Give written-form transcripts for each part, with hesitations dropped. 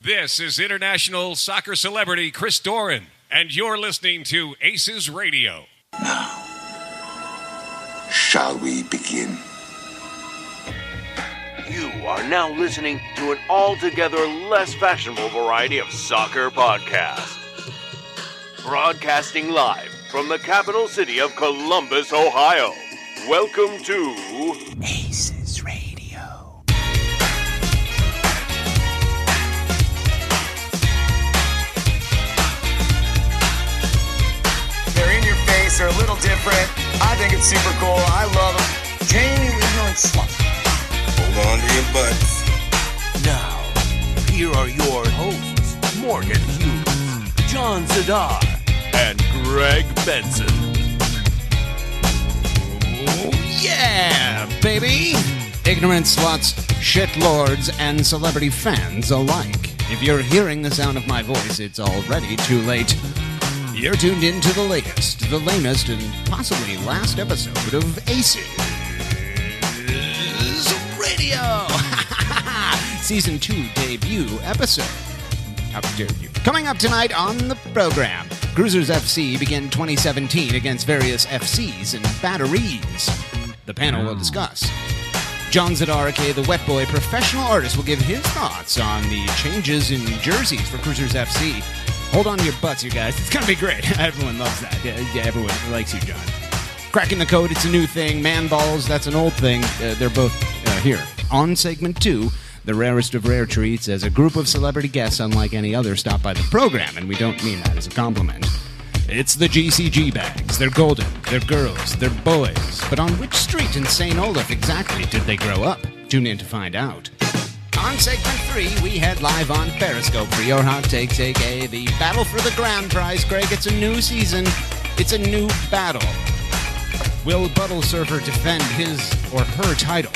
This is international soccer celebrity Chris Doran, and you're listening to ACES Radio. Now, shall we begin? You are now listening to an altogether less fashionable variety of soccer podcast. Broadcasting live from the capital city of Columbus, Ohio. Welcome to ACES Radio. They're in your face, they're a little different. I think it's super cool. I love them. Jamie, ignorant slut. Hold on to your butts. Now, here are your hosts, Morgan Hughes, John Zadar, and Greg Benson. Oh, yeah, baby! Ignorant sluts, shitlords, and celebrity fans alike. If you're hearing the sound of my voice, it's already too late. You're tuned in to the latest, the lamest, and possibly last episode of ACES Radio! Season 2 debut episode. How dare you? Coming up tonight on the program, Cruisers FC begin 2017 against various FCs and batteries. The panel will discuss. John Zadar, aka the Wet Boy professional artist, will give his thoughts on the changes in jerseys for Cruisers FC. Hold on to your butts, you guys. It's going to be great. Everyone loves that. Yeah, everyone likes you, John. Cracking the Code, it's a new thing. Man balls, that's an old thing. They're both here. On segment 2, the rarest of rare treats, as a group of celebrity guests unlike any other stop by the program, and we don't mean that as a compliment. It's the GCG bags. They're golden, they're girls, they're boys. But on which street in St. Olaf exactly did they grow up? Tune in to find out. On segment 3, we head live on Periscope for your hot takes, a.k.a. the battle for the grand prize. Greg, it's a new season. It's a new battle. Will Buttle Surfer defend his or her title?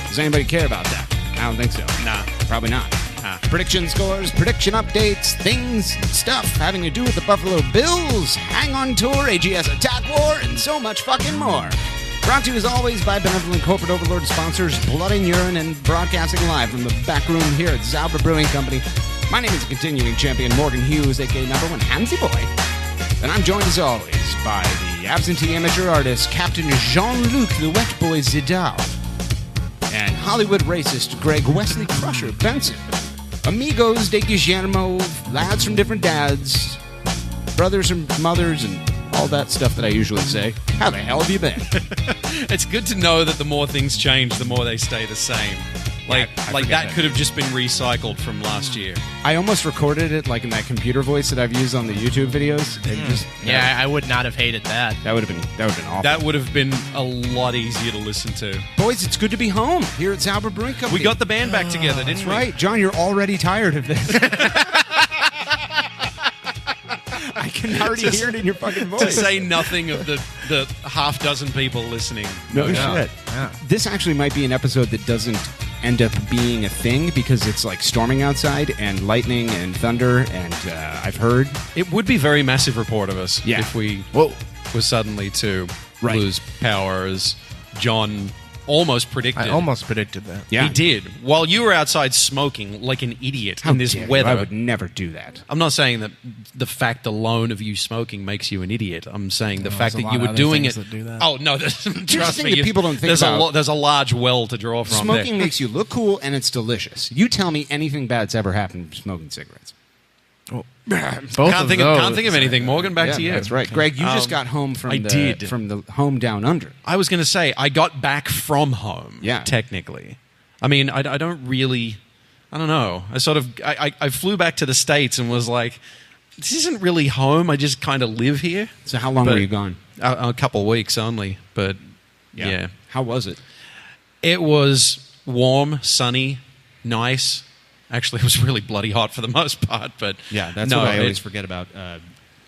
Does anybody care about that? I don't think so. Nah, probably not. Prediction scores, prediction updates, things, stuff having to do with the Buffalo Bills, Hang On Tour, AGS Attack War, and so much fucking more. Brought to you as always by benevolent corporate overlord sponsors Blood and Urine, and broadcasting live from the back room here at Zauber Brewing Company. My name is the continuing champion Morgan Hughes, aka number 1 Handsy Boy. And I'm joined as always by the absentee amateur artist Captain Jean-Luc the Wet Boy Zidal, and Hollywood racist Greg Wesley Crusher Benson. Amigos de Guillermo, lads from different dads, brothers from mothers, and all that stuff that I usually say. How the hell have you been? It's good to know that the more things change, the more they stay the same. Like that could have just been recycled from last year. I almost recorded it like in that computer voice that I've used on the YouTube videos. And just, I would not have hated that. That would have been awful. That would have been a lot easier to listen to. Boys, it's good to be home here at Zauber Brewing Company. We got the band back together, didn't we? Right. John, you're already tired of this. I can already hear it in your fucking voice. To say nothing of the half dozen people listening. No shit. Yeah. This actually might be an episode that doesn't end up being a thing because it's like storming outside and lightning and thunder, and I've heard it would be very massive report of us if we were suddenly to lose power, as John almost predicted. I almost predicted that. Yeah. He did. While you were outside smoking like an idiot in this weather. I would never do that. I'm not saying that the fact alone of you smoking makes you an idiot. I'm saying the fact that you were doing it. Oh no, trust me. That people don't think about. There's a large well to draw from. Smoking makes you look cool and it's delicious. You tell me anything bad's ever happened from smoking cigarettes. Can't think of anything. Morgan, back to you. That's right. Greg, you just got home from the home down under. I was going to say, I got back from home, technically. I mean, I don't really... I don't know. I flew back to the States and was like, this isn't really home. I just kind of live here. So how long were you gone? A couple of weeks only, but yeah. How was it? It was warm, sunny, nice. Actually, it was really bloody hot for the most part, but that's what I always forget about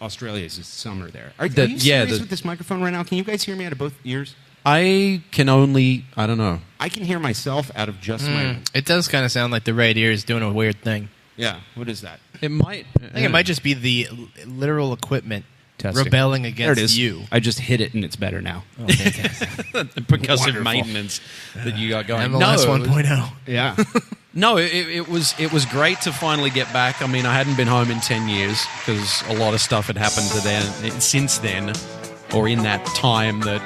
Australia's summer there. Are you serious with this microphone right now? Can you guys hear me out of both ears? I can only, I don't know. I can hear myself out of just my... It does kind of sound like the right ear is doing a weird thing. Yeah, what is that? It might. I think it might just be the literal equipment Testing. rebelling There it against is. you. I just hit it and it's better now. Oh, fantastic. Percussive Wonderful. maintenance that you got going. MLS No, 1.0. Yeah. No, it was great to finally get back. I mean, I hadn't been home in 10 years because a lot of stuff had happened since then, or in that time that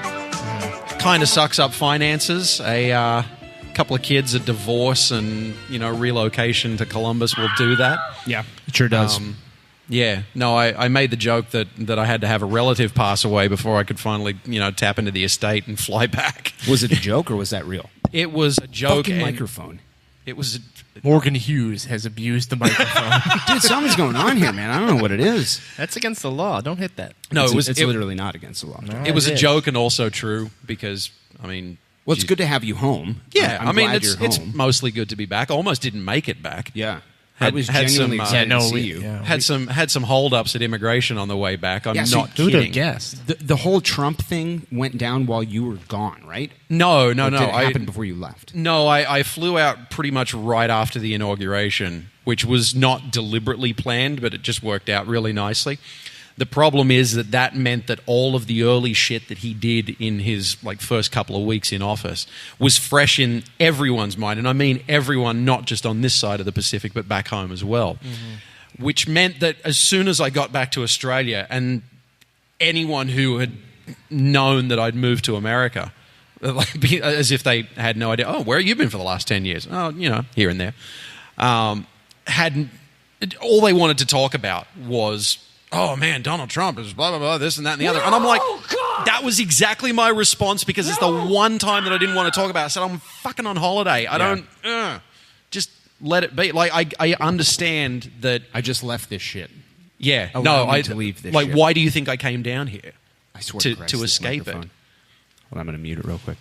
kind of sucks up finances. A couple of kids, a divorce, and relocation to Columbus will do that. Yeah, it sure does. Yeah, no, I made the joke that I had to have a relative pass away before I could finally tap into the estate and fly back. Was it a joke or was that real? It was a joke. Fucking and microphone. It was. Morgan Hughes has abused the microphone. Dude, something's going on here, man. I don't know what it is. That's against the law. Don't hit that. No, It's literally not against the law. No. It was a It is. joke and also true because I mean. Well, it's good to have you home. Yeah, I'm I mean, glad it's you're home. mostly good to be back. I almost didn't make it back. Yeah. Had- I was had genuinely some, excited to see you. yeah. Had some holdups at immigration on the way back. I'm Yeah, so not Who'd have kidding. guessed? The whole Trump thing went down while you were gone, right? No. Or did it happen before you left? No, I flew out pretty much right after the inauguration, which was not deliberately planned, but it just worked out really nicely. The problem is that meant that all of the early shit that he did in his first couple of weeks in office was fresh in everyone's mind, and I mean everyone, not just on this side of the Pacific, but back home as well. Mm-hmm. Which meant that as soon as I got back to Australia, and anyone who had known that I'd moved to America, as if they had no idea, oh, where have you been for the last 10 years? Oh, here and there. All they wanted to talk about was, oh man, Donald Trump is blah, blah, blah, this and that and the other. And I'm like, that was exactly my response because it's the one time that I didn't want to talk about it. I said, I'm fucking on holiday. I don't, just let it be. I understand that. I just left this shit. Yeah. Allow no, me I to leave this shit. Why do you think I came down here? I swear to Christ, this escape microphone. it. Well, I'm going to mute it real quick.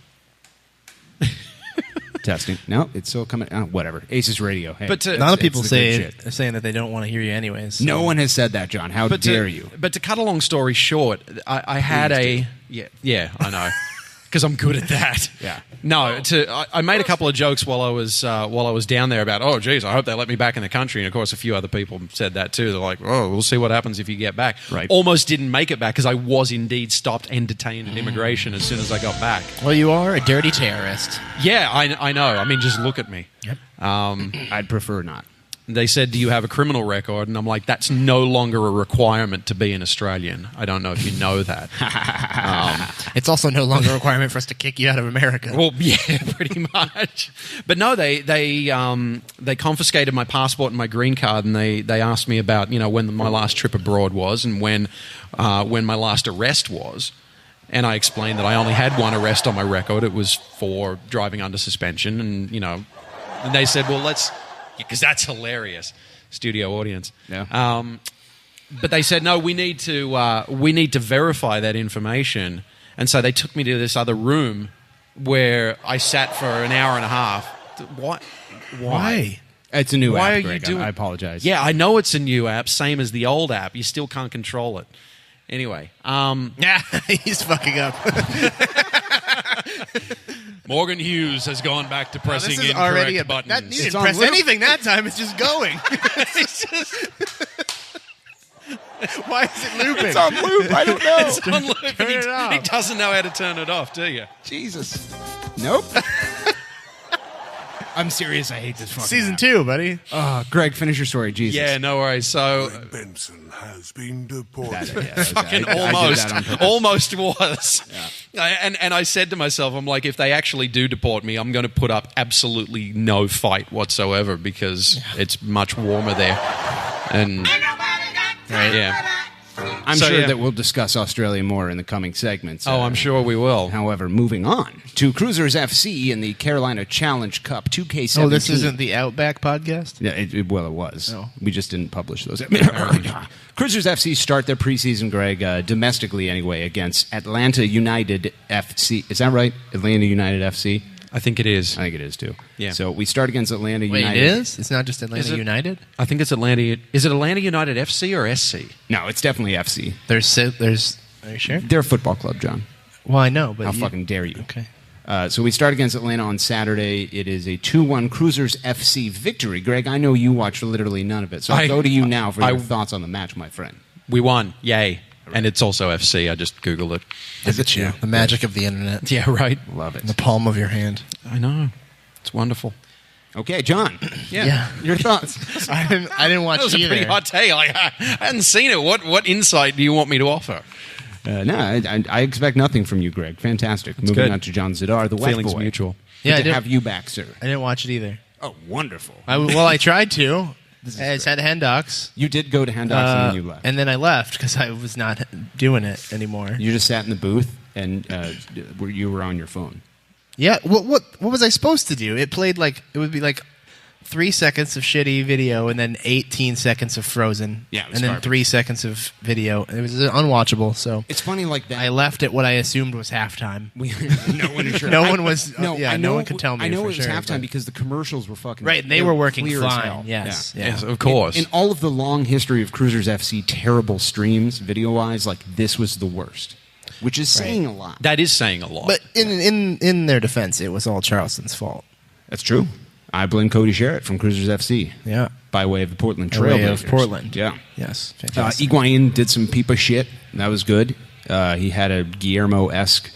Testing. No, it's still coming. Oh, whatever. ACES Radio. Hey, But to- A lot of it's people the good are shit. saying that they don't want to hear you anyways. So. No one has said that, John. How dare you? But to cut a long story short, I had Please yeah, I know, because I'm good at that. Yeah. No, I made a couple of jokes while I was down there about, oh geez, I hope they let me back in the country, and of course a few other people said that too. They're like, oh, we'll see what happens if you get back. Right. Almost didn't make it back because I was indeed stopped and detained at immigration as soon as I got back. Well, you are a dirty terrorist. Yeah, I know. I mean, just look at me. Yep. I'd prefer not. They said, do you have a criminal record? And I'm like, that's no longer a requirement to be an Australian. I don't know if you know that. It's also no longer a requirement for us to kick you out of America. Well, yeah, pretty much. But no, they confiscated my passport and my green card, and they asked me about when my last trip abroad was and when my last arrest was. And I explained that I only had one arrest on my record. It was for driving under suspension, and and they said, well, because that's hilarious, studio audience. Yeah. But they said, no, we need to verify that information. And so they took me to this other room where I sat for an hour and a half. What? Why? It's a new Why app, are you Greg. doing- I apologize. Yeah, I know it's a new app, same as the old app. You still can't control it. Anyway, Yeah, he's fucking up. Morgan Hughes has gone back to pressing This is incorrect already a buttons. That, you It's didn't on press loop. anything that time. It's just going. Why is it looping? It's on loop. I don't know. It's on loop, and Turn it off. he doesn't know how to turn it off, do you? Jesus. Nope. I'm serious. I hate this fucking Season app. 2, buddy. Greg, finish your story. Jesus. Yeah, no worries. So Benson has been deported. fucking I did almost that on purpose. almost was. And I said to myself, I'm like, if they actually do deport me, I'm going to put up absolutely no fight whatsoever because it's much warmer there. And yeah. I'm So, sure yeah. that we'll discuss Australia more in the coming segments. Oh, I'm sure we will. However, moving on to Cruisers FC in the Carolina Challenge Cup 2K17. Oh, this isn't the Outback podcast? Yeah, it was. Oh. We just didn't publish those. Cruisers FC start their preseason, Greg, domestically anyway, against Atlanta United FC. Is that right? Atlanta United FC? I think it is. I think it is too. Yeah. So we start against Atlanta Wait, United. it is? It's not just Atlanta Is it? United? I think it's Atlanta. Is it Atlanta United FC or SC? No, it's definitely FC. There's. Are you sure? They're a football club, John. Well, I know, but How fucking dare you? Okay. So we start against Atlanta on Saturday. It is a 2-1 Cruisers FC victory. Greg, I know you watched literally none of it, so I'll go to you now for your thoughts on the match, my friend. We won. Yay. And it's also FC. I just Googled it. Is it you? The magic of the internet. Yeah, right. Love it. In the palm of your hand. I know. It's wonderful. Okay, John. Yeah. Your thoughts? I didn't watch That was either. a pretty hot take. Like, I hadn't seen it. What insight do you want me to offer? No, I expect nothing from you, Greg. Fantastic. Moving good. on to John Zidar, the wet Feelings boy. mutual. Yeah, I Good to did- have you back, sir. I didn't watch it either. Oh, wonderful. I tried to. I just had Hen Docs. You did go to Hand Docs and then you left. And then I left because I was not doing it anymore. You just sat in the booth and you were on your phone. Yeah. What was I supposed to do? It played it would be 3 seconds of shitty video and then 18 seconds of Frozen. Yeah, it was and then garbage. 3 seconds of video. It was unwatchable. So It's funny like that. I left at what I assumed was halftime. No one is sure. No one was. No, yeah, I know, no one could tell me. I know for it was sure, halftime but- because the commercials were fucking Right, and they were working clear as fine. hell. Yes, Yeah. yeah. Yes, of course. In all of the long history of Cruisers FC terrible streams, video-wise, like this was the worst, which is saying a lot. That is saying a lot. But in their defense, it was all Charleston's fault. That's true. I blame Cody Sherritt from Cruisers FC. Yeah. By way of the Portland By way Trailblazers. of Portland. Yeah. Yes, fantastic. Higuain did some Peepa shit. That was good. He had a Guillermo-esque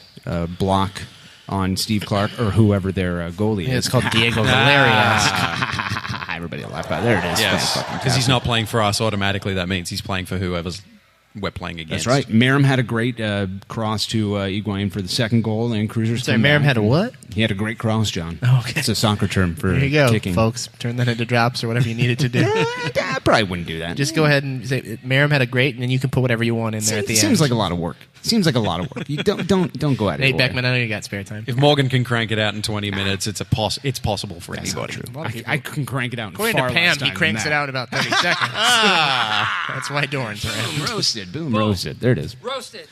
block on Steve Clark or whoever their goalie Yeah, is. it's called Diego Valerius. Everybody laughed by there. It is. yes, Fucking because he's fantastic. not playing for us automatically. That means he's playing for whoever's we're playing against. That's right. Merrim had a great cross to Higuain for the second goal, and Cruisers. Sorry, come Merrim back had a and- what? He had a great cross, John. Oh, okay. It's a soccer term for There you go, kicking. folks. Turn that into drops or whatever you needed to do. I probably wouldn't do that. Just go ahead and say Merrim had a great, and then you can put whatever you want in there at the end. Seems like a lot of work. Seems like a lot of work. You don't go at it. Nate Beckman, I know you got spare time. If Morgan can crank it out in 20 minutes, it's possible for That's not anybody. true. I can crank it out in According far to less Pam, time he cranks than it that. out in about 30 seconds. That's why Doran's around. Boom roasted. Boom roasted. There it is. Roasted.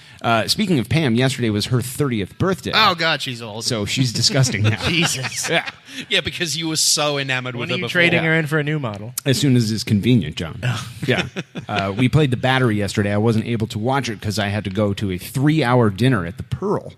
Speaking of Pam, yesterday was her 30th birthday. Oh, God, she's old. So she's disgusting now. Jesus. Yeah. Yeah, because you were so enamored When with are her you before. trading her in for a new model? As soon as it's convenient, John. Yeah. We played The Battery yesterday. I wasn't able to watch it because I had to go to a 3-hour dinner at the Pearl.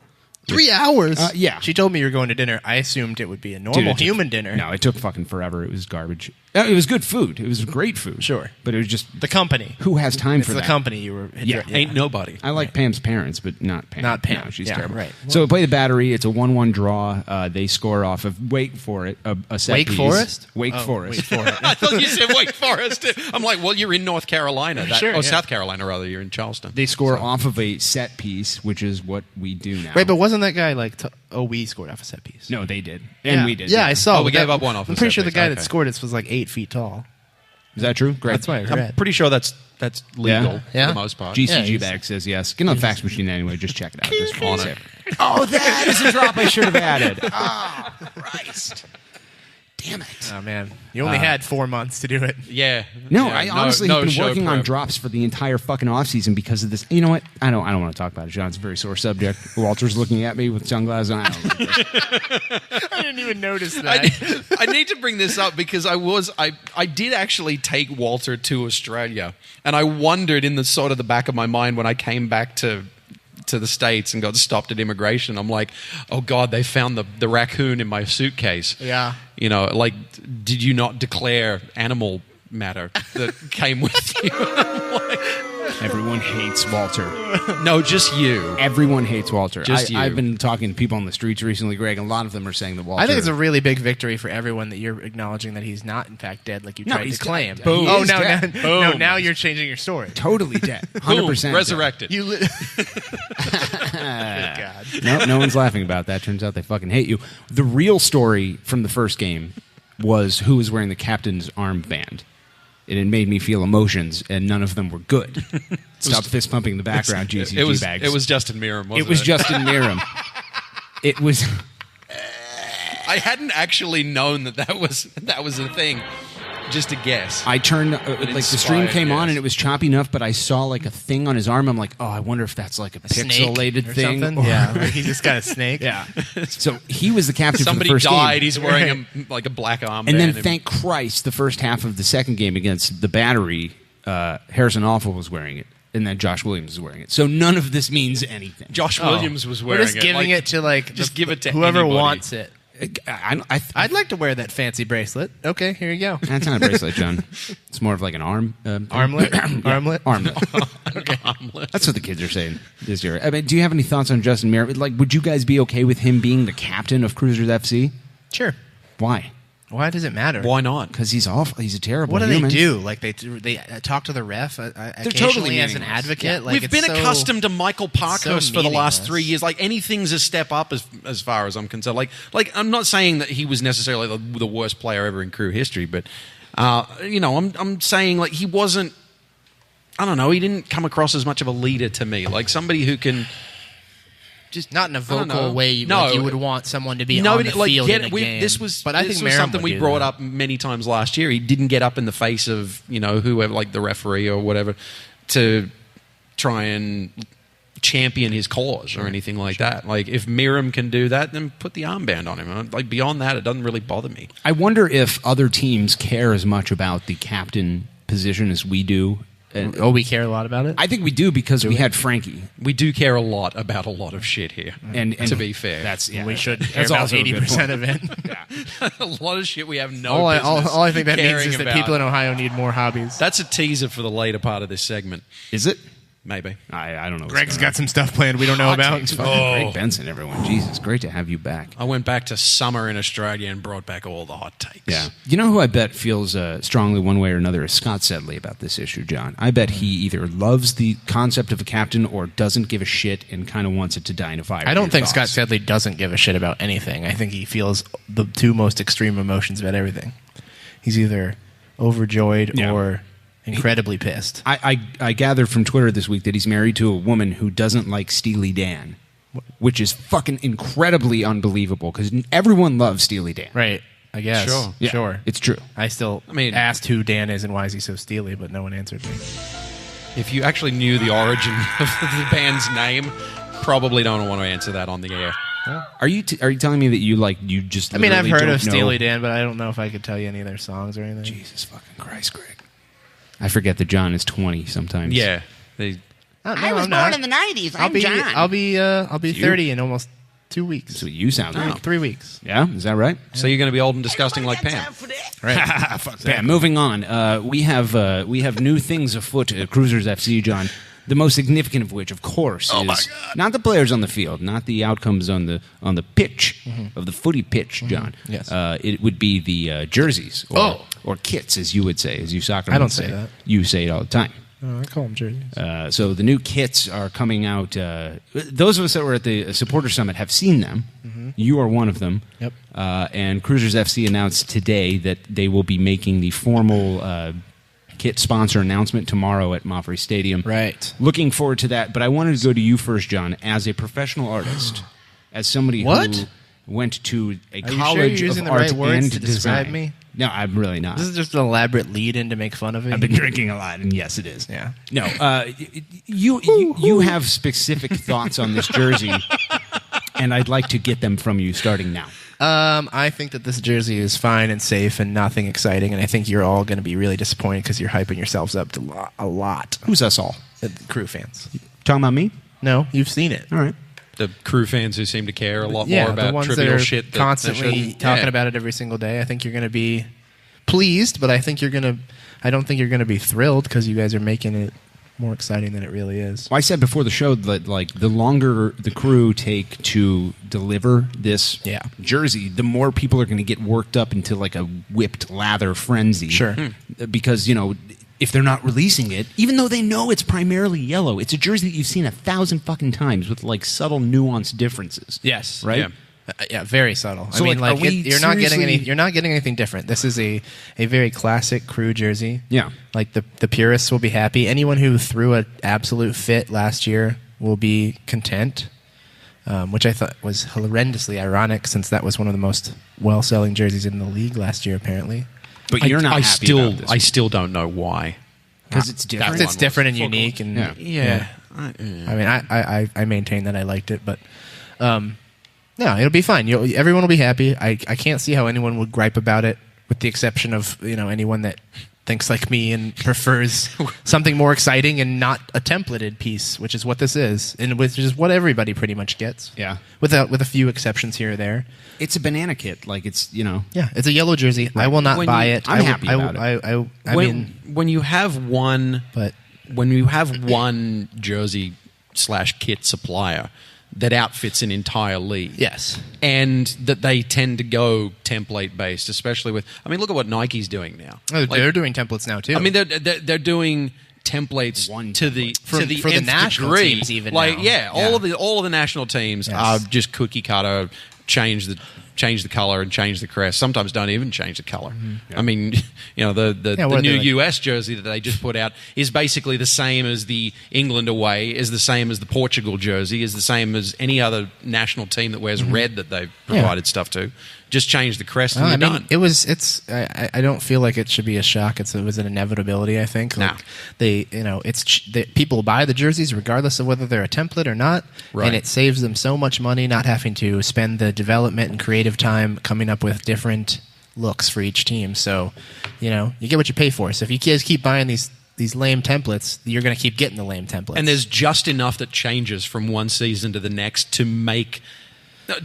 3 hours? Yeah. She told me you were going to dinner. I assumed it would be a normal Dude, it took- human dinner. No, it took fucking forever. It was garbage. It was good food. It was great food. Sure. But it was just... The company. Who has time It's for the that? company you were... Yeah. Ain't nobody. I like Pam's parents, but not Pam. Not Pam. No, she's Yeah, terrible. right. So we play The Battery. It's a 1-1 draw. They score off of, wait for it, a set Wake piece. Forest? Wake Oh, Forest. Wake Forest. I thought you said Wake Forest. I'm like, well, you're in North Carolina. Sure, yeah. South Carolina, rather. You're in Charleston. They score off of a set piece, which is what we do now. Right, but wasn't that guy like... we scored off a set piece. No, they did. And yeah. we did. Yeah, I saw. Oh, we but gave up one off I'm a pretty set sure the piece. guy that Okay. scored it was like 8 feet tall. Is that true? Great. That's what I I'm read. pretty sure that's legal Yeah? for the most part. GCG Yeah, he's- bag says yes. Get on the fax machine anyway. Just check it out. Just On on it. Oh, that is a drop I should have added. Oh, Christ. Damn it. Oh, man. You only had 4 months to do it. Yeah. No, Yeah, I honestly no have been show working on prep. drops for the entire fucking offseason because of this. You know what? I don't want to talk about it, John. It's a very sore subject. Walter's looking at me with sunglasses on. I don't like this. I didn't even notice that. I need to bring this up because I did actually take Walter to Australia, and I wondered in the sort of the back of my mind when I came back to the States and got stopped at immigration. I'm like, oh God, they found the raccoon in my suitcase. Yeah. You know, like, did you not declare animal matter that came with you? Everyone hates Walter. No, just you. Everyone hates Walter. Just you. I've been talking to people on the streets recently, Greg, and a lot of them are saying that Walter. I think it's a really big victory for everyone that you're acknowing that he's not, in fact, dead like you No, tried he's to claim. dead. Boom. Oh, He is now, dead. no, now you're changing your story. totally dead. 100% Boom, dead. resurrected. You Good God. No one's laughing about that. Turns out they fucking hate you. The real story from the first game was who was wearing the captain's armband. And it made me feel emotions, and none of them were good. Stop fist pumping in the background, GCG bags. It was Justin Meram, wasn't it? It was Justin Meram. It was. I hadn't actually known that was a thing. Just a guess. I turned like the stream inspired came on guess. and it was choppy enough, but I saw like a thing on his arm. I'm like, oh, I wonder if that's like a pixelated Or thing. something? or- Yeah, like he just got a snake. yeah. So he was the captain Somebody for the first died. game. He's wearing like a black armband. And then, thank Christ, the first half of the second game against the Battery, Harrison Awful was wearing it, and then Josh Williams was wearing it. So none of this means anything. Josh Williams was wearing We're just it. giving like, it to like just give it to whoever anybody. wants it. I'd I'd like to wear that fancy bracelet. Okay, here you go. That's not a bracelet, John. It's more of like an arm. Armlet. Armlet. Armlet. harmless. That's what the kids are saying this year. I mean, do you have any thoughts on Justin Merritt? Like, would you guys be okay with him being the captain of Cruisers FC? Sure. Why? Why does it matter? Why not? Because he's awful. He's a terrible What do human. they do? Like they talk to the ref occasionally totally as an meaningless. advocate. Yeah. Like We've been accustomed to Michael Parkhurst so for the last meaningless. 3 years. Like anything's a step up as far as I'm concerned. Like I'm not saying that he was necessarily the worst player ever in crew history, but I'm saying like he wasn't. I don't know. He didn't come across as much of a leader to me. Like somebody who can. Just not in a I don't know. vocal way No. like you would want someone to be Nobody, on the field in a game. This was but I think Merrim something would we do brought that. up many times last year. He didn't get up in the face of whoever, like the referee or whatever, to try and champion his cause or anything like that. Like if Merrim can do that, then put the armband on him. Like beyond that, it doesn't really bother me. I wonder if other teams care as much about the captain position as we do. We care a lot about it. I think we do because we had Frankie. We do care a lot about a lot of shit here. And to be fair, we should care That's about also a good 80% of it. a lot of shit we have no all business I think that means caring is that about. people in Ohio need more hobbies. That's a teaser for the later part of this segment. Is it? Maybe. I don't know. Greg's got some stuff planned we don't know about. Greg Benson, everyone. Jesus, great to have you back. I went back to summer in Australia and brought back all the hot takes. Yeah. You know who I bet feels strongly one way or another is Scott Sedley about this issue, John. I bet he either loves the concept of a captain or doesn't give a shit and kind of wants it to die in a fire. I don't think Scott Sedley doesn't give a shit about anything. I think he feels the two most extreme emotions about everything. He's either overjoyed or incredibly pissed. I gathered from Twitter this week that he's married to a woman who doesn't like Steely Dan, which is fucking incredibly unbelievable because everyone loves Steely Dan. Right. I guess. Sure. Yeah, Sure. It's true. I asked who Dan is and why is he so steely, but no one answered me. If you actually knew the origin of the band's name, probably don't want to answer that on the air. Are you telling me that you just? I mean, I've literally heard of don't know- Steely Dan, but I don't know if I could tell you any of their songs or anything. Jesus fucking Christ, Greg. I forget that John is 20 sometimes. Yeah. I was born in the 90s. I'll be 30 in almost 2 weeks. That's what you sound like. 3 weeks. Yeah, is that right? So you're going to be old and disgusting like Pam. Right. Fuck Pam. Moving on. We have new things afoot at Cruisers FC, John. The most significant of which, of course, is not the players on the field, not the outcomes on the pitch of the footy pitch, John. Yes. It would be the jerseys or kits, as you would say, as you soccer. I don't say that. You say it all the time. Oh, I call them jerseys. So the new kits are coming out. Those of us that were at the Supporter Summit have seen them. You are one of them. Yep. And Cruisers FC announced today that they will be making the formal kit sponsor announcement tomorrow at Mafre Stadium. Right. Looking forward to that. But I wanted to go to you first, John, as a professional artist, as somebody who went to a Are you college sure you're using of the art right words and to describe design. me? No, I'm really not. This is just an elaborate lead-in to make fun of me. I've been drinking a lot, and yes, it is. Yeah. No, you have specific thoughts on this jersey, and I'd like to get them from you starting now. I think that this jersey is fine and safe and nothing exciting, and I think you're all going to be really disappointed because you're hyping yourselves up to a lot. Who's us all? Crew fans. Talking about me? No, you've seen it. All right. The crew fans who seem to care a lot Yeah, more the about ones that trivial are shit. That constantly talking about it every single day. I think you're going to be pleased, but I don't think you're going to be thrilled because you guys are making it more exciting than it really is. Well, I said before the show that like the longer the crew take to deliver this jersey, the more people are going to get worked up into like a whipped lather frenzy. Sure. Because, if they're not releasing it, even though they know it's primarily yellow, it's a jersey that you've seen 1,000 fucking times with like subtle nuanced differences. Yes. Right? Yeah, very subtle. So, I mean, like, are we you're not getting seriously- you're not getting anything different. This is a very classic crew jersey. Yeah. Like the purists will be happy. Anyone who threw an absolute fit last year will be content, which I thought was horrendously ironic since that was one of the most well-selling jerseys in the league last year, apparently. But you're not happy about this. I still don't know why. Because it's different. It's different and unique, and Yeah. I mean, I maintain that I liked it, but no, it'll be fine. Everyone will be happy. I can't see how anyone would gripe about it, with the exception of anyone that thinks like me and prefers something more exciting and not a templated piece, which is what this is, and which is what everybody pretty much gets. Yeah. with a few exceptions here or there. It's a banana kit. Like it's, Yeah, it's a yellow jersey. I will not buy it. I'm happy about it. I when, mean, when you have one but when you have one jersey / kit supplier that outfits an entire league. Yes. And that they tend to go template based, especially with. I mean, look at what Nike's doing now. Oh, they're doing templates now too. I mean, they're doing templates to the for the the nth national degree. teams even like now. all of the national teams are just cookie cutter, change the color and change the crest. Sometimes don't even change the color. Mm-hmm. I mean, the new US jersey that they just put out is basically the same as the England away, is the same as the Portugal jersey, is the same as any other national team that wears red that they've provided stuff to. Just change the crest and you're done. I don't feel like it should be a shock. It was an inevitability, I think. Like people buy the jerseys regardless of whether they're a template or not, and it saves them so much money not having to spend the development and creative time coming up with different looks for each team. So, you get what you pay for. So if you guys keep buying these lame templates, you're going to keep getting the lame templates. And there's just enough that changes from one season to the next to make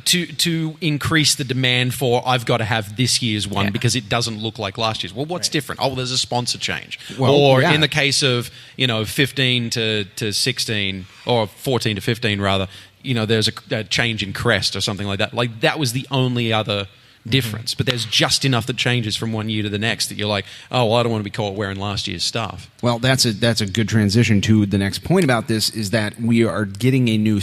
to increase the demand for I've got to have this year's one because it doesn't look like last year's. Well, what's different? Oh, there's a sponsor change. In the case of 15 to 16 or 14 to 15 rather, there's a change in crest or something like that. Like that was the only other difference. But there's just enough that changes from one year to the next that you're like, oh, well, I don't want to be caught wearing last year's stuff. Well, that's a good transition to the next point about this is that we are getting a new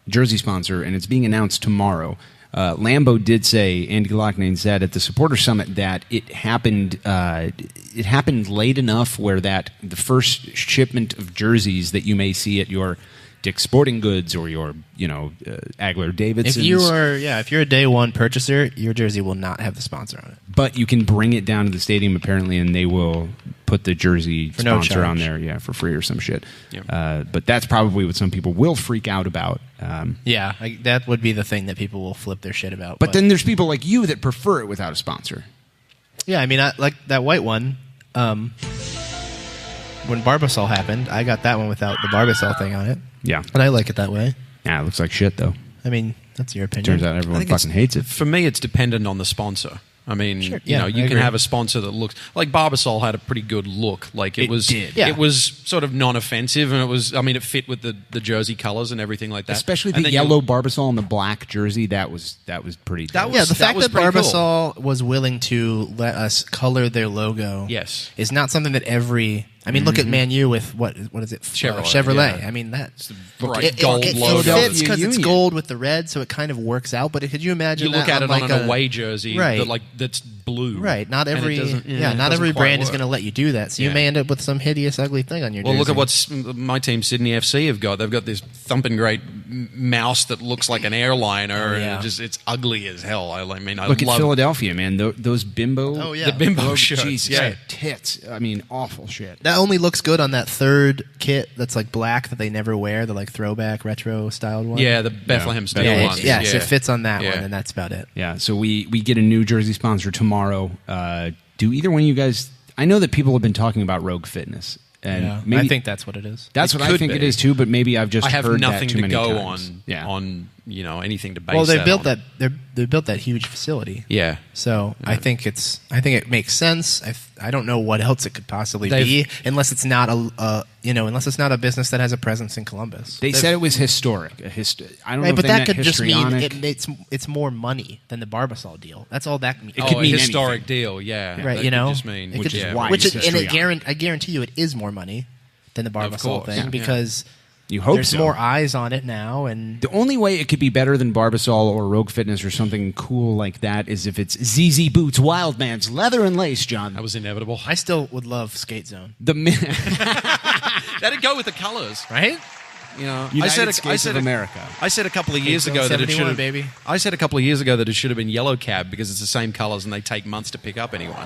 jersey sponsor, and it's being announced tomorrow. Lambeau did say, Andy Loughnane said at the Supporter Summit that it happened late enough where that the first shipment of jerseys that you may see at your Dick's Sporting Goods or your Agler Davidson's. If you're a day one purchaser, your jersey will not have the sponsor on it. But you can bring it down to the stadium apparently, and they will put the jersey for no sponsor charge. on there, for free or some shit. Yep. But that's probably what some people will freak out about. That would be the thing that people will flip their shit about. But then there's people like you that prefer it without a sponsor. Yeah, I mean, like that white one. When Barbasol happened, I got that one without the Barbasol thing on it. Yeah. And I like it that way. Yeah, it looks like shit, though. I mean, that's your opinion. Turns out everyone fucking hates it. For me, it's dependent on the sponsor. I mean, Sure. you I can agree. have a sponsor that looks like Barbasol had a pretty good look. Like it was sort of non-offensive, and it fit with the jersey colors and everything like that. Especially the yellow Barbasol and the black jersey. That was pretty. That dope. was- The fact that pretty Barbasol was willing to let us color their logo is not something that every... I mean, look at Man U with, what is it? Chevrolet. Yeah. I mean, that's... bright gold logo. It fits because it's gold with the red, so it kind of works out. But could you imagine You look that at it on on an away jersey that's blue. Right. Not and it every doesn't- not it every doesn't quite brand is work. going to let you do that. So you may end up with some hideous, ugly thing on your jersey. Well, look at what my team, Sydney FC, have got. They've got this thumping great mouse that looks like an airliner, and it's ugly as hell. I Look at Philadelphia, man. Those bimbo... Oh, yeah. the bimbo shirts. Jesus, tits. I mean, awful shit. That only looks good on that third kit that's like black that they never wear, the like throwback retro styled one. Yeah, the Bethlehem style ones. Yes, it fits on that Yeah. one, and that's about it. Yeah, so we get a new jersey sponsor tomorrow. Do either one of you guys... I know that people have been talking about Rogue Fitness. And maybe I think that's what it is. That's what I think it is too, but maybe I've just I have heard nothing that too to many go times. on anything to base. Well, they that built on. that they built that huge facility. Yeah. So I think it makes sense. I don't know what else it could possibly be unless it's not a business that has a presence in Columbus. They said it was historic. I don't know, but if they that meant could just mean histrionic. it's more money than the Barbasol deal. That's all that means. It could mean a historic anything. deal, yeah. Right? That You could know, just mean, Which is why which it's is, and histrionic. I guarantee you, it is more money than the Barbasol course, thing yeah. because You hope there's so. more eyes on it now, and The only way it could be better than Barbasol or Rogue Fitness or something cool like that is if it's ZZ Boots, Wildman's Leather and Lace, John. That was inevitable. I still would love Skate Zone, That'd go with the colors. right? You know, United States of America. I said a couple of years Zone ago that it 71, should have. baby. I said a couple of years ago that it should have been yellow cab because it's the same colors and they take months to pick up anyone.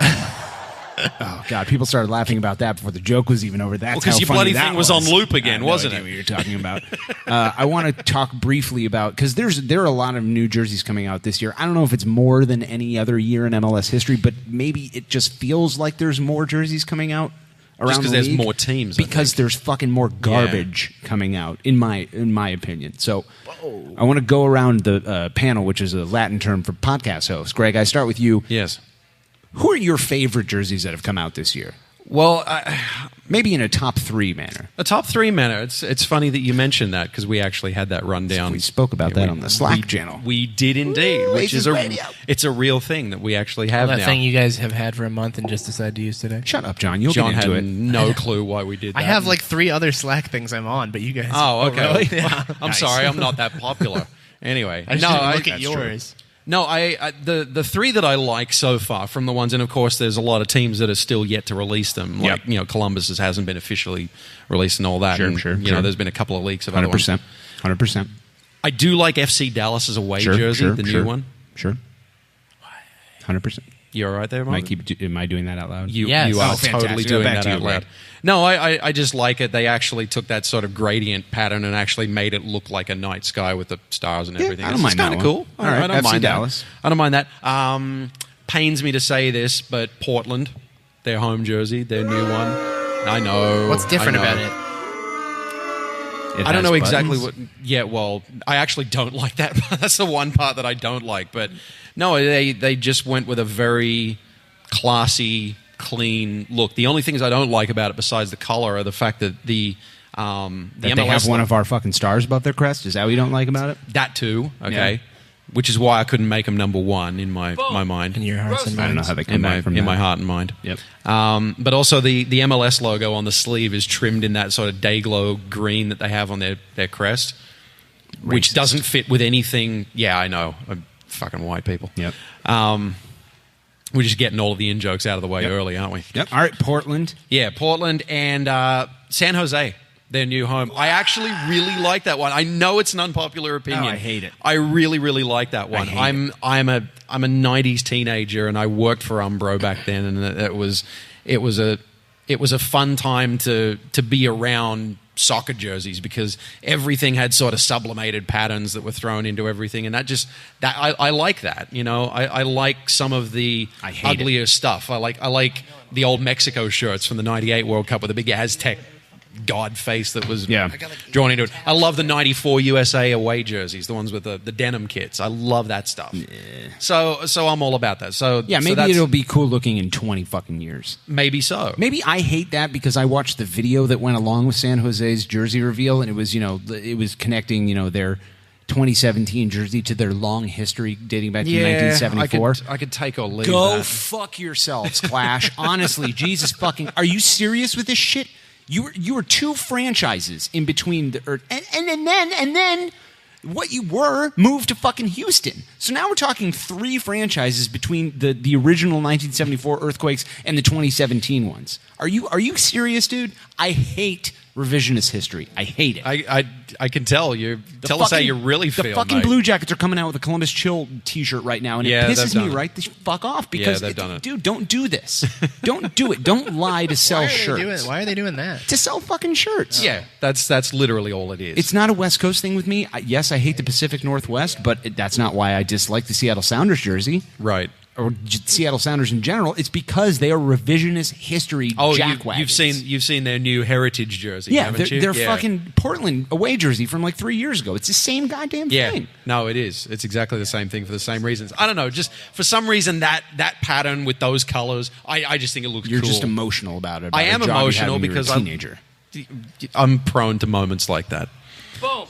Oh God! People started laughing about that before the joke was even over. That's because how your funny bloody that thing was on loop again, I have no wasn't idea it? What you're talking about? I want to talk briefly about because there are a lot of new jerseys coming out this year. I don't know if it's more than any other year in MLS history, but maybe it just feels like there's more jerseys coming out around Just 'cause the there's league. more teams, I Because think. there's fucking more garbage coming out, in my opinion. So I want to go around the panel, which is a Latin term for podcast host. Greg, I start with you. Yes. Who are your favorite jerseys that have come out this year? Well, maybe in a top 3 manner. A top 3 manner. It's funny that you mentioned that because we actually had that rundown. We spoke about that on the Slack channel. We did indeed, which is it's a real thing that we actually have that now. thing you guys have had for a month and just decided to use today. Shut up, John. You'll John get into had it. no clue why we did that. I have like 3 other Slack things I'm on, but you guys. Oh, okay. really? Yeah. I'm sorry, I'm not that popular. Anyway, I just didn't look at yours. No, the 3 that I like so far from the ones, and of course, there's a lot of teams that are still yet to release them. Like Columbus hasn't been officially released and all that. Sure, and, sure. You know, there's been a couple of leaks of other ones. 100%. I do like FC Dallas as a away jersey, the new one. Sure. 100%. You all right there, Mark? Am I doing that out loud? You Yes. are fantastic. totally doing Back that to you, out loud. Ray. No, I just like it. They actually took that sort of gradient pattern and actually made it look like a night sky with the stars and everything. I don't It's mind that kind of one. cool. All right, I don't FC mind Dallas. that. I don't mind that. Pains me to say this, but Portland, their home jersey, their new one. I know. What's different I know. about it? I don't know exactly buttons? what. Yeah, well, I actually don't like that. That's the one part that I don't like. But no, they just went with a very classy, clean look. The only things I don't like about it, besides the color, are the fact that the That MLS they have one of our fucking stars above their crest? Is that what you don't like about it? that too. Okay, Yeah. which is why I couldn't make them number 1 in my mind. In your hearts and I don't know minds. how they come in back from my that. heart and mind. Yep. But also the MLS logo on the sleeve is trimmed in that sort of day glow green that they have on their crest, which Racist. doesn't fit with anything. Yeah, I know. Fucking white people. Yep. We're just getting all of the in-jokes out of the way early, aren't we? Yep. All right, Portland. Yeah, Portland and San Jose, their new home. I actually really like that one. I know it's an unpopular opinion. Oh, I hate it. I really, really like that one. hate I'm a 90s teenager, and I worked for Umbro back then, and it was a fun time to be around soccer jerseys because everything had sort of sublimated patterns that were thrown into everything, and I like that. You know, I like some of the I hate uglier stuff. I like the old Mexico shirts from the '98 World Cup with the big Aztec god face that was drawn into it. I love the '94 USA away jerseys, the ones with the denim kits. I love that stuff. Yeah. So I'm all about that. So Yeah, maybe so it'll be cool looking in 20 fucking years. maybe so. Maybe I hate that because I watched the video that went along with San Jose's jersey reveal, and it was connecting, their 2017 jersey to their long history dating back to 1974. I could take or leave Go that. fuck yourselves, Clash. Honestly, Jesus fucking, are you serious with this shit? You were 2 franchises in between the and then what you were moved to fucking Houston. So now we're talking 3 franchises between the original 1974 Earthquakes and the 2017 ones. Are you serious, dude? I hate revisionist history. I hate it. I can tell you. Tell us how you really feel. The fucking mate. Blue Jackets are coming out with a Columbus Chill T-shirt right now, and Yeah, it they've pisses done me it. right the fuck off because, they've done it. dude, don't do this. Don't do it. Don't lie to sell shirts. Why are they doing that? To sell fucking shirts. Yeah, that's literally all it is. It's not a West Coast thing with me. Yes, I hate the Pacific Northwest, but that's not why I dislike the Seattle Sounders jersey. right. Or Seattle Sounders in general. It's because they are revisionist history jackwagons. You've seen their new heritage jersey, Yeah, haven't you? they're fucking Portland away jersey from like 3 years ago. It's the same goddamn thing. No, it is. It's exactly the same thing for the same reasons. I don't know. Just for some reason that pattern with those colors, I just think it looks You're cool. just emotional about it. I am emotional because I'm a teenager. I'm prone to moments like that. Boom.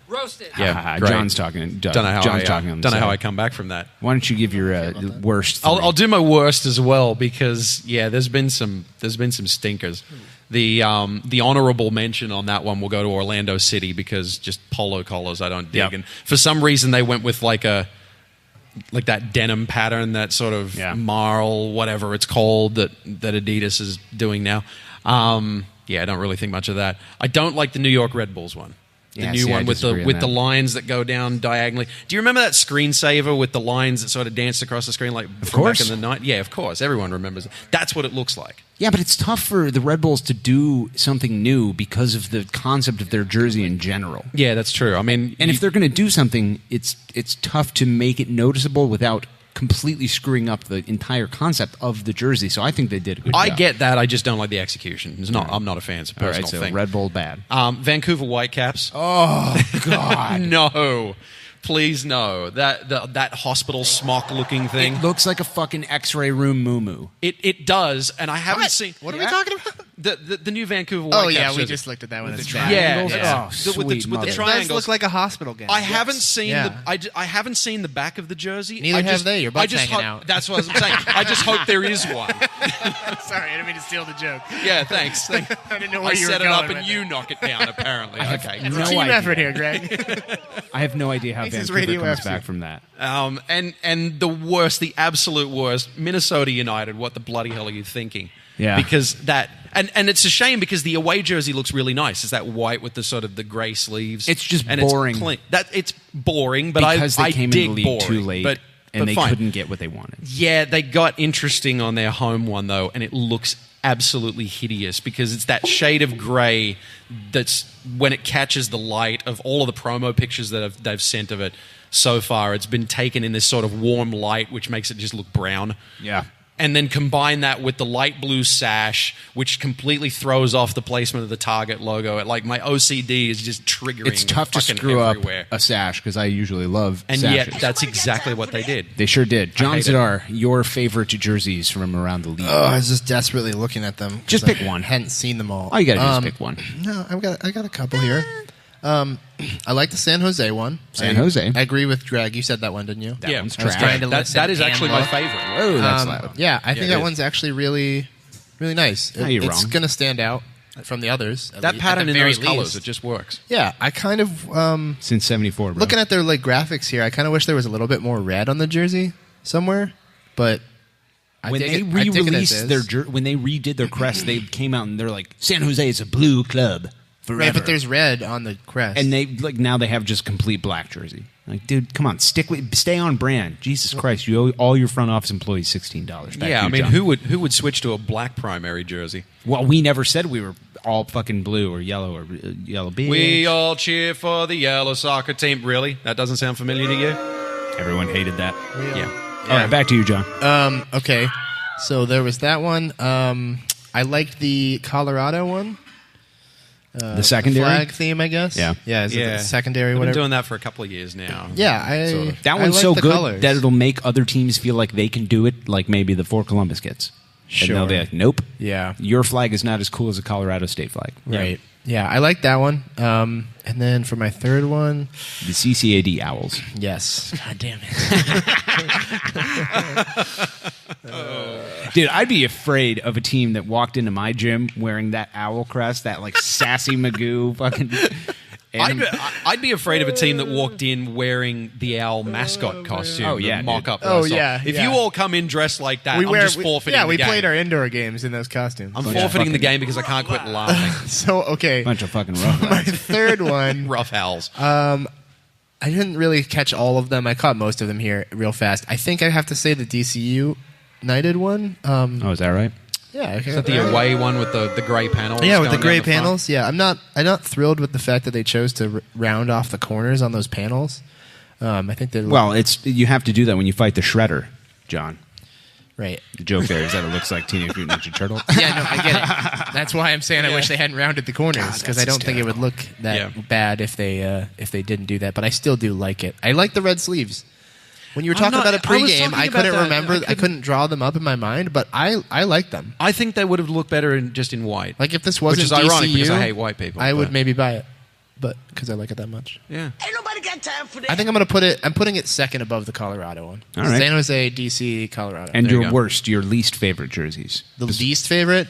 Roasted. Yeah, great. John's talking. Don't know how John's I talking. On the don't know how side. I come back from that. Why don't you give your worst? I'll do my worst as well because there's been some stinkers. The honorable mention on that one will go to Orlando City because just polo collars I don't dig, Yep. and for some reason they went with like that denim pattern, that sort of marl whatever it's called that Adidas is doing now. I don't really think much of that. I don't like the New York Red Bulls one. The new one with the lines that go down diagonally. Do you remember that screensaver with the lines that sort of danced across the screen like from back in the night? Yeah, of course. Everyone remembers it. That's what it looks like. Yeah, but it's tough for the Red Bulls to do something new because of the concept of their jersey in general. Yeah, that's true. I mean, And if they're going to do something, it's tough to make it noticeable without completely screwing up the entire concept of the jersey. So I think they did a good job. I get that. I just don't like the execution. I'm not a fan. It's a All personal right, so thing. Red Bull bad. Vancouver Whitecaps. Oh, God. No. Please no. That hospital smock-looking thing. It looks like a fucking X-ray room moo-moo. It does, and I haven't seen... What are we talking about? The new Vancouver Oh, Whitecaps yeah, we jersey. just looked at that one. With It's the bad. triangles? Yeah. Oh, with sweet the mother. It does triangles. look like a hospital gown. I haven't seen Yeah. I haven't seen the back of the jersey. Neither have they. Your butt's hanging out. That's what I'm saying. I just hope there is one. Sorry, I didn't mean to steal the joke. Yeah, thanks. I didn't know where I you were set it going up with and that. you knock it down. Apparently, okay. It's No a team idea. effort here, Greg. I have no idea how This is Vancouver Radio comes FC. back from that. And the worst, the absolute worst, Minnesota United. What the bloody hell are you thinking? Yeah. Because that and it's a shame because the away jersey looks really nice. It's that white with the sort of the grey sleeves. It's just and boring. It's clean. It's boring, but Because I they came dig in the league boring, too late, and they fine. couldn't get what they wanted. Yeah, they got interesting on their home one though, and it looks absolutely hideous because it's that shade of grey that's when it catches the light of all of the promo pictures that they've sent of it so far. It's been taken in this sort of warm light, which makes it just look brown. Yeah. And then combine that with the light blue sash, which completely throws off the placement of the Target logo. Like my OCD is just triggering. It's tough to fucking screw everywhere. up a sash because I usually love And sashes. yet, that's exactly what they did. They sure did. John hate it. Zidar, your favorite jerseys from around the league. Oh, I was just desperately looking at them. 'cause Just pick one. I hadn't seen them all. All you gotta do is pick one. No, I got a couple here. I like the San Jose one. San Jose. I agree with Greg. You said that one, didn't you? That one's I was trash. trying to That listen is and actually my look. favorite. Whoa, that's loud. Yeah, I think it that is. one's actually really, really nice. No, you're it's wrong. going to stand out from the others. That pattern in those colors, it just works. Yeah, I kind of Since 74, bro. looking at their like graphics here. I kind of wish there was a little bit more red on the jersey somewhere, but when they I dig it as re-released is. when they redid their crest, they came out and they're like, San Jose is a blue club forever. right, but there's red on the crest, and they like now they have just complete black jersey. Like, dude, come on, stay on brand. Jesus Christ, you owe all your front office employees $16. Back Yeah, to I you, mean, John. who would switch to a black primary jersey? Well, we never said we were all fucking blue or yellow. Bitch. We all cheer for the yellow soccer team. Really? That doesn't sound familiar to you? Everyone hated that. Yeah. All right, back to you, John. Okay, so there was that one. I liked the Colorado one. The secondary flag theme, I guess. Yeah. Is it the secondary? I've been Whatever. doing that for a couple of years now. Yeah, that I one's like so the good colors. that it'll make other teams feel like they can do it, like maybe the Fort Columbus kids. Sure. And they'll be like, nope. Yeah. Your flag is not as cool as a Colorado State flag. Right. Yeah, I like that one. And then for my third one, The CCAD Owls. yes. God damn it. Dude, I'd be afraid of a team that walked into my gym wearing that owl crest, that like sassy Magoo fucking. I'd be afraid of a team that walked in wearing the owl mascot costume. Oh, yeah, the mock-up. dude. Oh, that I saw. yeah, If yeah. you all come in dressed like that, I'm just forfeiting we the game. played our indoor games in those costumes. I'm forfeiting the game because I can't quit laughing. So, okay. Bunch of fucking rough My lads. third one, Rough owls. I didn't really catch all of them. I caught most of them here real fast. I think I have to say the DCU United one. Oh, is that right? Yeah. Is that the away one with the grey panels? Yeah, with the going gray down front? panels. Yeah, I'm not thrilled with the fact that they chose to round off the corners on those panels. I think they're Well, you have to do that when you fight the Shredder, John. right. The joke there is that it looks like Teenage Mutant Ninja Turtle. Yeah, no, I get it. That's why I'm saying I wish they hadn't rounded the corners because I don't think it would look that bad if they didn't do that. But I still do like it. I like the red sleeves. When you were talking about it I was pregame, talking I about couldn't that. remember. I couldn't draw them up in my mind, but I like them. I think they would have looked better just in white. Like if this wasn't Which is ironic DCU, because I hate white people. I would but- maybe buy it, but because I like it that much. Yeah. I think I'm gonna put it. I'm putting it second above the Colorado one. All right. San Jose, DC, Colorado. And There you your go. worst, your least favorite jerseys. The least favorite.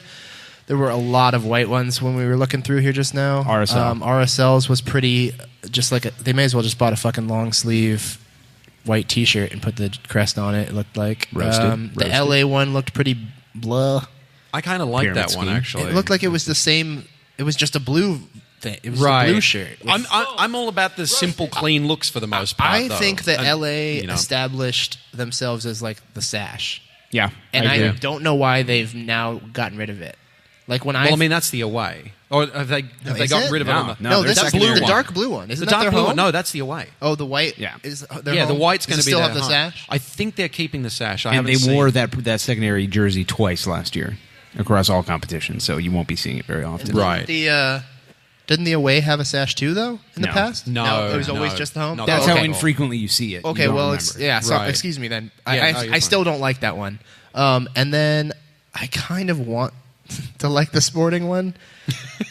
There were a lot of white ones when we were looking through here just now. RSL. RSL's was pretty. Just like they may as well just bought a fucking long sleeve white T-shirt and put the crest on it. It looked like Roasted. The LA one looked pretty blah. I kind of like Pyramid that one, scheme. actually. It looked like it was the same. It was just a blue thing. It was right. a blue shirt. I'm all about the simple, clean looks for the most part. I though. think that And, LA you know, established themselves as like the sash, Yeah. and I agree. don't know why they've now gotten rid of it. Like when Well, I mean, that's the away. Or have they is gotten it? rid of it? No, on the, no, no, there's this that is blue the one. dark blue one. Isn't the that dark their blue home? one. No, that's the away. Oh, the white. Yeah. Is their Yeah, the home? white's Does going it to be still their have the home. sash. I think they're keeping the sash. I And haven't they seen. wore that secondary jersey twice last year across all competitions, so you won't be seeing it very often. Right. Didn't the away have a sash too, though, in the No. past? No, it was always no. just the home. Not That's Okay. how infrequently you see it. Okay, You don't well, remember. so Right. excuse me then. Yeah, no, I you're still fine. don't like that one. And then I kind of want to like the sporting one,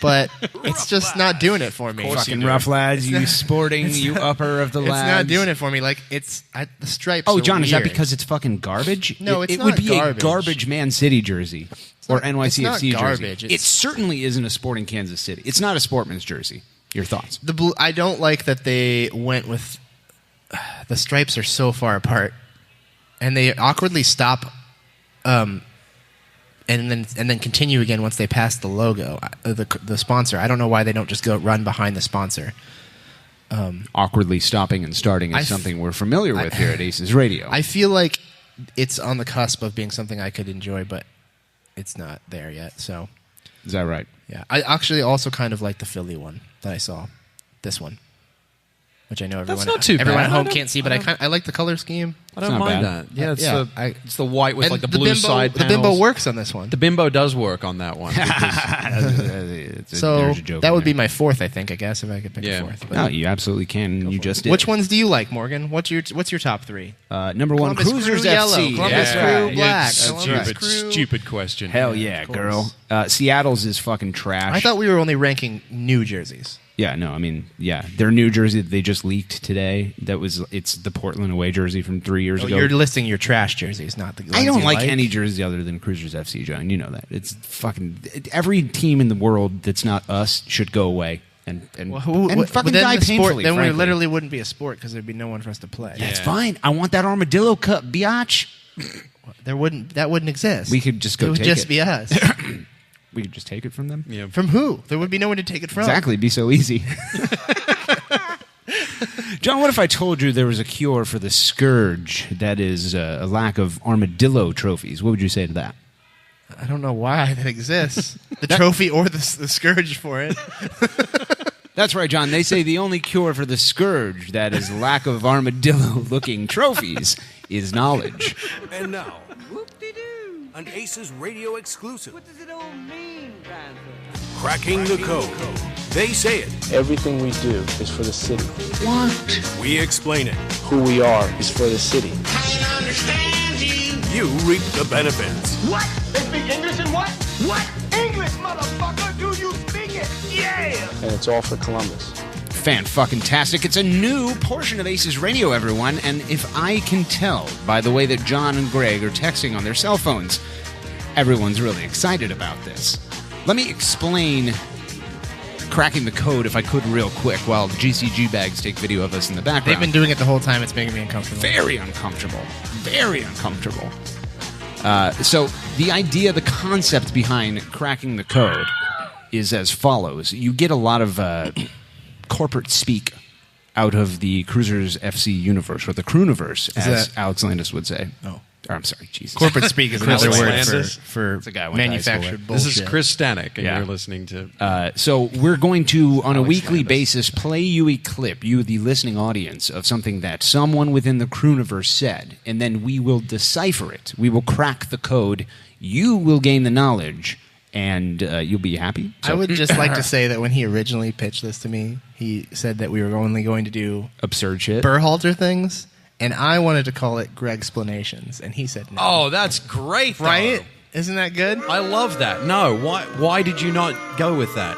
but it's just not doing it for me. Fucking rough lads, you sporting, you upper of the It's lads. not doing it for me. Like the stripes. Oh, are John, is that weird. because it's fucking garbage? No, it it's would not be garbage. a garbage Man City jersey or NYCFC it's not garbage. jersey. It It's- certainly isn't a Sporting Kansas City. It's not a Sportman's jersey. Your thoughts? the blue? I don't like that they went with the stripes are so far apart, and they awkwardly stop, and then continue again once they pass the logo, the sponsor. I don't know why they don't just go run behind the sponsor. Awkwardly stopping and starting I is f- something we're familiar with here at Aces Radio. I feel like it's on the cusp of being something I could enjoy, but it's not there yet. So Is that right? yeah, I actually also kind of like the Philly one that I saw. This one, which I know everyone not too everyone bad. at I home don't- can't see, but I like the color scheme. I don't not mind bad. that. Yeah, it's, Yeah, it's the white with And like the blue bimbo, side the panels. bimbo works on this one. The bimbo does work on that one. So There's a joke that in would be there. my fourth, I think. I guess if I could pick Yeah. a fourth. But No, you absolutely can. You just did. which ones do you like, Morgan? What's your top three? Number one, Columbus Cruisers Crew yellow, FC. Columbus Yeah. Crew black, Yeah, Columbus Crew. stupid question. Hell yeah, girl. Seattle's is fucking trash. I thought we were only ranking new jerseys. Yeah, no, I mean, yeah, their new jersey that they just leaked today. It's the Portland away jersey from 3 years ago. You're listing your trash jerseys, not the. I ones don't you like any jersey other than Cruisers FC, John. You know that. It's fucking every team in the world that's not us should go away and Well, fucking then die the sport, painfully. then we frankly. literally wouldn't be a sport because there'd be no one for us to play. That's fine. I want that Armadillo Cup, biatch. That wouldn't exist. We could just go It would take just it. be us. We could just take it from them. Yeah. From who? There would be no one to take it from. Exactly, it'd be so easy. John, what if I told you there was a cure for the scourge that is a lack of armadillo trophies? What would you say to that? I don't know why that exists. The trophy or the scourge for it. That's right, John. They say the only cure for the scourge that is lack of armadillo-looking trophies is knowledge. And now, an ACES radio exclusive. What does it all mean, Panther? Cracking the code. They say it. Everything we do is for the city. We explain it. Who we are is for the city. You reap the benefits. What? They speak English and what? What? English, motherfucker! Do you speak it? Yeah! And it's all for Columbus. Fan-fucking-tastic. It's a new portion of Aces Radio, everyone, and if I can tell by the way that John and Greg are texting on their cell phones, everyone's really excited about this. Let me explain cracking the code, if I could, real quick, while GCG bags take video of us in the background. They've been doing it the whole time. It's making me uncomfortable. Very uncomfortable. Very uncomfortable. So the idea, the concept behind cracking the code is as follows. You get a lot of corporate speak out of the Cruisers FC universe, or the Crewniverse, as that- Alex Landis would say. Oh. Or, I'm sorry, Jesus. Corporate speak is another Chris word Landis. for It's a guy I went to high school manufactured with. bullshit. This is Chris Stanek, and Yeah. you're listening to. So we're going to, on a Alex weekly Landis. basis, play you a clip, you, the listening audience, of something that someone within the Crewniverse said, and then we will decipher it. We will crack the code. You will gain the knowledge, and you'll be happy. I would just like to say that when he originally pitched this to me, he said that we were only going to do Absurd shit. Berhalter things, and I wanted to call it Greg's-planations, and he said no. Oh, that's great, though. Right? Isn't that good? I love that. No, why did you not go with that?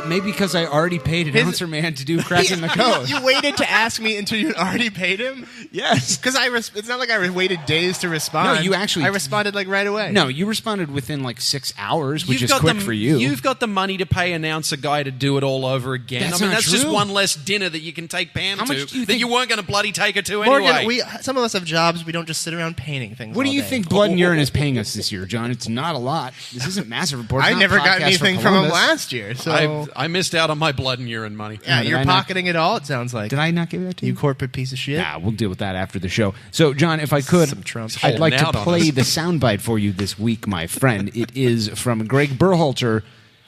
Maybe because I already paid an announcer man to do cracking the code. You waited to ask me until you already paid him? Yes. Because it's not like I waited days to respond. No, you actually- I responded like right away. No, you responded within like 6 hours, which You've is got quick the- for you. You've got the money to pay announcer guy to do it all over again. That's I mean, not that's just true. one less dinner that you can take Pam How to much do you that think- you weren't going to bloody take her to Morgan, anyway. some of us have jobs. We don't just sit around painting things. What do all you day. think Blood and Urine is paying us this year, John? It's not a lot. This isn't Massive Report. It's I not never got Podcast for anything from him Columbus. last year. So I missed out on my blood and urine money. yeah, Did you're I not- pocketing it all. It sounds like Did I not give that to you? you corporate piece of shit. Yeah, we'll deal with that after the show. So, John, if I could, Some Trump I'd shit. like to Holding out on play us. the soundbite for you this week, my friend. It is from Greg Berhalter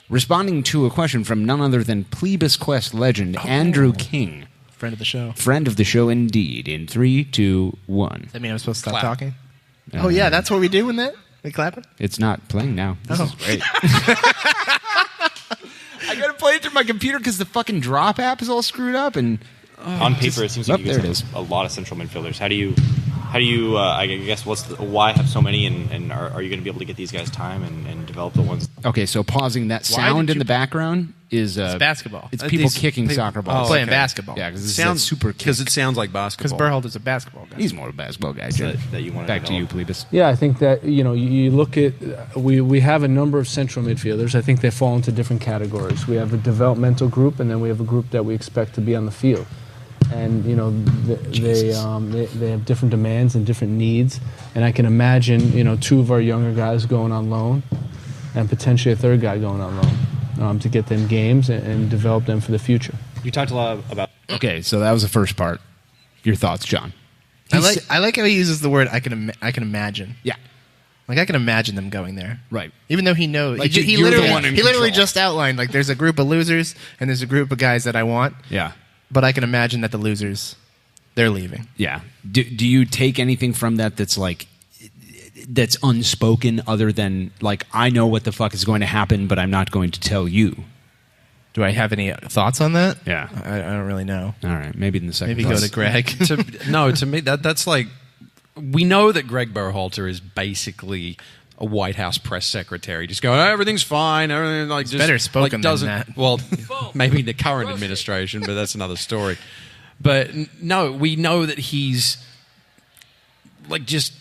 responding to a question from none other than Plebis Quest legend Andrew King. Friend of the show. Friend of the show indeed. In 3, 2, 1. Does that mean I'm supposed to stop Clap. talking? Oh yeah, that's what we do in that. We clapping. It's not playing now. This Oh. is great. I gotta play it through my my computer because the fucking drop app is all screwed up. And on paper, it seems like you there it guys is. have a lot of central midfielders. How do you? I guess why have so many? And are you going to be able to get these guys time and develop the ones? Okay, so pausing that sound in the background is It's basketball. It's people kicking soccer balls. Playing basketball. Yeah, because Sounds super because it sounds like basketball. Because Berhalter's a basketball guy. He's more of a basketball guy. Jim. that you want to Back to you, develop. Plebis. Yeah, I think that, you look at, we have a number of central midfielders. I think they fall into different categories. We have a developmental group, and then we have a group that we expect to be on the field. And, they have different demands and different needs. And I can imagine, two of our younger guys going on loan and potentially a third guy going on loan to get them games and develop them for the future. You talked a lot about. Okay, so that was the first part. Your thoughts, John? I like how he uses the word I can imagine. Yeah. Like I can imagine them going there. Right. Even though he knows. Like, he you're the literally, one in he literally control. just outlined like there's a group of losers and there's a group of guys that I want. Yeah. But I can imagine that the losers, they're leaving. Yeah. Do you take anything from that's like that's unspoken other than like I know what the fuck is going to happen, but I'm not going to tell you? Do I have any thoughts on that? Yeah. I don't really know. All right. Maybe in the second. Maybe go to Greg. To me, that's like we know that Greg Berhalter is basically a White House press secretary, just going, everything's fine, everything like just better spoken like, than that. Well, maybe the current administration, but that's another story. But no, we know that he's like just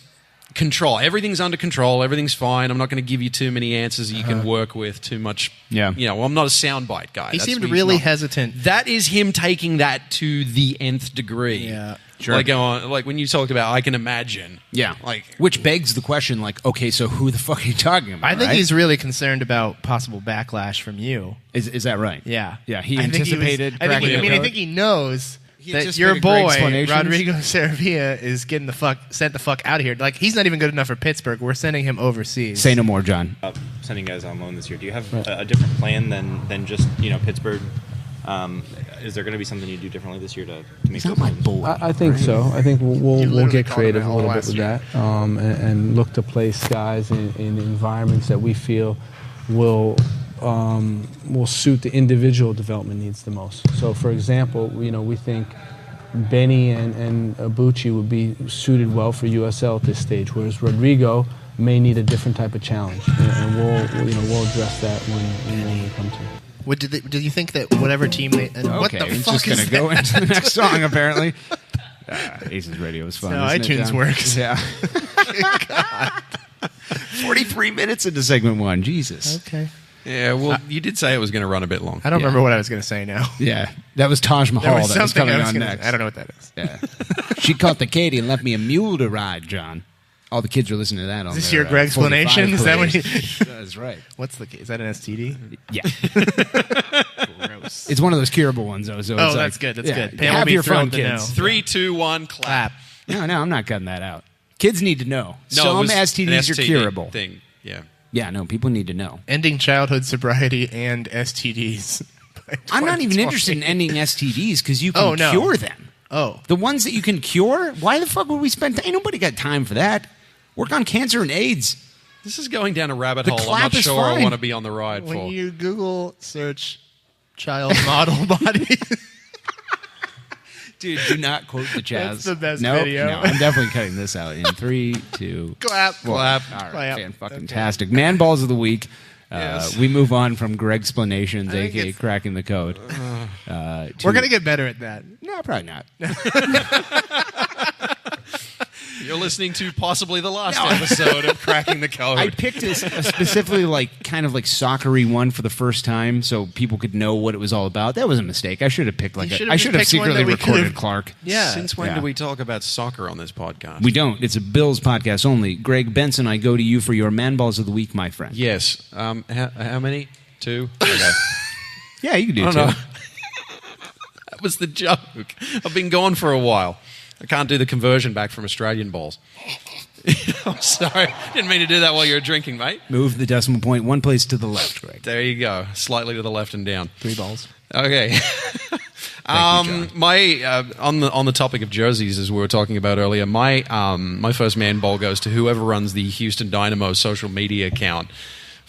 control. Everything's under control. Everything's fine. I'm not going to give you too many answers that you can work with. Too much. Yeah. I'm not a soundbite guy. He That's seemed what he's really not. hesitant. That is him taking that to the nth degree. Yeah. Sure. Like when you talked about, I can imagine. Yeah. Like, which begs the question, like, okay, so who the fuck are you talking about? I think right? he's really concerned about possible backlash from you. Is that right? Yeah. Yeah. He I think anticipated. I cracking the think code? he knows that anticipated your Greg's boy explanations? Rodrigo Saravia is getting sent the fuck out of here. Like he's not even good enough for Pittsburgh. We're sending him overseas. Say no more, John. Sending guys on loan this year. Do you have a different plan than just Pittsburgh? Is there going to be something you do differently this year to make He's not my boy. I think so. I think we'll literally get called him creative out a little bit last with year. that and look to place guys in environments that we feel will suit the individual development needs the most. So, for example, we think Benny and Abuchi would be suited well for USL at this stage, whereas Rodrigo may need a different type of challenge, and we'll address that when we come to it. Did you think that whatever team they... what the he's fuck just is going to go that? into the next song, apparently. Aces Radio is fun. No, isn't it, iTunes John? works. Yeah. 43 minutes into segment one. Jesus. Okay. yeah, well, you did say it was going to run a bit long. I don't remember what I was going to say now. Yeah. That was Taj Mahal There was that was something coming I was on gonna next. I don't know what that is. Yeah. She caught the Katie and left me a mule to ride, John. All the kids are listening to that on Is this their, your Greg 45 explanation? Is that what plays. That's right. What's is that an STD? Yeah. Gross. It's one of those curable ones, though. So Oh, it's that's like, good, that's yeah, good. Pam will Have be your fun, thrilled to kids. know. 3, 2, 1, clap. No, I'm not cutting that out. Kids need to know. No, it Some was an STDs are STD curable. thing. Yeah. Yeah, no, people need to know. Ending childhood sobriety and STDs. by I'm not even 2020. interested in ending STDs because you can Oh, no. cure them. Oh. The ones that you can cure, why the fuck would we spend Ain't nobody got time for that. Work on cancer and AIDS. This is going down a rabbit The hole I'm clap not is sure I fine. want to be on the ride When for. you Google search child model body, Dude, do not quote the jazz. That's the best no, video. No, I'm definitely cutting this out in 3, 2, clap. clap. All Clap. right, fantastic. Man balls of the week. Yes. We move on from Greg explanations, I think aka it's- cracking the code. We're gonna get better at that. No, probably not. You're listening to possibly the last episode of Cracking the Code. I picked a specifically kind of soccer-y one for the first time, so people could know what it was all about. That was a mistake. I should have picked You should have I just should have picked one secretly that we recorded could've- Clark. Yeah. Since when Yeah. do we talk about soccer on this podcast? We don't. It's a Bills podcast only. Greg Benson, I go to you for your man balls of the week, my friend. Yes. How many? 2? Okay. Yeah, you can do I it don't too. know. That was the joke. I've been gone for a while. I can't do the conversion back from Australian balls. I'm sorry. Didn't mean to do that while you were drinking, mate. Move the decimal point one place to the left, Greg. There you go. Slightly to the left and down. 3 balls. Okay. John. My on the topic of jerseys, as we were talking about earlier, my first man ball goes to whoever runs the Houston Dynamo social media account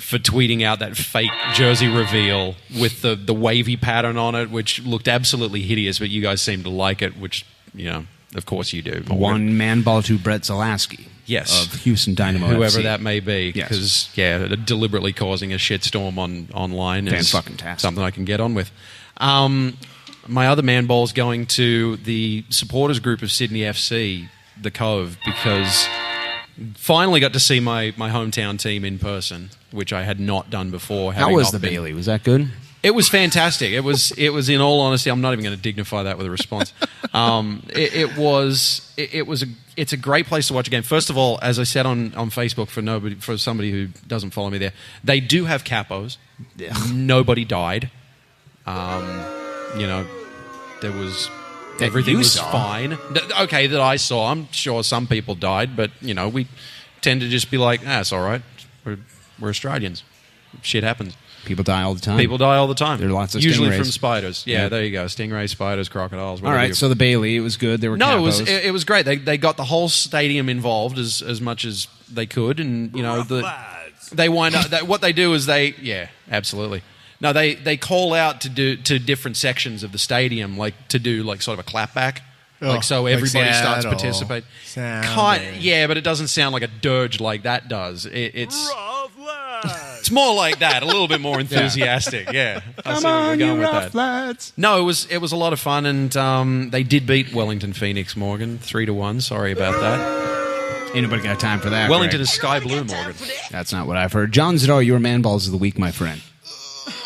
for tweeting out that fake jersey reveal with the wavy pattern on it, which looked absolutely hideous, but you guys seem to like it, which, of course you do. One man ball to Brett Zalaski. Yes. Of Houston Dynamo Whoever FC. that may be. Because, deliberately causing a shitstorm online is Fan-fucking-tastic. something I can get on with. My other man ball is going to the supporters group of Sydney FC, the Cove, because finally got to see my hometown team in person, which I had not done before. How was the Bailey? Was that good? It was fantastic. It was. In all honesty, I'm not even going to dignify that with a response. It's a great place to watch a game. First of all, as I said on Facebook for somebody who doesn't follow me there, they do have capos. Nobody died. There was everything was fine. Okay, that I saw. I'm sure some people died, but we tend to just be like, it's all right. We're Australians. Shit happens. People die all the time. People die all the time. There are lots of usually stingrays. from spiders. Yeah, there you go. Stingrays, spiders, crocodiles. All right, so the Bailey, it was good. There were capos. it was great. They got the whole stadium involved as much as they could, and they wind up. What they do is absolutely. No, they call out to different sections of the stadium, like to do like sort of a clapback. So everybody starts to participate. Yeah, but it doesn't sound like a dirge like that does. It's more like that, a little bit more enthusiastic. Yeah, I see where we're going with that. Lads. No, it was a lot of fun, and they did beat Wellington Phoenix, Morgan, 3-1. Sorry about that. Ain't nobody got time for that. Wellington Greg. is sky blue, Morgan. That's not what I've heard. John Zadar, your man balls of the week, my friend.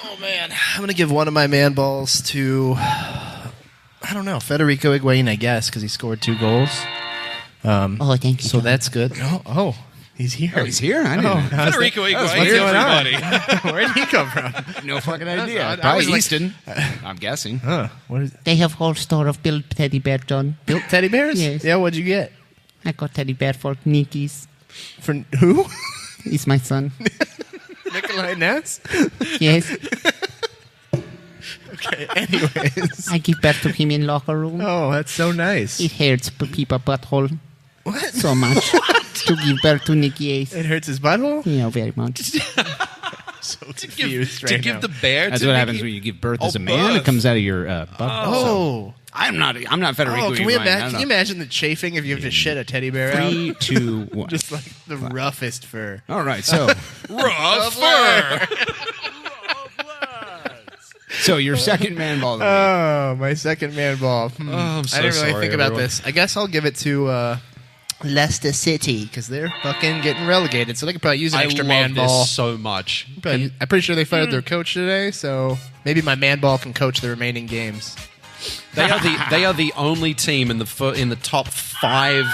Oh, man. I'm going to give one of my man balls to, I don't know, Federico Higuain, I guess, because he scored 2 goals. Thank you. So that's good. Oh, he's here. Oh, he's here? I didn't know. Federico Higuain, everybody. Where'd he come from? No fucking idea. I Probably was like- Easton, I'm guessing. What is They have whole store of built teddy bear, John. built teddy bears? Yes. Yeah, what'd you get? I got teddy bear for Nikki's. For who? He's my son. Nikolai Ness? Yes. Okay, anyways. I give birth to him in locker room. Oh, that's so nice. It hurts people butthole What? so much to give birth to Nikki Ace. It hurts his butthole? Yeah, very much. So confused to right give now. the bear. That's to what Nikki? happens when you give birth as a Oh, man. birth. It comes out of your butt. Oh. I'm not Federico. Oh, can we Higuain. I imagine? don't Can know. you imagine the chafing if you have to shed a teddy bear out? 3, 2, 1. Just like the roughest fur. All right, so Rough fur. so your second man ball of the week. Oh, my second man ball. I'm so I didn't really sorry, think about everyone. this. I guess I'll give it to Leicester City because they're fucking getting relegated, so they could probably use an I extra love man ball. this so much. I'm pretty sure they fired their coach today, so maybe my man ball can coach the remaining games. They are the only team in the top 5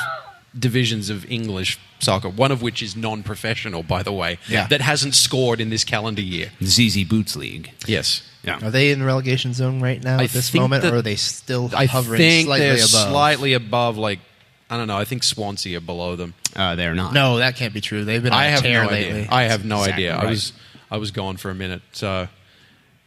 divisions of English soccer, one of which is non-professional, by the way, that hasn't scored in this calendar year. ZZ Boots League. Yes. Yeah. Are they in the relegation zone right now I at this think moment, that- or are they still I hovering think slightly they're above? slightly above, like, I don't know, I think Swansea are below them. They're not. No, that can't be true. They've been on I a have tear no lately. idea. I have no Exactly idea. right. I was gone for a minute, so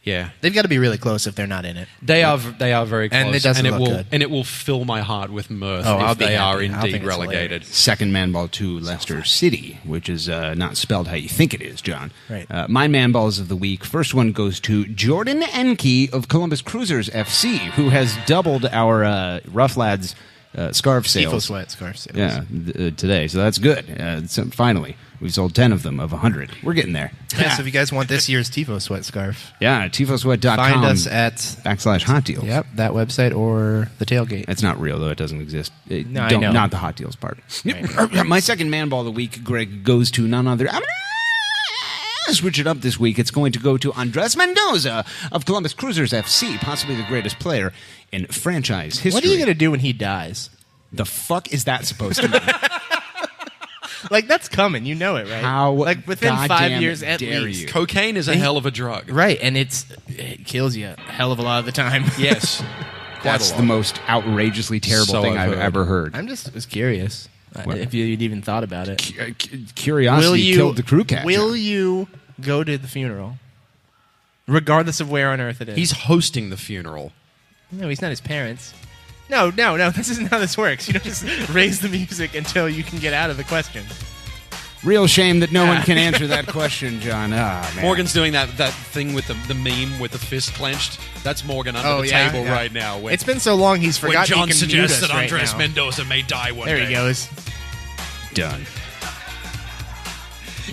yeah. They've got to be really close if they're not in it. They are very close, And it doesn't look will good. and it will fill my heart with mirth Oh, I'll if be they are happy. I'll indeed think it's relegated. Second man ball to Leicester City, which is not spelled how you think it is, John. Right. My man balls of the week. First one goes to Jordan Enke of Columbus Cruisers FC, who has doubled our Rough Lads scarf sales. Tifo Sweat scarf sales. Yeah, today. So that's good. So finally, we've sold 10 of them of 100. We're getting there. Yeah, so if you guys want this year's Tifo Sweat scarf, Yeah, tifosweat.com. find us at /hot deals. Yep, that website or the tailgate. It's not real, though. It doesn't exist. No, I know. Not the hot deals part. Right. My second man ball of the week, Greg, goes to none other. I'm gonna switch it up this week. It's going to go to Andres Mendoza of Columbus Cruisers FC, possibly the greatest player in franchise history. What are you going to do when he dies? The fuck is that supposed to mean? Like, that's coming. You know it, right? How like, within 5 goddamn years at dare least. you. Cocaine is a hell of a drug. Right, and it kills you a hell of a lot of the time. Yes. That's the most outrageously terrible So thing I've I've heard. ever heard. I'm just was curious What? if you'd even thought about it. Curiosity killed the crew catcher. Will you go to the funeral? Regardless of where on earth it is. He's hosting the funeral. No, he's not his parents. No, this isn't how this works. You don't just raise the music until you can get out of the question. Real shame that no one can answer that question, John. Ah, man. Morgan's doing that thing with the meme with the fist clenched. That's Morgan under the table right now. It's been so long he's when forgotten John he can suggests mute us that right Andres now. Mendoza may die one There day. he goes. Done.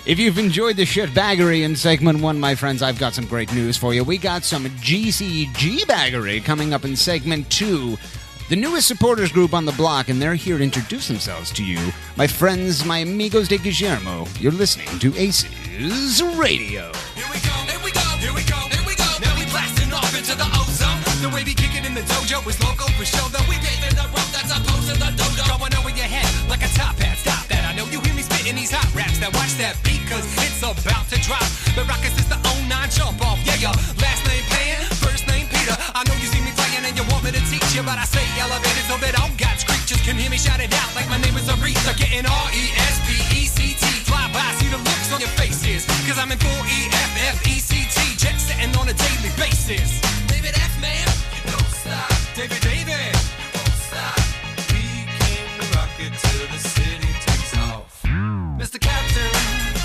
If you've enjoyed the shitbaggery in segment 1, my friends, I've got some great news for you. We got some GCG baggery coming up in segment 2. The newest supporters group on the block, and they're here to introduce themselves to you. My friends, my amigos de Guillermo, you're listening to ACES Radio. Here we go, here we go, here we go, here we go. Now we blasting off into the ozone. The way we kick it in the dojo is local for show. Though we paving the road that's opposed to the dodo. Going over your head like a top hat. Stop that. I know you hear me spitting these hot raps. Now watch that beat, cause it's about to drop. The rockets is the 09 jump off. Yeah, your last name Pan, first name Peter. I know you see me playing and you want me to teach you, but I say elevated so that all God's creatures can hear me shout it out like my name is Aretha. Getting RESPECT. Fly by, see the looks on your faces. Cause I'm in full EFFECT. Jet setting on a daily basis. David F, man, don't stop. David, won't stop. We came to rock it till the city takes off. Mr. Captain,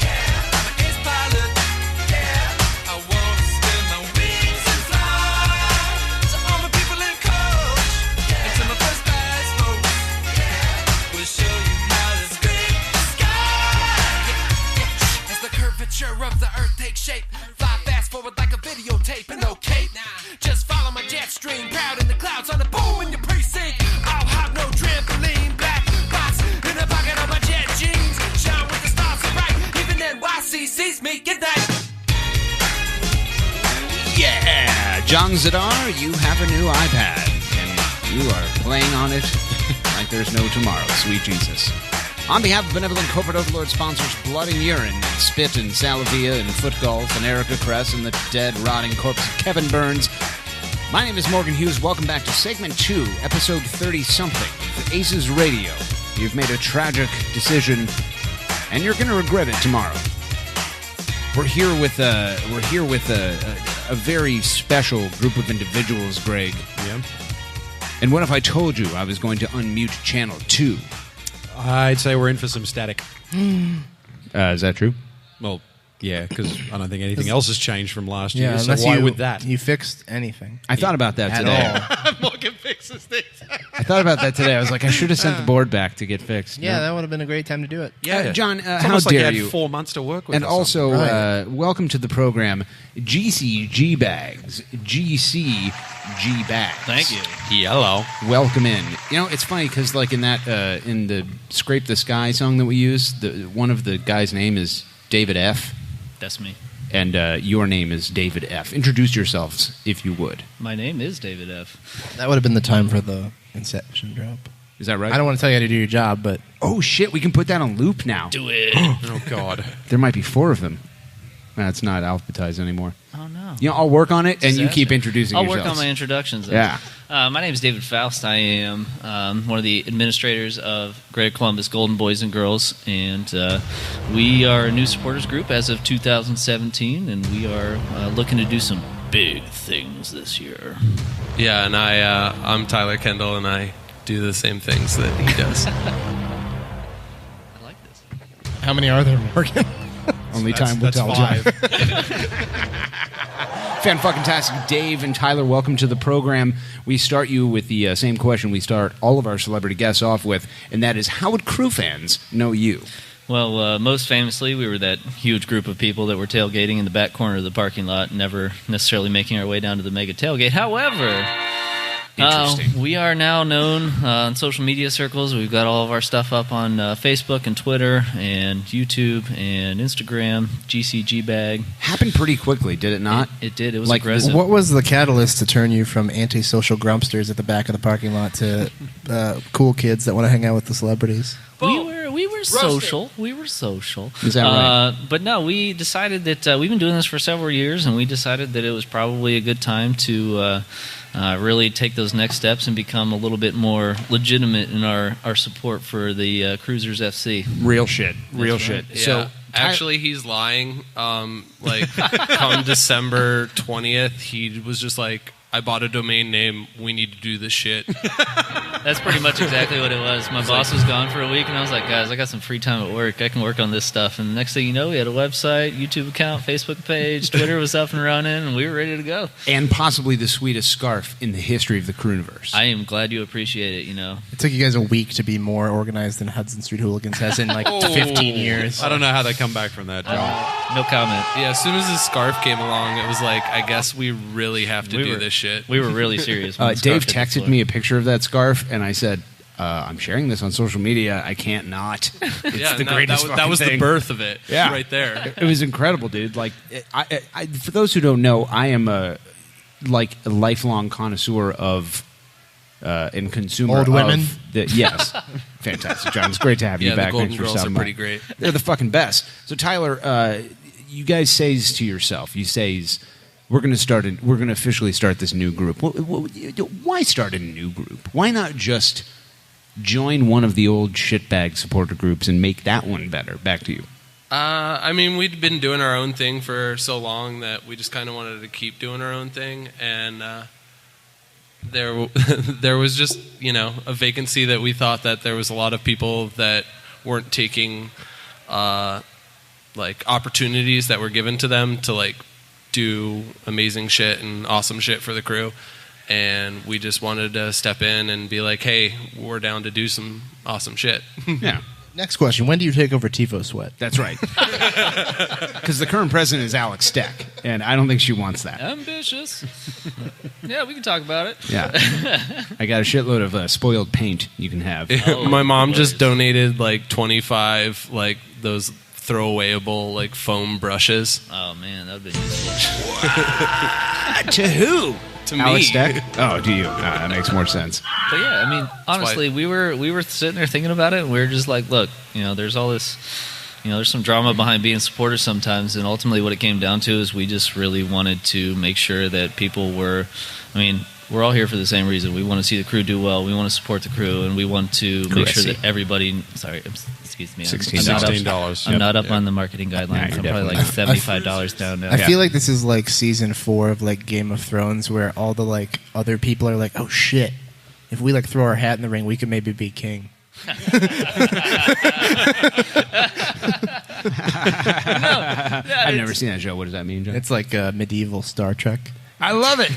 yeah, I'm an ace pilot, yeah. I wanna spin my wings and fly. To all my people in coach, and to my first class folks, we'll show you how to scrape the sky. As the curvature of the earth takes shape, fly fast forward like a videotape and no cape. Just follow my jet stream, proud in the clouds on the boom in your precinct. I'll have no trampoline, black box in the pocket of my jet jeans. Shine with the stars so bright, even NYC sees me. Get that? Yeah! John Zadar, you have a new iPad, and you are playing on it like there's no tomorrow. Sweet Jesus. On behalf of Benevolent Corporate Overlord sponsors Blood and Urine, and Spit and Salavia and Foot Golf and Erica Kress and the dead, rotting corpse of Kevin Burns, my name is Morgan Hughes. Welcome back to segment 2, episode 30-something of ACES Radio. You've made a tragic decision, and you're going to regret it tomorrow. We're here with a very special group of individuals, Greg. Yeah. And what if I told you I was going to unmute channel 2? I'd say we're in for some static. Is that true? Well, yeah, because I don't think anything else has changed from last Yeah, year. So unless why you, would that? You fixed anything. I thought about that At today. all. Morgan fixes things. I thought about that today. I was like, I should have sent the board back to get fixed. Yeah, No. that would have been a great time to do it. Yeah, John, it's how almost like you dare had you? 4 months to work with. And or also, something. Right. welcome to the program, GCG Bags. GCG Bags. Thank you. Yellow. Welcome in. You know, it's funny because, like, in that, in the Scrape the Sky song that we use, one of the guy's name is David F. That's me. And your name is David F. Introduce yourselves, if you would. My name is David F. That would have been the time for the Inception drop. Is that right? I don't want to tell you how to do your job, but Oh, shit, we can put that on loop now. Do it. Oh, God. There might be 4 of them. It's not alphabetized anymore. Oh, no. You know, I'll work on it, and you keep introducing I'll yourselves. work on my introductions. Then. Yeah. My name is David Faust. I am one of the administrators of Greater Columbus Golden Boys and Girls, and we are a new supporters group as of 2017, and we are looking to do some big things this year. Yeah, and I'm Tyler Kendall, and I do the same things that he does. I like this. how many are there, Morgan? Only time will tell. 5. Fan-fucking-tastic Dave and Tyler, welcome to the program. We start you with the same question we start all of our celebrity guests off with, and that is, how would crew fans know you? Well, most famously, we were that huge group of people that were tailgating in the back corner of the parking lot, never necessarily making our way down to the mega tailgate. However, we are now known in social media circles. We've got all of our stuff up on Facebook and Twitter and YouTube and Instagram, GCG Bag. Happened pretty quickly, did it not? It did. It was Like, aggressive. What was the catalyst to turn you from antisocial grumpsters at the back of the parking lot to cool kids that want to hang out with the celebrities? We were social. We were social. Is that right? But no, we decided that we've been doing this for several years, and we decided that it was probably a good time to really take those next steps and become a little bit more legitimate in our support for the Cruisers FC. Real shit. Real That's shit. right. Yeah. So, Actually, he's lying. Like, come December 20th, he was just like, I bought a domain name. We need to do this shit. That's pretty much exactly what it was. My boss was gone for a week, and I was like, guys, I got some free time at work. I can work on this stuff. And the next thing you know, we had a website, YouTube account, Facebook page, Twitter was up and running, and we were ready to go. And possibly the sweetest scarf in the history of the Crooniverse. I am glad you appreciate it, It took you guys a week to be more organized than Hudson Street Hooligans has in 15 years. I don't know how they come back from that, John. No comment. Yeah, as soon as this scarf came along, it was like, I guess we really have to do this shit. We were really serious. Dave texted me a picture of that scarf, and I said, I'm sharing this on social media. I can't not. It's the greatest that was thing. the birth of it. Yeah. Right there. It was incredible, dude. Like, I, for those who don't know, I am a lifelong connoisseur of and consumer old women. Yes, fantastic, John. It's great to have you back. The Golden Thanks for Girls are stopping by. pretty great. They're the fucking best. So, Tyler, you guys says to yourself, we're going to officially start this new group. Why start a new group? Why not just join one of the old shitbag supporter groups and make that one better? Back to you. I mean, we'd been doing our own thing for so long that we just kind of wanted to keep doing our own thing, and there was just a vacancy that we thought that there was a lot of people that weren't taking opportunities that were given to them to do amazing shit and awesome shit for the crew, and we just wanted to step in and be like, hey, we're down to do some awesome shit. Yeah. Next question. When do you take over Tifo Sweat? That's right. Because the current president is Alex Steck, and I don't think she wants that. Ambitious. Yeah, we can talk about it. Yeah. I got a shitload of spoiled paint you can have. My mom just donated 25 those throwawayable foam brushes. Oh man, that would be useful. To who? To Alex me. Steck? Oh, do you? That makes more sense. But yeah, I mean, honestly, we were sitting there thinking about it, and we were just like, look, there's all this, there's some drama behind being supporters sometimes, and ultimately what it came down to is we just really wanted to make sure that people were, we're all here for the same reason. We want to see the crew do well. We want to support the crew, and we want to make sure that everybody. Sorry, excuse me. $16. I'm not up on the marketing guidelines. I'm probably $75 down now. I feel like this is season 4 of Game of Thrones, where all the other people are like, oh shit, if we throw our hat in the ring, we could maybe be king. I've never seen that show. What does that mean, John? It's like medieval Star Trek. I love it.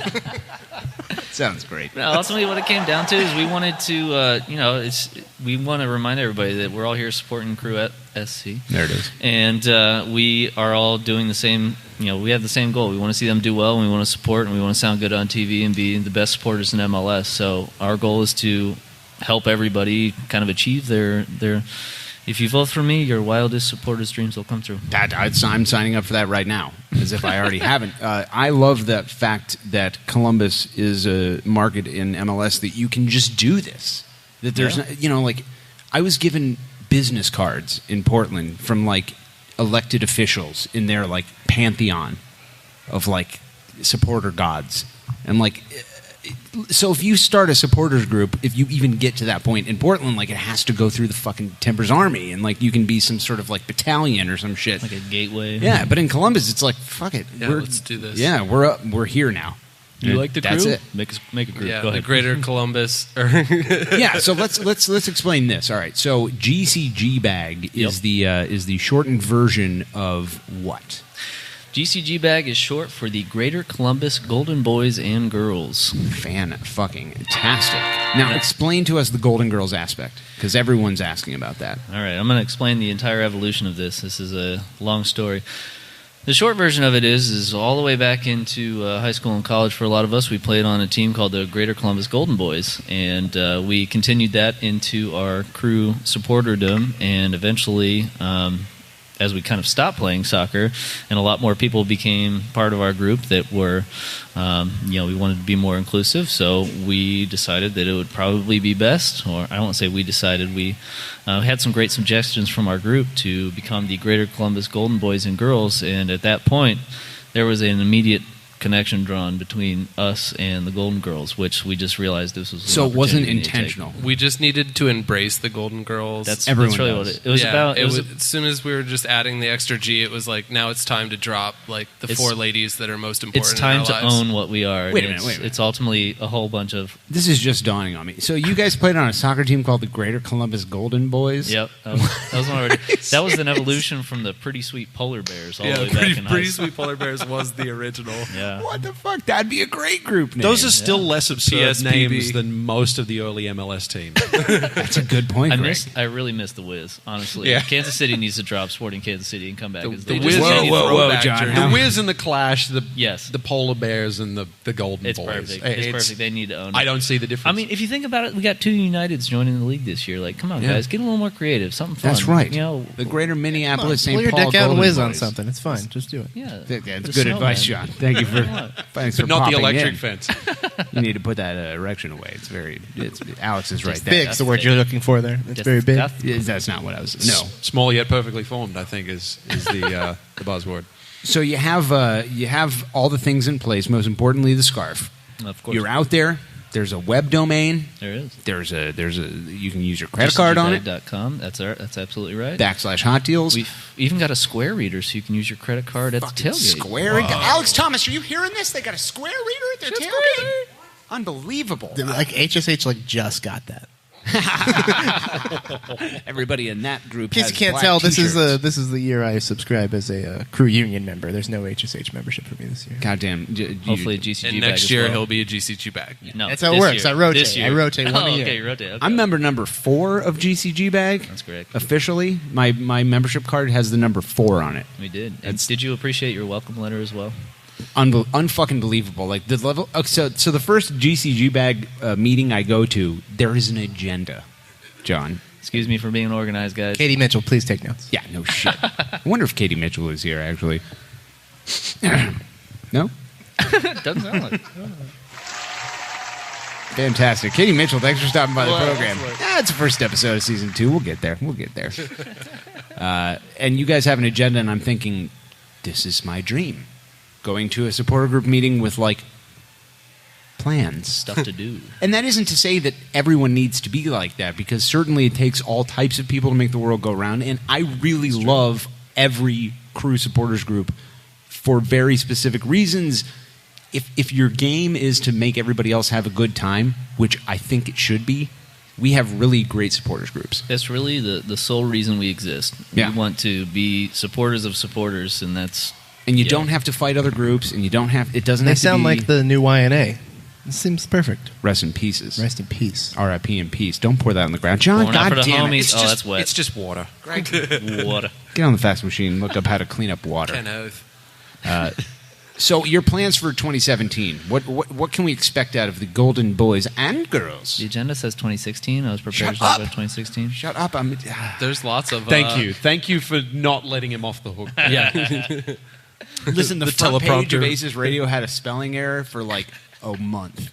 Sounds great. No, ultimately, what it came down to is we wanted to, we want to remind everybody that we're all here supporting crew at SC. There it is. And we are all doing the same. We have the same goal. We want to see them do well, and we want to support, and we want to sound good on TV and be the best supporters in MLS. So our goal is to help everybody kind of achieve their. If you vote for me, your wildest supporters' dreams will come true. I'm signing up for that right now, as if I already haven't. I love the fact that Columbus is a market in MLS that you can just do this. That there's, I was given business cards in Portland from elected officials in their pantheon of supporter gods, and so if you start a supporters group, if you even get to that point in Portland, it has to go through the fucking Timbers Army, and you can be some sort of battalion or some shit, like a gateway. Yeah, but in Columbus, it's fuck it. Yeah, let's do this. Yeah, we're here now. You like the crew? That's it. Make a group. Yeah, Go the ahead. Greater Columbus. Yeah, so let's explain this. All right, so GCG bag is the shortened version of what? GCG bag is short for the Greater Columbus Golden Boys and Girls. Fan-fucking-tastic. Now, explain to us the Golden Girls aspect, because everyone's asking about that. All right, I'm going to explain the entire evolution of this. This is a long story. The short version of it is all the way back into high school and college for a lot of us. We played on a team called the Greater Columbus Golden Boys, and we continued that into our crew supporterdom, and eventually, as we kind of stopped playing soccer, and a lot more people became part of our group that were, we wanted to be more inclusive, so we decided that it would probably be best, or I won't say we decided, we had some great suggestions from our group to become the Greater Columbus Golden Boys and Girls, and at that point, there was an immediate connection drawn between us and the Golden Girls, which we just realized this was. So it wasn't intentional. We just needed to embrace the Golden Girls. That's really what it was about. It was as soon as we were just adding the extra G, it was like now it's time to drop like the four ladies that are most important. It's time in our to lives. own what we are. Wait a minute. It's ultimately a whole bunch of. This is just dawning on me. So you guys played on a soccer team called the Greater Columbus Golden Boys? Yep, that was one already. That was an evolution from the Pretty Sweet Polar Bears all the way back in high Pretty school. Sweet Polar Bears was the original. Yeah. What the fuck? That'd be a great group name. Those are still less absurd PSPB. names than most of the early MLS teams. That's a good point, Greg. I really miss the Wiz, honestly. Yeah. Kansas City needs to drop Sporting Kansas City and come back. The Whoa, Wiz, John. The Wiz and the Clash, the Yes. the Polar Bears and the Golden It's Boys. perfect. It's perfect. They need to own it. I don't see the difference. I mean, if you think about it, we got 2 Uniteds joining the league this year. Like, come on, Yeah. guys, get a little more creative. Something fun. That's right. You know, The Greater Minneapolis Pull St. your Paul deck out and Golden whiz on Boys. something. It's fine. Just do it. yeah. That's The good advice, snowman. John. Thank you for thanks for but not the popping electric in. fence. You need to put that erection away. Alex is right It's there. big's the word you're looking for there. It's Just very big. That's not what I was. No. Small yet perfectly formed, I think, is the buzzword. So you have all the things in place. Most importantly, the scarf. Of course. You're out there. There's a web domain. There is. There's a you can use your credit card on it. GCGbag.com. That's absolutely right. /hot deals. We've even got a Square reader, so you can use your credit card at the tailgate. Square. Alex Thomas, are you hearing this? They got a Square reader at their tailgate. Unbelievable. Like HSH like just got that. Everybody in that group. In case has you can't black tell, this t-shirts. is the year I subscribe as a crew union member. There's no HSH membership for me this year. Goddamn. Hopefully a GCG And bag next as year well. he'll be a GCG bag. No, That's how it this works. year. I rotate. This year. I rotate one a year. Okay, you rotate. Okay. I'm number 4 of GCG bag. That's correct. Officially, my membership card has the number 4 on it. We did. And did you appreciate your welcome letter as well? Unfucking believable. Like the level. So the first GCG bag meeting I go to, there is an agenda. John. Excuse me for being organized, guys. Katie Mitchell, please take notes. Yeah, no shit. I wonder if Katie Mitchell is here, actually. No? Doesn't sound like it. Fantastic. Katie Mitchell, thanks for stopping by the Well, program. that's It's the first episode of season 2. We'll get there. And you guys have an agenda, and I'm thinking, this is my dream. Going to a supporter group meeting with, like, plans. Stuff to do. And that isn't to say that everyone needs to be like that, because certainly it takes all types of people to make the world go round. And I really love every crew supporters group for very specific reasons. If your game is to make everybody else have a good time, which I think it should be, we have really great supporters groups. That's really the sole reason we exist. Yeah. We want to be supporters of supporters, and that's... And you don't have to fight other groups, and you don't have... It doesn't They have to sound be... like the new YNA. This seems perfect. Rest in pieces. Rest in peace. R.I.P. in peace. Don't pour that on the ground. John, Pouring out for the goddamn it. homies. Oh, that's wet. It's just water. Water. Get on the fax machine. Look up how to clean up water. Ken Oath. So your plans for 2017? What can we expect out of the Golden Boys and Girls? The agenda says 2016. I was prepared to talk about 2016. Shut up! There's lots of. Thank you for not letting him off the hook. Yeah. Listen, the The front page of teleprompter. Aces Radio had a spelling error for like a month,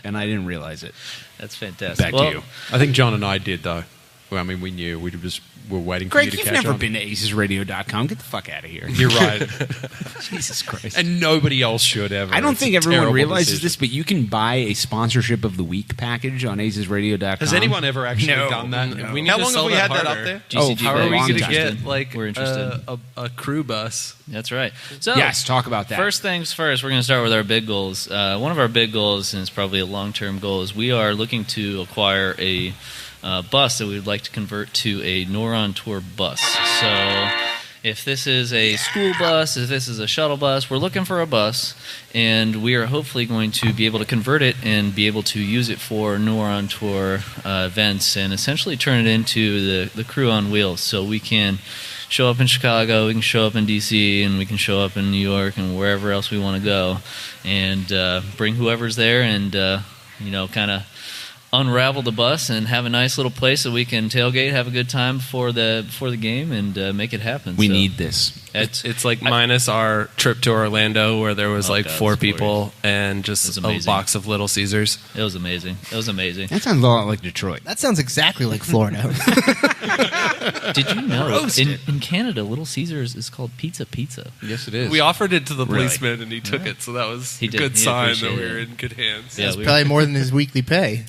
and I didn't realize it. That's fantastic. Back to you. I think John and I did, though. Well, I mean, we knew. We just were waiting for Greg, you to you've catch never on. been to acesradio.com. Get the fuck out of here. You're right. Jesus Christ. And nobody else should ever. I don't It's think a everyone terrible realizes decision. this, but you can buy a sponsorship of the week package on acesradio.com. Has anyone ever actually done that? We need How to long sell have we that had that harder. up there? GCG How are we bags. going to Interested. get like We're interested. a crew bus? That's right. So Yes, talk about that. First things first, we're going to start with our big goals. One of our big goals, and it's probably a long-term goal, is we are looking to acquire a bus that we would like to convert to a Noron Tour bus. So if this is a school bus, if this is a shuttle bus, we're looking for a bus, and we are hopefully going to be able to convert it and be able to use it for Noron Tour events and essentially turn it into the crew on wheels, so we can show up in Chicago, we can show up in D.C., and we can show up in New York and wherever else we want to go, and bring whoever's there and, kind of unravel the bus and have a nice little place that we can tailgate, have a good time before the game, and make it happen. We need this. It's like minus our trip to Orlando where there was 4 people and just a box of Little Caesars. It was amazing. That sounds a lot like Detroit. That sounds exactly like Florida. Did you know in Canada, Little Caesars is called Pizza? Yes, it is. We offered it to the policeman and he took it, so that was a good sign that we were in good hands. Yeah, probably more than his weekly pay.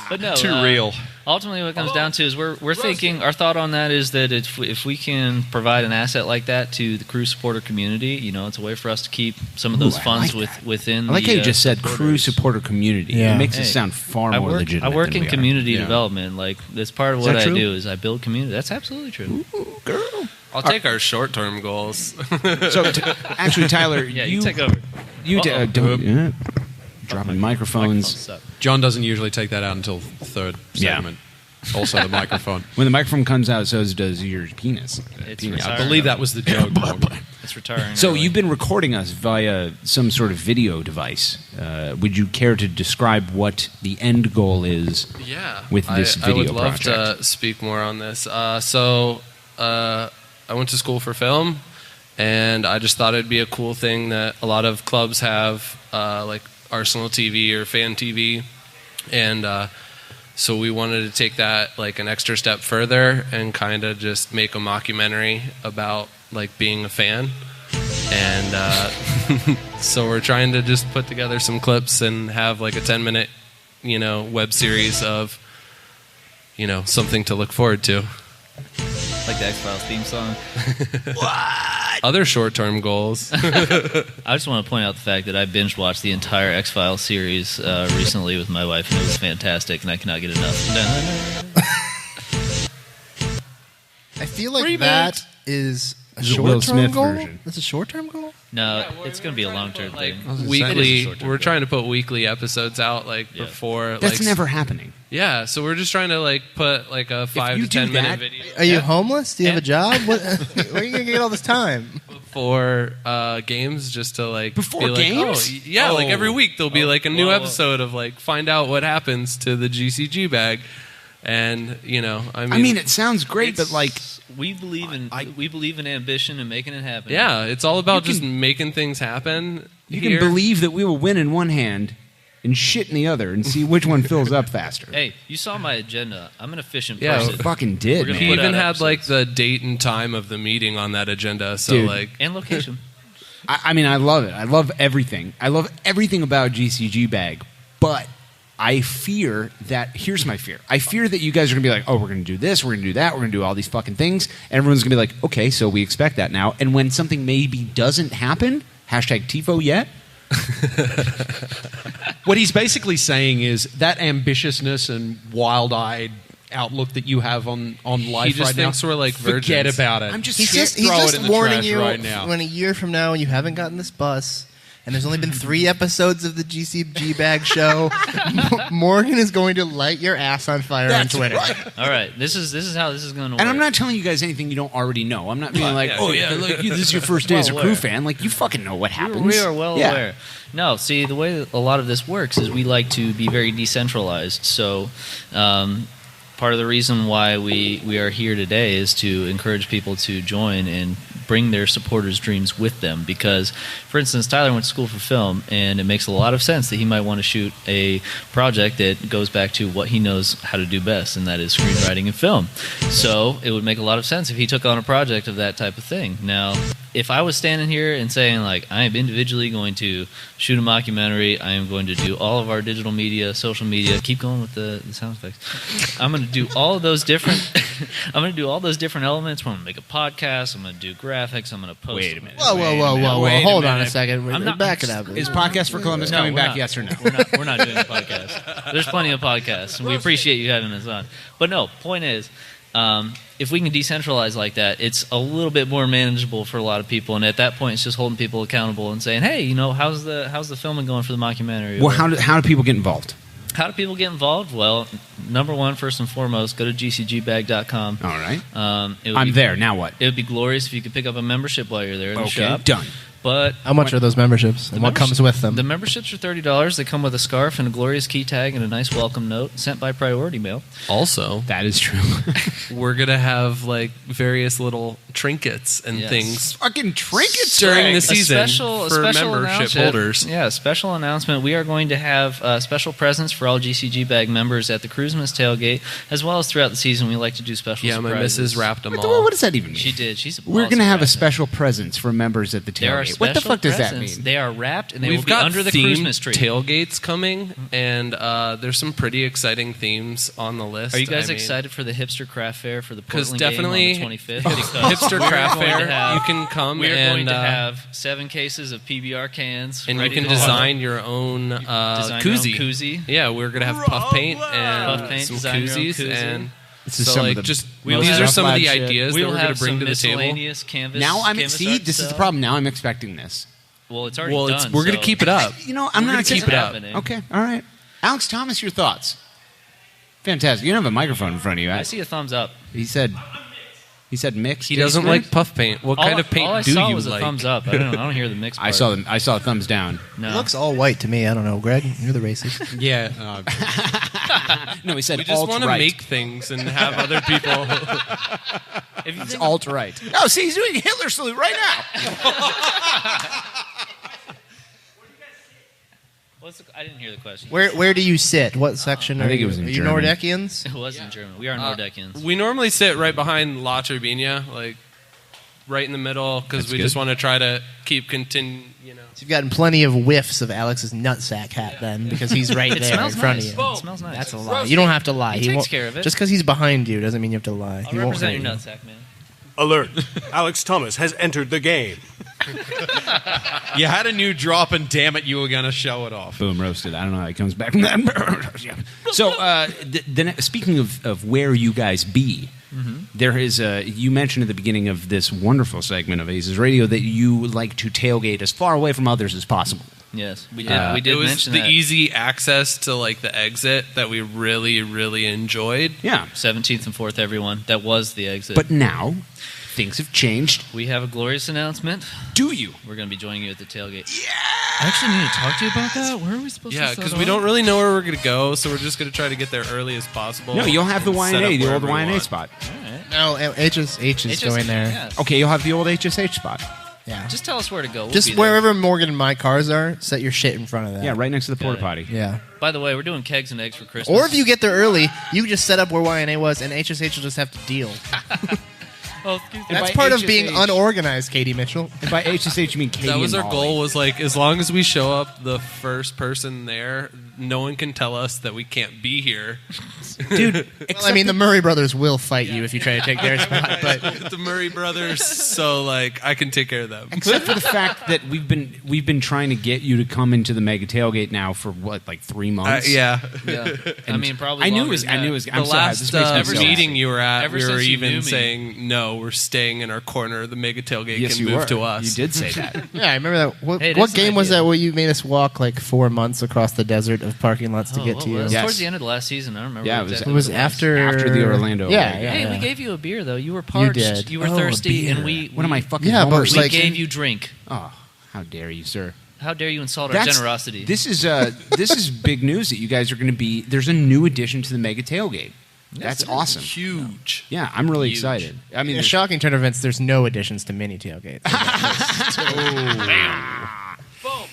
But no, too real. Ultimately, what it comes down to is we're thinking. Our thought on that is that if we can provide an asset like that to the crew supporter community, it's a way for us to keep some of those funds within. I like how you just said crew supporter community. Yeah. It makes it sound far more legitimate. I work than in we community are. development. Like that's part of what I do is I build community. That's absolutely true. Ooh, girl. I'll take our short-term goals. So, actually, Tyler, you take over. Dropping microphones. John doesn't usually take that out until the third segment. Also, the microphone. When the microphone comes out, so does your penis. I believe that was the joke. It's retiring. So you've been recording us via some sort of video device. Would you care to describe what the end goal is with this video I would love project? to speak more on this. I went to school for film, and I just thought it'd be a cool thing that a lot of clubs have, like Arsenal TV or Fan TV, and so we wanted to take that like an extra step further and kind of just make a mockumentary about like being a fan. And so we're trying to just put together some clips and have like a 10-minute, web series of, something to look forward to. Like the X-Files theme song. Other short-term goals. I just want to point out the fact that I binge-watched the entire X-Files series recently with my wife, and it was fantastic, and I cannot get enough. I feel like that is a Will short-term Smith goal. version. That's a short-term goal. No, it's going to be a long-term thing. Weekly, we're trying to put weekly episodes out before. That's never happening. Yeah, so we're just trying to put like a 5 to 10 minute video. Are you homeless? Do you have a job? Where are you gonna get all this time? For games, just to before be games? Like every week there'll be like a new episode of find out what happens to the GCG bag, and I mean it sounds great, but we believe in ambition and making it happen. Yeah, it's all about just making things happen. You can believe that we will win in one hand and shit in the other and see which one fills up faster. Hey, you saw my agenda. I'm an efficient Yeah, person. I fucking did. He even had the date and time of the meeting on that agenda. So Dude. And location. I mean, I love it. I love everything. I love everything about GCG Bag, but I fear that, here's my fear. I fear that you guys are going to be like, oh, we're going to do this, we're going to do that, we're going to do all these fucking things, and everyone's going to be like, okay, so we expect that now. And when something maybe doesn't happen, #TIFO yet. What he's basically saying is that ambitiousness and wild-eyed outlook that you have on life he just right now, thinks we're like forget virgins. about it. He's just warning you when a year from now you haven't gotten this bus. And there's only been 3 episodes of the GCG Bag show. Morgan is going to light your ass on fire on Twitter. All right, this is how this is going to work. And I'm not telling you guys anything you don't already know. I'm not being this is your first day as a crew fan. Like, you fucking know what happens. We are well aware. No, see, the way that a lot of this works is we like to be very decentralized. So part of the reason why we are here today is to encourage people to join and bring their supporters' dreams with them. Because, for instance, Tyler went to school for film, and it makes a lot of sense that he might want to shoot a project that goes back to what he knows how to do best, and that is screenwriting and film. So it would make a lot of sense if he took on a project of that type of thing. Now, if I was standing here and saying, I am individually going to shoot a mockumentary, I am going to do all of our digital media, social media, keep going with the sound effects. I'm going to do all of those different I'm going to do all those different elements. I'm going to make a podcast, I'm going to do graphics, I'm going to post. Wait a minute. Whoa. Hold on a second. I'm not back it up. Is Podcast for Columbus coming back, yes or no? We're not doing a podcast. There's plenty of podcasts, and we appreciate you having us on. But no, point is, if we can decentralize like that, it's a little bit more manageable for a lot of people. And at that point, it's just holding people accountable and saying, "Hey, how's the filming going for the mockumentary?" Well, how do people get involved? How do people get involved? Well, number one, first and foremost, go to gcgbag.com. All right. I'm there. Now what? It would be glorious if you could pick up a membership while you're there in the shop. Done. But how much are those memberships, and what comes with them? The memberships are $30. They come with a scarf and a glorious key tag and a nice welcome note sent by priority mail. Also, that is true. We're gonna have like various little trinkets and things. Fucking trinkets during the season a special membership holders. Yeah, a special announcement. We are going to have special presents for all GCG Bag members at the Christmas tailgate, as well as throughout the season. We like to do special surprises. My missus wrapped them all. What does that even mean? She did. She's a We're boss going to have a wrapping. special presents for members at the There are tailgate. What the special fuck does that presents. mean? They are wrapped and they We've will be got under the themed Christmas tree. tailgates coming, and there's some pretty exciting themes on the list. Are you guys excited for the hipster craft fair for the Portland definitely game on the 25th? Because hipster we're craft going to fair, have- you can come We are and going to have 7 cases of PBR cans, and you ready can to go. design your own Design your own koozie. koozie. Yeah, we're gonna have puff paint and Puff paint, some design your own koozies, koozie. and This is so some of like the just We'll these have are some of the shit. ideas that We'll we're gonna have bring some to the table. miscellaneous canvas. Now I'm canvas see. art This is the stuff. problem. Now I'm expecting this. Well, it's already Well, done. we're gonna so- keep it up. You know, I'm We're not gonna keep it up. happening. Okay, all right. Alex Thomas, your thoughts? Fantastic. You don't have a microphone in front of you. I see a thumbs up. He said mixed. He doesn't like puff paint. What kind of paint all I do saw you was like? a thumbs up. I don't hear the mix part. I saw a thumbs down. No. It looks all white to me. I don't know, Greg. You're the racist. Yeah. No, he said We just want to alt-right. make things and have other people. If you It's think- alt-right. Oh, see, he's doing Hitler salute right now. I didn't hear the question. Where do you sit? What section? I think are it was in Are you German. Nordekians? It was in German. We are Nordekians. We normally sit right behind La Turbina, like right in the middle, because That's we good. just want to try to keep So You've gotten plenty of whiffs of Alex's nutsack hat then, because he's right It there smells in front nice. of you. It smells nice. That's a lie. You don't have to lie. He takes won't- care of it. Just because he's behind you doesn't mean you have to lie. I'll He won't represent your hurt you. nutsack, man. Alert! Alex Thomas has entered the game. You had a new drop, and damn it, you were going to show it off. Boom, roasted. I don't know how he comes back from that. Yeah. So, speaking of where you guys be, there is you mentioned at the beginning of this wonderful segment of ACES Radio that you like to tailgate as far away from others as possible. Yes, we did. We did it was mention the that. easy access to like the exit that we really, really enjoyed. Yeah. 17th and 4th, everyone. That was the exit. But now, things have changed. we have a glorious announcement. Do you? We're going to be joining you at the tailgate. Yeah! I actually need to talk to you about that. Where are we supposed to Yeah, set because up? we don't really know where we're going to go, so we're just going to try to get there early as possible. No, you'll have the and set up YNA, the old wherever we YNA want. spot. No, HSH is going there. Yeah. Okay, you'll have the old HSH spot. Yeah. Just tell us where to go. We'll Just be there. wherever Morgan and my cars are, set your shit in front of that. Yeah, right next to the Got porta it. potty. Yeah. By the way, we're doing kegs and eggs for Christmas. Or if you get there early, you just set up where YNA was, and HSH will just have to deal. Oh, excuse me. That's by part of being HSH unorganized, Katie Mitchell. And by HSH, you mean Katie That was and our Molly. goal. Was like, as long as we show up the first person there, no one can tell us that we can't be here. Dude, Well, I mean, the Murray brothers will fight you if you try to take their spot, but The Murray brothers, so like I can take care of them. except for the fact that we've been trying to get you to come into the mega tailgate now for what, like 3 months? Yeah. Yeah. I mean, probably. I knew it longer was. than I that. knew it was. The I'm so happy. This last makes me so meeting happy. you were at, Ever we were since you even knew me. saying, no, we're staying in our corner. The mega tailgate Yes, can you move were. to us. You did say that. yeah, I remember that. What, Hey, it what is an game was idea. that where you made us walk like 4 months across the desert of parking lots to Oh, get what to you? was? Yes. Towards the end of the last season, I don't remember. Yeah, it was- exactly It was what after the Orlando. Yeah, Award. yeah. Hey, yeah. we gave you a beer though. You were parched. did. You were Oh, a thirsty, beer. and we. What am I fucking? Yeah, but Homer? it's We like- gave you drink. Oh, how dare you, sir! How dare you insult our generosity? This is big news that you guys are going to be. There's a new addition to the mega tailgate. That's awesome. Huge. Yeah, I'm really Huge. excited. I mean, In a there's- shocking turn of events, there's no additions to mini tailgates. Boom.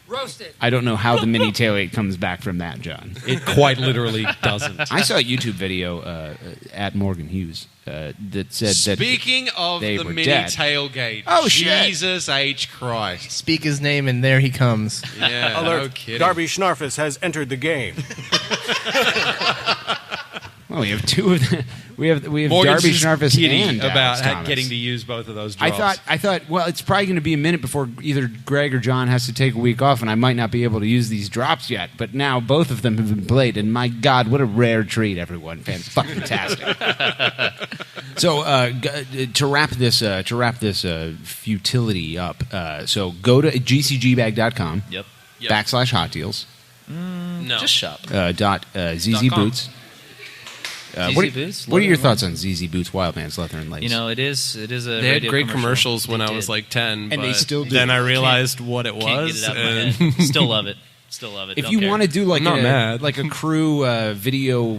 Roasted. I don't know how the mini tailgate comes back from that, John. It quite literally doesn't. I saw a YouTube video at Morgan Hughes that said that. Speaking of they the were mini dead. tailgate, Oh, shit. Jesus H. Christ. Speak his name, and there he comes. Yeah, Alert! no kidding. Darby Schnarfus has entered the game. Well, we have two of them. We have Morgan's Darby just Schnarfus giddy and about Alex Thomas. getting to use both of those I drops. thought, well, it's probably going to be a minute before either Greg or John has to take a week off, and I might not be able to use these drops yet. But now both of them have been played, and my God, what a rare treat, everyone! Fantastic. So to wrap this futility up, so go to gcgbag.com. Yep. /hot deals. No. Just shop. ZZ .com. Boots. ZZ Boots? What are your thoughts on ZZ Boots, Wildman's Leather and Lace? You know, it is a They had radio great commercial. commercials when They I was did. like 10, And but they still do. then I realized what it Can't was. get it out of my and- head. Still love it. Still love it. If Don't you care. want to do like I'm not mad. like a crew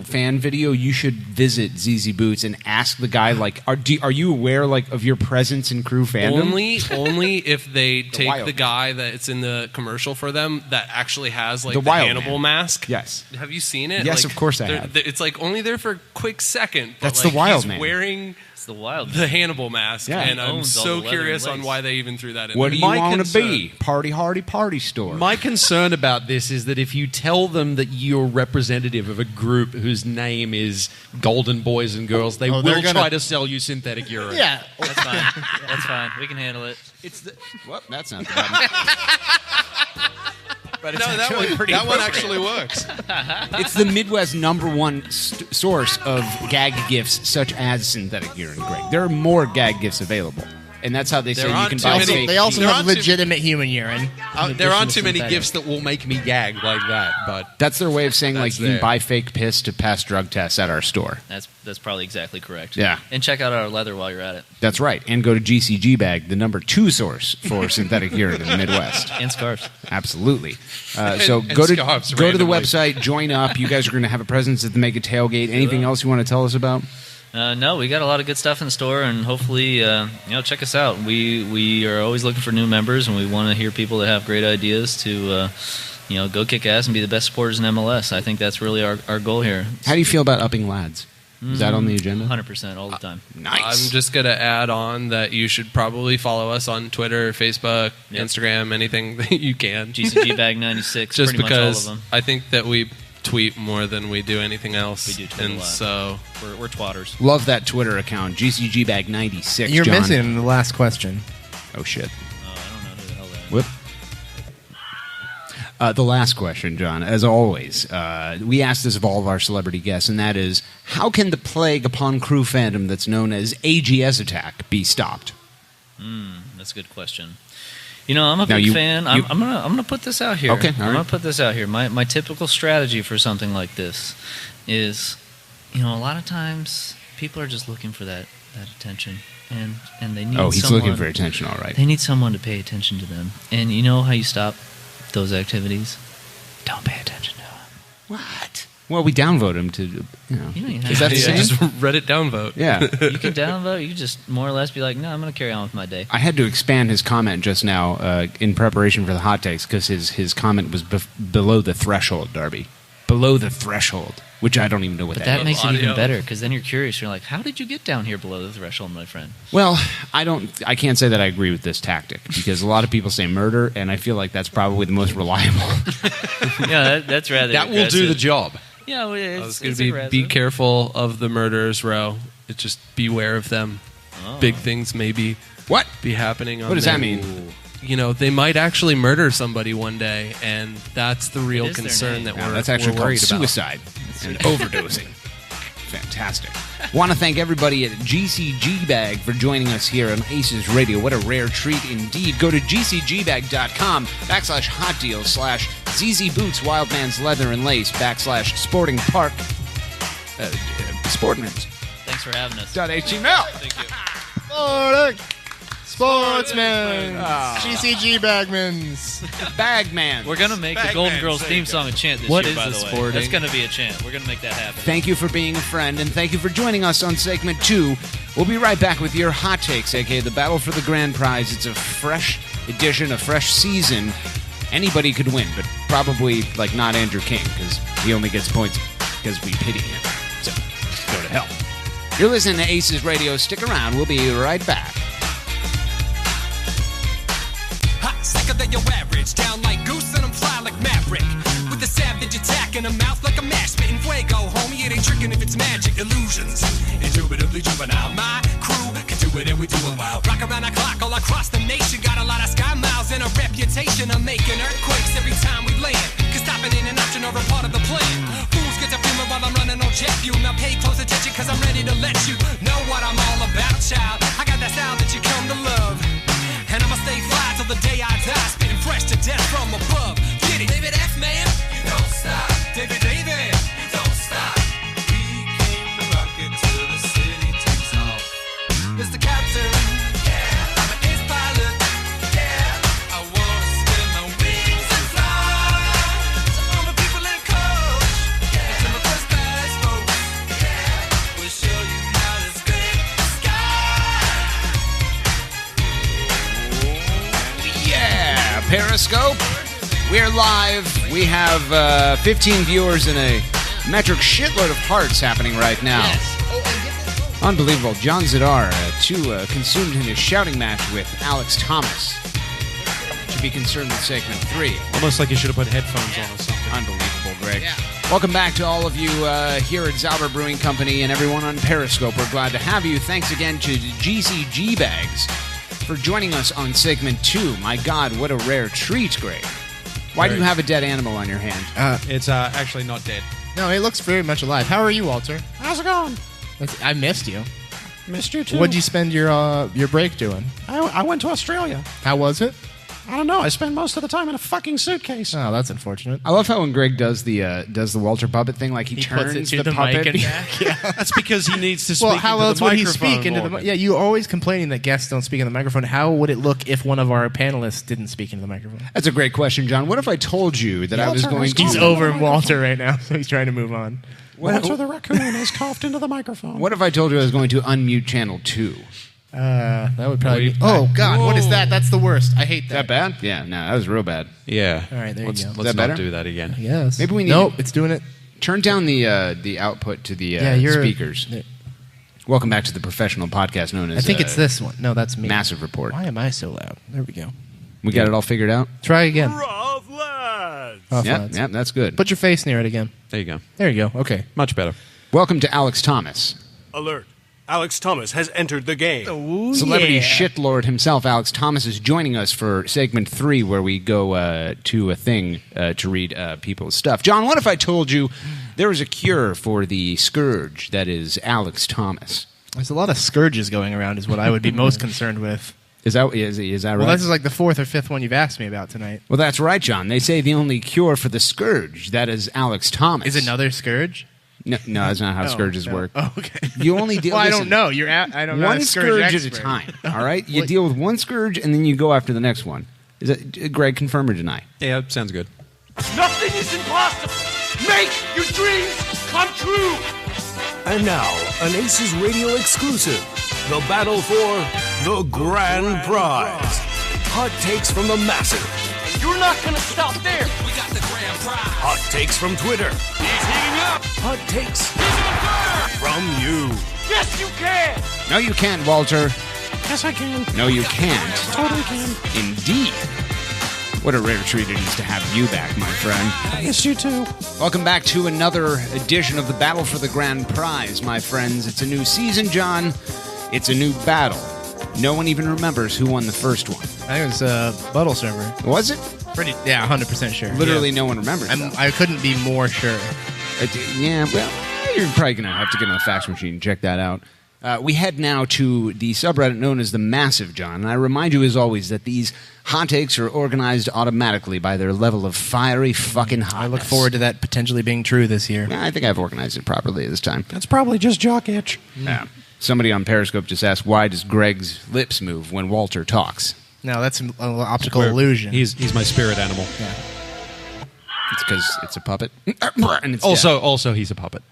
fan video, you should visit ZZ Boots and ask the guy like, are you aware like of your presence in crew fandom? Only if they take wild the guy that's in the commercial for them that actually has like The the, wild Hannibal man. mask. Yes. Have you seen it? Yes, Like, of course I they're- have. It's like only there for a quick second. But That's like, the wild he's man. wearing It's the wild. the Hannibal mask, Yeah. and He I'm owns all so the leather curious and on lace. why they even threw that in. What there. do you My want to concern- be? Party hardy party store. My concern about this is that if you tell them that you're representative of a group whose name is Golden Boys and Girls, they Oh, will they're gonna- try to sell you synthetic urine. Yeah. That's fine. That's fine. We can handle it. It's the that's not the button. But it's No, that actually one, pretty that one appropriate. actually works. It's the Midwest #1 source of gag gifts such as synthetic urine, Greg. There are more gag gifts available. And that's how they say There you aren't can too buy many- fake. They also There have aren't too- legitimate human urine. There aren't too many gifts that will make me gag like that, but That's their way of saying like That's you can there. buy fake piss to pass drug tests at our store. That's probably exactly correct. Yeah. And check out our leather while you're at it. That's right. And go to GCG Bag, the #2 source for synthetic urine in the Midwest. And scarves. Absolutely. So And go to scarves go to the randomly. website, join up. You guys are going to have a presence at the Mega Tailgate. Anything else you want to tell us about? No, we got a lot of good stuff in store, and hopefully, check us out. We are always looking for new members, and we want to hear people that have great ideas to, go kick ass and be the best supporters in MLS. I think that's really our goal here. How do you feel about upping lads? Is that on the agenda? 100% all the time. Nice. I'm just going to add on that you should probably follow us on Twitter, Facebook, Yep. Instagram, anything that you can. GCG Bag 96, Just pretty because much all of them. I think that we tweet more than we do anything else. We do tweet and a lot. so We're twatters. Love that Twitter account, GCG Bag 96. You're John. missing the last question. Oh shit. Oh, I don't know who the hell that is. Whoop. The last question, John, as always, we ask this of all of our celebrity guests, and that is, how can the plague upon crew fandom that's known as AGS attack be stopped? That's a good question. I'm a Now big you- fan. you- I'm gonna put this out here. Okay, all I'm right. gonna put this out here. My typical strategy for something like this is, a lot of times people are just looking for that attention, and they need. Oh, he's someone, looking for attention, all right. They need someone to pay attention to them. And you know how you stop those activities? Don't pay attention to them. What? Well, we downvote him to, Is that the same? just Reddit downvote. Yeah. You can downvote. You can just more or less be like, no, I'm going to carry on with my day. I had to expand his comment just now in preparation for the hot takes because his comment was below the threshold, Darby. Below the threshold, which I don't even know what But that that means. makes it even better because then you're curious. You're like, how did you get down here below the threshold, my friend? Well, I can't say that I agree with this tactic because a lot of people say murder, and I feel like that's probably the most reliable. Yeah, that's rather. that will do the job. Yeah, well, I was it's going to be aggressive. careful of the murderers, row. It's just beware of them. Oh. Big things maybe What? be happening on What does there. that mean? They might actually murder somebody one day, and that's the real It is their concern name. that Now, we're that's actually we're called worried about. suicide and overdosing. Fantastic. Want to thank everybody at GCG Bag for joining us here on ACES Radio. What a rare treat indeed. Go to gcgbag.com/hot deals /ZZ Boots, Wildman's Leather and Lace /Sporting Park Sportmans. Thanks for having us. .html. Thank you. Sportsman. GCG Bagmans. Bagman. We're gonna make the Golden Girls theme song a chant this What year. is By the the way, sporting? that's gonna be a chant. We're gonna make that happen. Thank you for being a friend, and thank you for joining us on segment 2. We'll be right back with your hot takes, aka the battle for the grand prize. It's a fresh edition, a fresh season. Anybody could win, but probably not Andrew King, because he only gets points because we pity him. So go to hell. You're listening to Aces Radio. Stick around. We'll be right back. Hot, sicker than your average. Down like goose and I'm fly like Maverick. With a savage attack in a mouth like a mash. Spitting fuego, homie. It ain't tricking if it's magic illusions. Indubitably juvenile. My crew can do it and we do it well. Rock around the clock all across the nation. Got a lot of sky miles and a reputation of making earthquakes every time we land. Cause stopping ain't an option or a part of the plan. Fools get to feeling while I'm running on jet fuel. Now pay close attention cause I'm ready to let you know what I'm all about, child. I got that style that you come to love. And I'ma stay fly till the day I die, spitting fresh to death from above. Get it, David F. Man, you don't stop. David, you don't stop. We came to We're live. We have 15 viewers and a metric shitload of hearts happening right now. Unbelievable. John Zidar, consumed in his shouting match with Alex Thomas. Should be concerned with segment 3. Almost like you should have put headphones on or something. Unbelievable, Greg. Yeah. Welcome back to all of you here at Zauber Brewing Company and everyone on Periscope. We're glad to have you. Thanks again to GCG Bags for joining us on segment 2. My God, what a rare treat, Greg. Why do you have a dead animal on your hand? It's actually not dead. No, it looks very much alive. How are you, Walter? How's it going? I missed you. Missed you too. What'd you spend your break doing? I went to Australia. How was it? I don't know. I spent most of the time in a fucking suitcase. Oh, that's unfortunate. I love how when Greg does the Walter puppet thing, like he turns puts it to the puppet mic and back. Yeah. That's because he needs to speak Well, how into else the would he microphone speak into the more. Yeah, you always complaining that guests don't speak in the microphone. How would it look if one of our panelists didn't speak into the microphone? That's a great question, John. What if I told you that I was going to... He's over Walter right now, so he's trying to move on. Walter the raccoon has coughed into the microphone. What if I told you I was going to unmute channel 2? That would probably be... Oh, God, what is that? That's the worst. I hate that. That bad? Yeah, no, that was real bad. Yeah. All right, there you go. Let's that not do that again. Yes. Maybe we need... Nope, it's doing it. Turn down the output to the speakers. Welcome back to the professional podcast known as... I think it's this one. No, that's me. Massive Report. Why am I so loud? There we go. We got it all figured out? Try again. Rough lads. Yep, that's good. Put your face near it again. There you go. There you go. Okay. Much better. Welcome to Alex Thomas. Alert. Alex Thomas has entered the game. Celebrity shitlord himself, Alex Thomas, is joining us for segment 3, where we go to a thing to read people's stuff. John, what if I told you there was a cure for the scourge that is Alex Thomas? There's a lot of scourges going around is what I would be most concerned with. Is that right? Well, this is like the 4th or 5th one you've asked me about tonight. Well, that's right, John. They say the only cure for the scourge, that is Alex Thomas. Is another scourge? No, that's not how scourges work. Oh, okay. You only deal. Well, I listen, don't know. I don't know. One scourge at a time. All right, you deal with one scourge and then you go after the next one. Is that Greg? Confirm or deny? Yeah, sounds good. Nothing is impossible. Make your dreams come true. And now, an ACES radio exclusive. The battle for the grand prize. Hot takes from the massive. And you're not going to stop there. We got the grand prize. Hot takes from Twitter. He's heating up. Hot takes He's on fire. from you. Yes, you can. No, you can't, Walter. Yes, I can. No, you can't. Totally can. Indeed. What a rare treat it is to have you back, my friend. Yes, you too. Welcome back to another edition of the Battle for the Grand Prize, my friends. It's a new season, John. It's a new battle. No one even remembers who won the first one. I think it was Buttle Server. Was it? Yeah, 100% sure. Literally Yeah. no one remembers. I couldn't be more sure. Yeah, well, you're probably going to have to get on the fax machine and check that out. We head now to the subreddit known as the Massive, John. And I remind you, as always, that these hot takes are organized automatically by their level of fiery fucking hotness. I look forward to that potentially being true this year. I think I've organized it properly this time. That's probably just jock itch. Yeah. Somebody on Periscope just asked, why does Greg's lips move when Walter talks? No, that's an optical illusion. He's my spirit animal. Yeah. It's because it's a puppet. And it's Also, he's a puppet.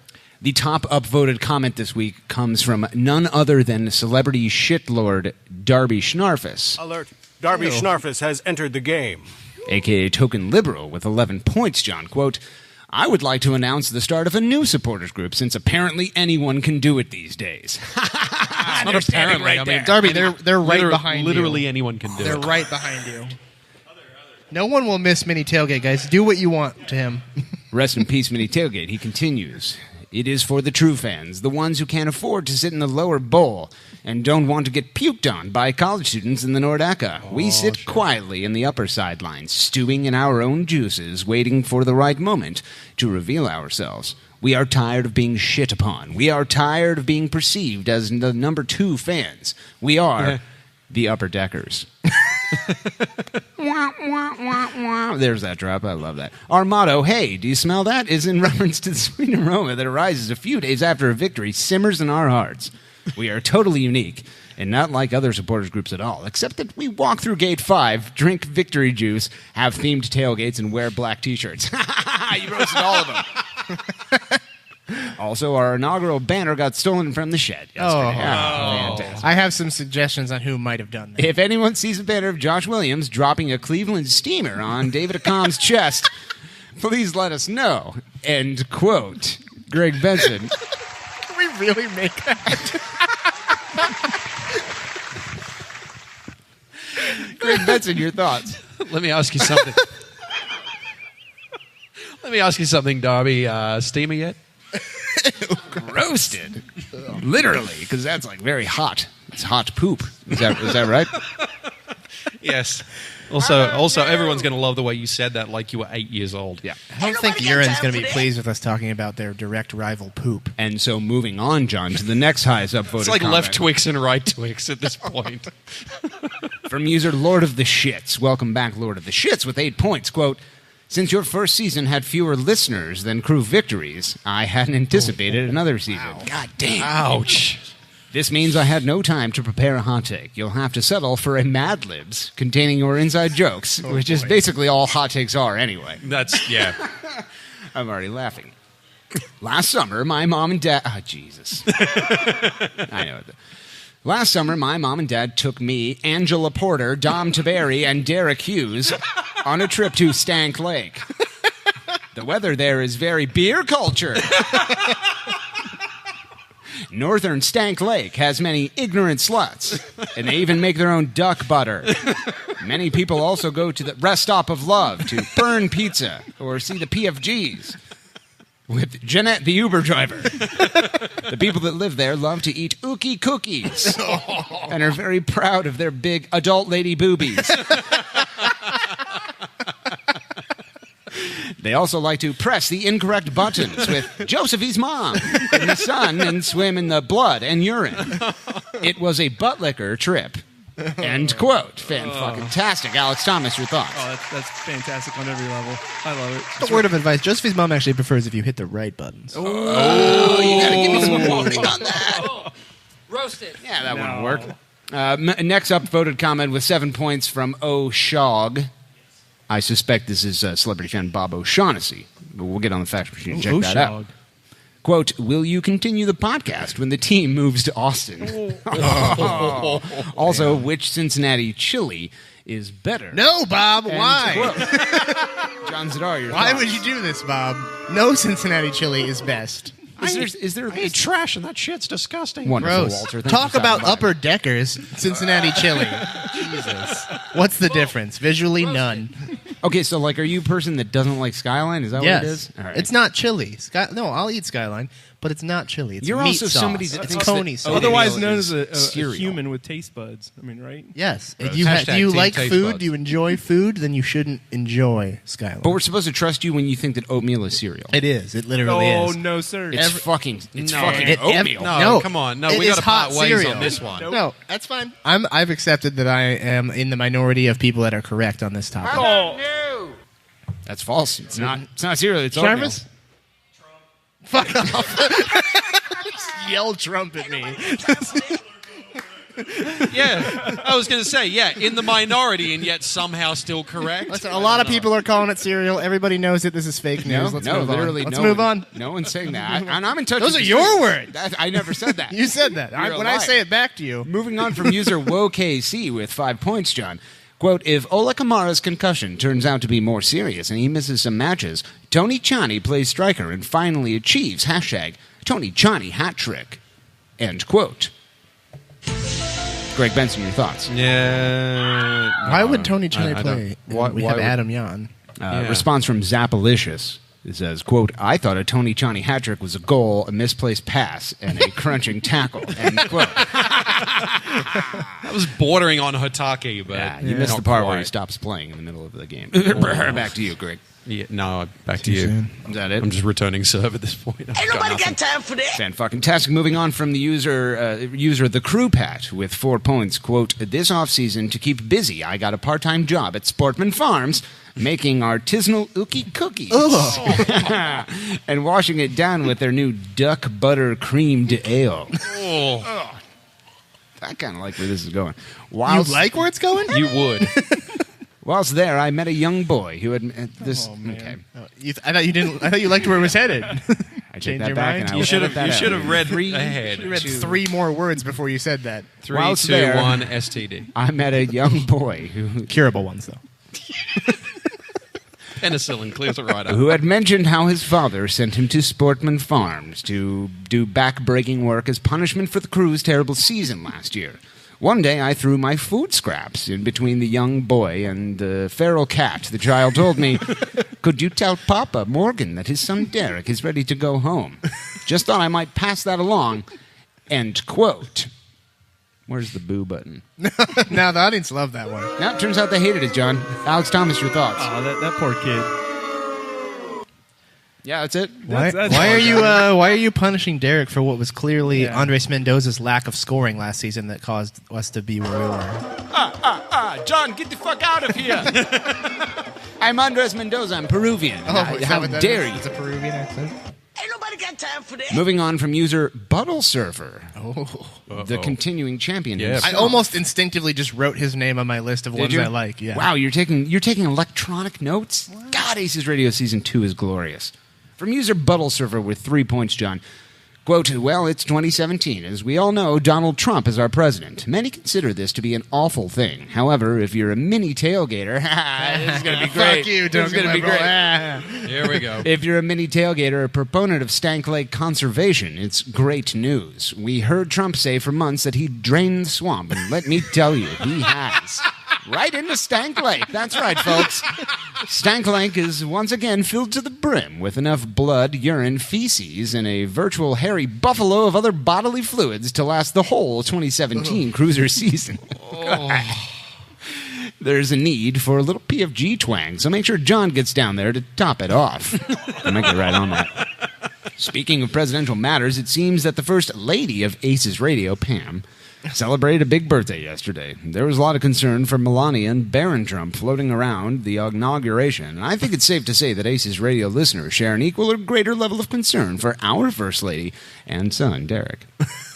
The top upvoted comment this week comes from none other than celebrity shitlord Darby Schnarfus. Alert. Darby Schnarfus has entered the game. A.k.a. Token Liberal with 11 points, John. Quote, I would like to announce the start of a new supporters group since apparently anyone can do it these days. Not apparently. Right I there. mean, Darby, they're right behind you. Literally anyone can do They're it. right behind you. No one will miss Mini Tailgate, guys. Do what you want to him. Rest in peace, Mini Tailgate. He continues. It is for the true fans, the ones who can't afford to sit in the lower bowl and don't want to get puked on by college students in the Nordecke. We sit quietly in the upper sidelines, stewing in our own juices, waiting for the right moment to reveal ourselves. We are tired of being shit upon. We are tired of being perceived as the number 2 fans. We are the upper deckers. There's that drop. I love that. Our motto, hey, do you smell that? Is in reference to the sweet aroma that arises a few days after a victory simmers in our hearts. We are totally unique and not like other supporters groups at all, except that we walk through Gate 5, drink victory juice, have themed tailgates, and wear black t-shirts. You roasted all of them. Also, our inaugural banner got stolen from the shed yesterday. Fantastic. I have some suggestions on who might have done that. If anyone sees a banner of Josh Williams dropping a Cleveland steamer on David Accom's chest, please let us know. End quote. Greg Benson. Can we really make that? Greg Benson, your thoughts? Let me ask you something. Darby. Steamer yet? Roasted. Literally, because that's like very hot. It's hot poop. Is that right? Yes. Also, everyone's going to love the way you said that like you were 8 years old. Yeah. I don't think Urine's going to be pleased with us talking about their direct rival poop. And so moving on, John, to the next highest upvoted It's like comment. left Twix and right Twix at this point. From user Lord of the Shits. Welcome back, Lord of the Shits, with 8 points. Quote, since your first season had fewer listeners than crew victories, I hadn't anticipated another season. Ow. God damn. Ouch. This means I had no time to prepare a hot take. You'll have to settle for a Mad Libs containing your inside jokes, which is basically all hot takes are anyway. Yeah. I'm already laughing. Last summer, my mom and dad... Oh, Jesus. I know it. Last summer, my mom and dad took me, Angela Porter, Dom Taberi, and Derek Hughes on a trip to Stank Lake. The weather there is very beer culture. Northern Stank Lake has many ignorant sluts, and they even make their own duck butter. Many people also go to the Rest Stop of Love to burn pizza or see the PFGs with Jeanette, the Uber driver. The people that live there love to eat ookie cookies and are very proud of their big adult lady boobies. They also like to press the incorrect buttons with Josephie's mom in the sun and swim in the blood and urine. It was a butt licker trip. End quote. Fan-fucking-tastic. Alex Thomas, your thoughts? Oh, that's fantastic on every level. I love it. A word of advice. Josephie's mom actually prefers if you hit the right buttons. Oh, you gotta give me some warning on that. Roasted. Yeah, that wouldn't work. Next up, voted comment with 7 points from O'Shog. I suspect this is celebrity fan Bob O'Shaughnessy. But we'll get on the fax machine and check that out. Quote, will you continue the podcast when the team moves to Austin? Also, which Cincinnati chili is better? No, Bob, why? John Zadar, your Why thoughts? would you do this, Bob? No Cincinnati chili is best. Is there I eat trash and that shit's disgusting. Wonderful, Gross. Walter. Thank Talk you for about stopping by. Upper Deckers, Cincinnati chili. Jesus. What's the difference? Visually, none. Okay, so like, are you a person that doesn't like Skyline? Is that Yes. what it is? All right. It's not chili. No, I'll eat Skyline, but it's not chili. It's You're meat also sauce. somebody that it's thinks Coney that sauce. Otherwise oatmeal known is as a cereal. human with taste buds. I mean, right? Yes. If Gross. you, Hashtag do you team like taste food, buds. do you enjoy food, then you shouldn't enjoy Skyline. But we're supposed to trust you when you think that oatmeal is cereal. It is. It literally Oh, is. no, sir. It's fucking It- oatmeal. No, come on. No, it we is got to part hot ways cereal. on this one. No, that's fine. I've accepted that I am in the minority of people that are correct on this topic. That's false. It's not. It's not cereal. It's oatmeal. Jarvis? Fuck off. Just yell Trump at me. Yeah, I was going to say, in the minority and yet somehow still correct. Listen, a lot of people are calling it cereal. Everybody knows that this is fake news. Let's move literally, on. Let's no move one- on. No one's saying that. And I'm in touch. Those with are the your street. words. I never said that. You said that. You're a When I liar. say it back to you. Moving on from user WoKC with 5 points, John. Quote, if Ola Kamara's concussion turns out to be more serious and he misses some matches, Tony Chani plays striker and finally achieves Tony Chani hat trick. End quote. Greg Benson, your thoughts? Yeah. Why would Tony I Chani don't- play? why- we why have would- Adam Yan. Response from Zappalicious. It says, quote, I thought a Tony Chani hat trick was a goal, a misplaced pass, and a crunching tackle. End quote. That was bordering on Hatake, but Yeah, you missed the part where he quite. stops playing in the middle of the game. Back to you, Greg. Yeah, no, back to you. Is that it? I'm just returning serve at this point. Ain't nobody got time for that. Fan-fucking-tastic. Moving on from the user the Crew Pat with 4 points. Quote, this offseason, to keep busy, I got a part-time job at Sportman Farms making artisanal ookie cookies. And washing it down with their new duck butter creamed ale. I kind of like where this is going. You like where it's going? You would. Whilst there, I met a young boy who had this. Oh, man. Okay, I thought you didn't. I thought you liked where it was headed. I Change that your back. mind? And I You should edit that have out. read You ahead. read 3 more words before you said that. 3, Whilst 2, there- 1, STD. I met a young boy Curable ones, though. Penicillin clears it right up. who had mentioned how his father sent him to Sportman Farms to do back-breaking work as punishment for the crew's terrible season last year. One day I threw my food scraps in between the young boy and the feral cat. The child told me, "Could you tell Papa Morgan that his son Derek is ready to go home? Just thought I might pass that along." End quote. Where's the boo button? Now the audience loved that one. Now it turns out they hated it, John. Alex Thomas, your thoughts? Oh, that poor kid. Yeah, that's it. Why are you punishing Derek for what was clearly Andres Mendoza's lack of scoring last season that caused us to be where we were? John, get the fuck out of here! I'm Andres Mendoza. I'm Peruvian. Is that How what that dare is? you? It's a Peruvian accent. Ain't nobody got time for that. Moving on from user Buttle Surfer, Oh. the continuing champion. Yeah. himself. I almost instinctively just wrote his name on my list of Did ones you? I like. Yeah. Wow, you're taking electronic notes? God, Aces Radio Season 2 is glorious. From user Buttle Surfer with 3 points, John. Quote, well, it's 2017. As we all know, Donald Trump is our president. Many consider this to be an awful thing. However, if you're a mini tailgater, this is going to be great. Fuck you, This is going to be great. Here we go. If you're a mini tailgater, a proponent of Stank Lake conservation, it's great news. We heard Trump say for months that he'd drain the swamp, and let me tell you, he has. Right into Stank Lake. That's right, folks. Stank Lake is once again filled to the brim with enough blood, urine, feces, and a virtual hairy buffalo of other bodily fluids to last the whole 2017 cruiser season. There's a need for a little PFG twang, so make sure John gets down there to top it off. I might get right on that. Speaking of presidential matters, it seems that the first lady of ACES Radio, Pam, celebrated a big birthday yesterday. There was a lot of concern for Melania and Barron Trump floating around the inauguration, and I think it's safe to say that ACES Radio listeners share an equal or greater level of concern for our First Lady and son, Derek.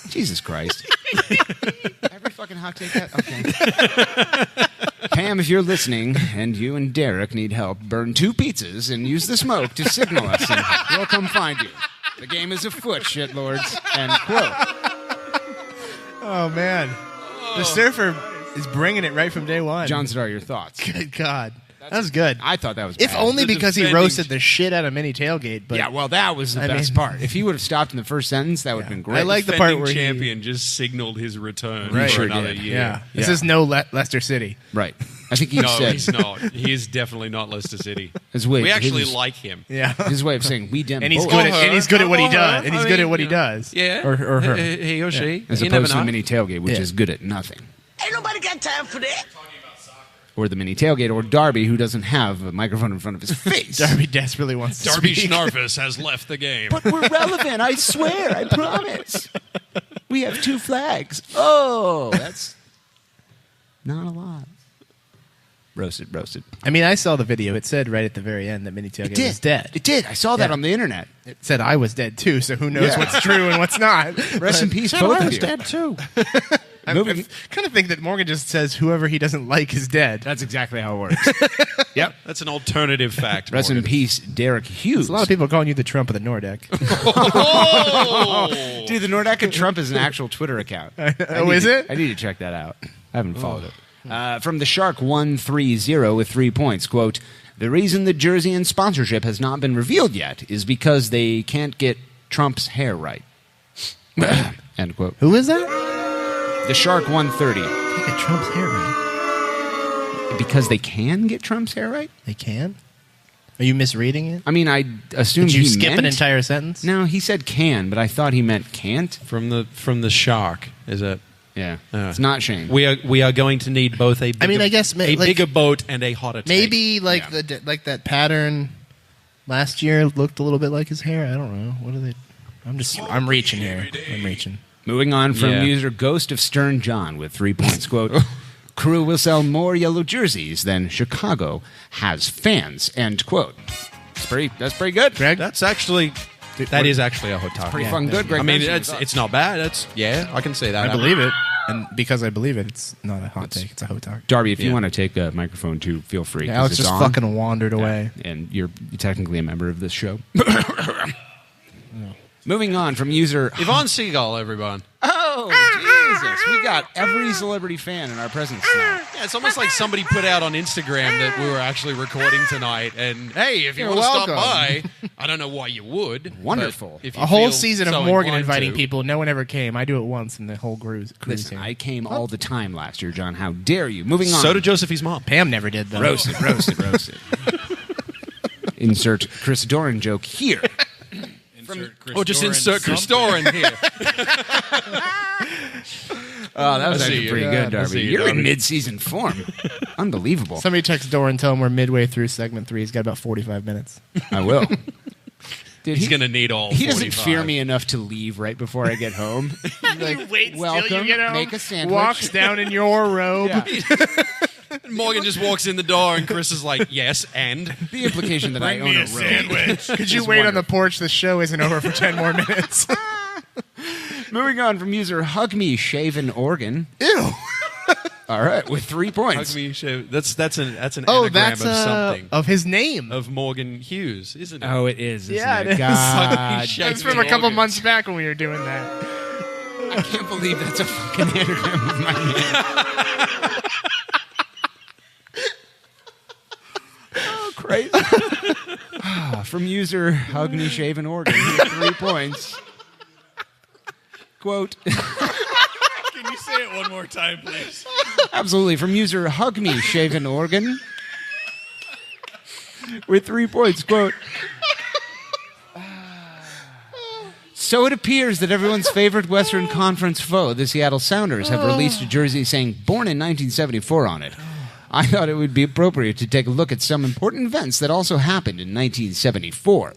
Jesus Christ. Every fucking hot take that? Okay. Pam, if you're listening and you and Derek need help, burn 2 pizzas and use the smoke to signal us, and we'll come find you. The game is afoot, shitlords. End quote. Oh, man. The surfer is bringing it right from day one. John Starr, your thoughts? Good God. That was good. I thought that was If bad. only The because he defending- roasted the shit out of Mini Tailgate. But Yeah, well, that was the I best mean- part. If he would have stopped in the first sentence, that would have been great. I like the part Defending where champion just signaled his return Right. for Sure another did. year. Yeah. This is no Leicester City. Right. I think he No, said he's not. He is definitely not Leicester City. His way- we actually his- like him. Yeah. his way of saying we dem And he's boys. good at what he does. And he's I good mean, at what he you know, does. Yeah. Or her. He or she. as You never opposed to know. the mini tailgate, which Yeah. is good at nothing. Ain't nobody got time for that. Or the mini tailgate, or Darby, who doesn't have a microphone in front of his face. Darby desperately wants to Darby speak. Schnarfus has left the game. But we're relevant, I swear, I promise. We have 2 flags. Oh, that's not a lot. Roasted. I mean, I saw the video. It said right at the very end that Mini Tailgate was dead. It did. I saw that Yeah. on the internet. It said I was dead too, so who knows Yeah. what's true and what's not. Rest in peace, both of you. too. I kind of think that Morgan just says whoever he doesn't like is dead. That's exactly how it works. Yep. That's an alternative fact. Rest in Morgan. peace, Derek Hughes. There's a lot of people calling you the Trump of the Nordic. Dude, the Nordica Trump is an actual Twitter account. Oh, is it? I need to check that out. I haven't followed it. From the Shark 130 with 3 points, quote, the reason the jersey and sponsorship has not been revealed yet is because they can't get Trump's hair right. End quote. Who is that? The Shark 130. Can't get Trump's hair right. Because they can get Trump's hair right? They can? Are you misreading it? I mean, I assumed Did you he skip meant, an entire sentence? No, he said can, but I thought he meant can't. From the Shark, is it? Yeah. It's not Shane. We are going to need both a bigger, I mean, I guess a bigger boat and a hotter tank. Maybe like that pattern last year looked a little bit like his hair. I don't know. What are they? I'm reaching here. I'm reaching. Moving on from Yeah. user Ghost of Stern John with 3 points, quote, crew will sell more yellow jerseys than Chicago has fans, end quote. That's pretty good, Greg. That's actually that is actually a hot topic. pretty fucking good, Greg. I mean, Benson. it's not bad. I can say that. I believe it, and because I believe it, it's not a hot take. It's a hot talk. Darby, if you Yeah. want to take a microphone too, feel free. 'cause Alex it's just on. fucking wandered away. And you're technically a member of this show. Moving on from user Yvonne Seagull, everyone. Oh, Jesus. We got every celebrity fan in our presence now. Yeah, it's almost like somebody put out on Instagram that we were actually recording tonight. And hey, if you You're want to stop welcome. by, I don't know why you would. Wonderful. If you A whole feel season so of Morgan inclined inviting to. people. No one ever came. I do it once in the whole cruise Listen, here. I came all the time last year, John. How dare you? Moving on. So did Josephie's mom. Pam never did, though. Roasted. Insert Chris Doran joke here. Insert Chris Doran here. Oh, that was I see actually you. pretty God, good, I Darby. see you, You're in Darby. mid-season form. Unbelievable. Somebody text Dora and tell him we're midway through segment 3. He's got about 45 minutes. I will. He's going to need all He doesn't 45. fear me enough to leave right before I get home. He's like, welcome, make a sandwich. Walks down in your robe. Morgan just walks in the door, and Chris is like, yes, and? The implication that I own a robe. Could you wait on the porch? The show isn't over for 10 more minutes. Moving on from user Hug Me Shaven Organ. Ew. All right, with 3 points. Hug me, shave. That's an Oh, anagram that's of something. of his name. Of Morgan Hughes, isn't it? Oh, it is, isn't Yeah, it? it is. God. That's from a couple months back when we were doing that. I can't believe that's a fucking anagram of my name. Oh, crazy. From user Hug Me Shaven Organ, 3 points. Quote. Can you say it one more time, please? Absolutely. From user Hug Me Shaven Organ. With 3 points. Quote. So it appears that everyone's favorite Western Conference foe, the Seattle Sounders, have released a jersey saying born in 1974 on it. I thought it would be appropriate to take a look at some important events that also happened in 1974.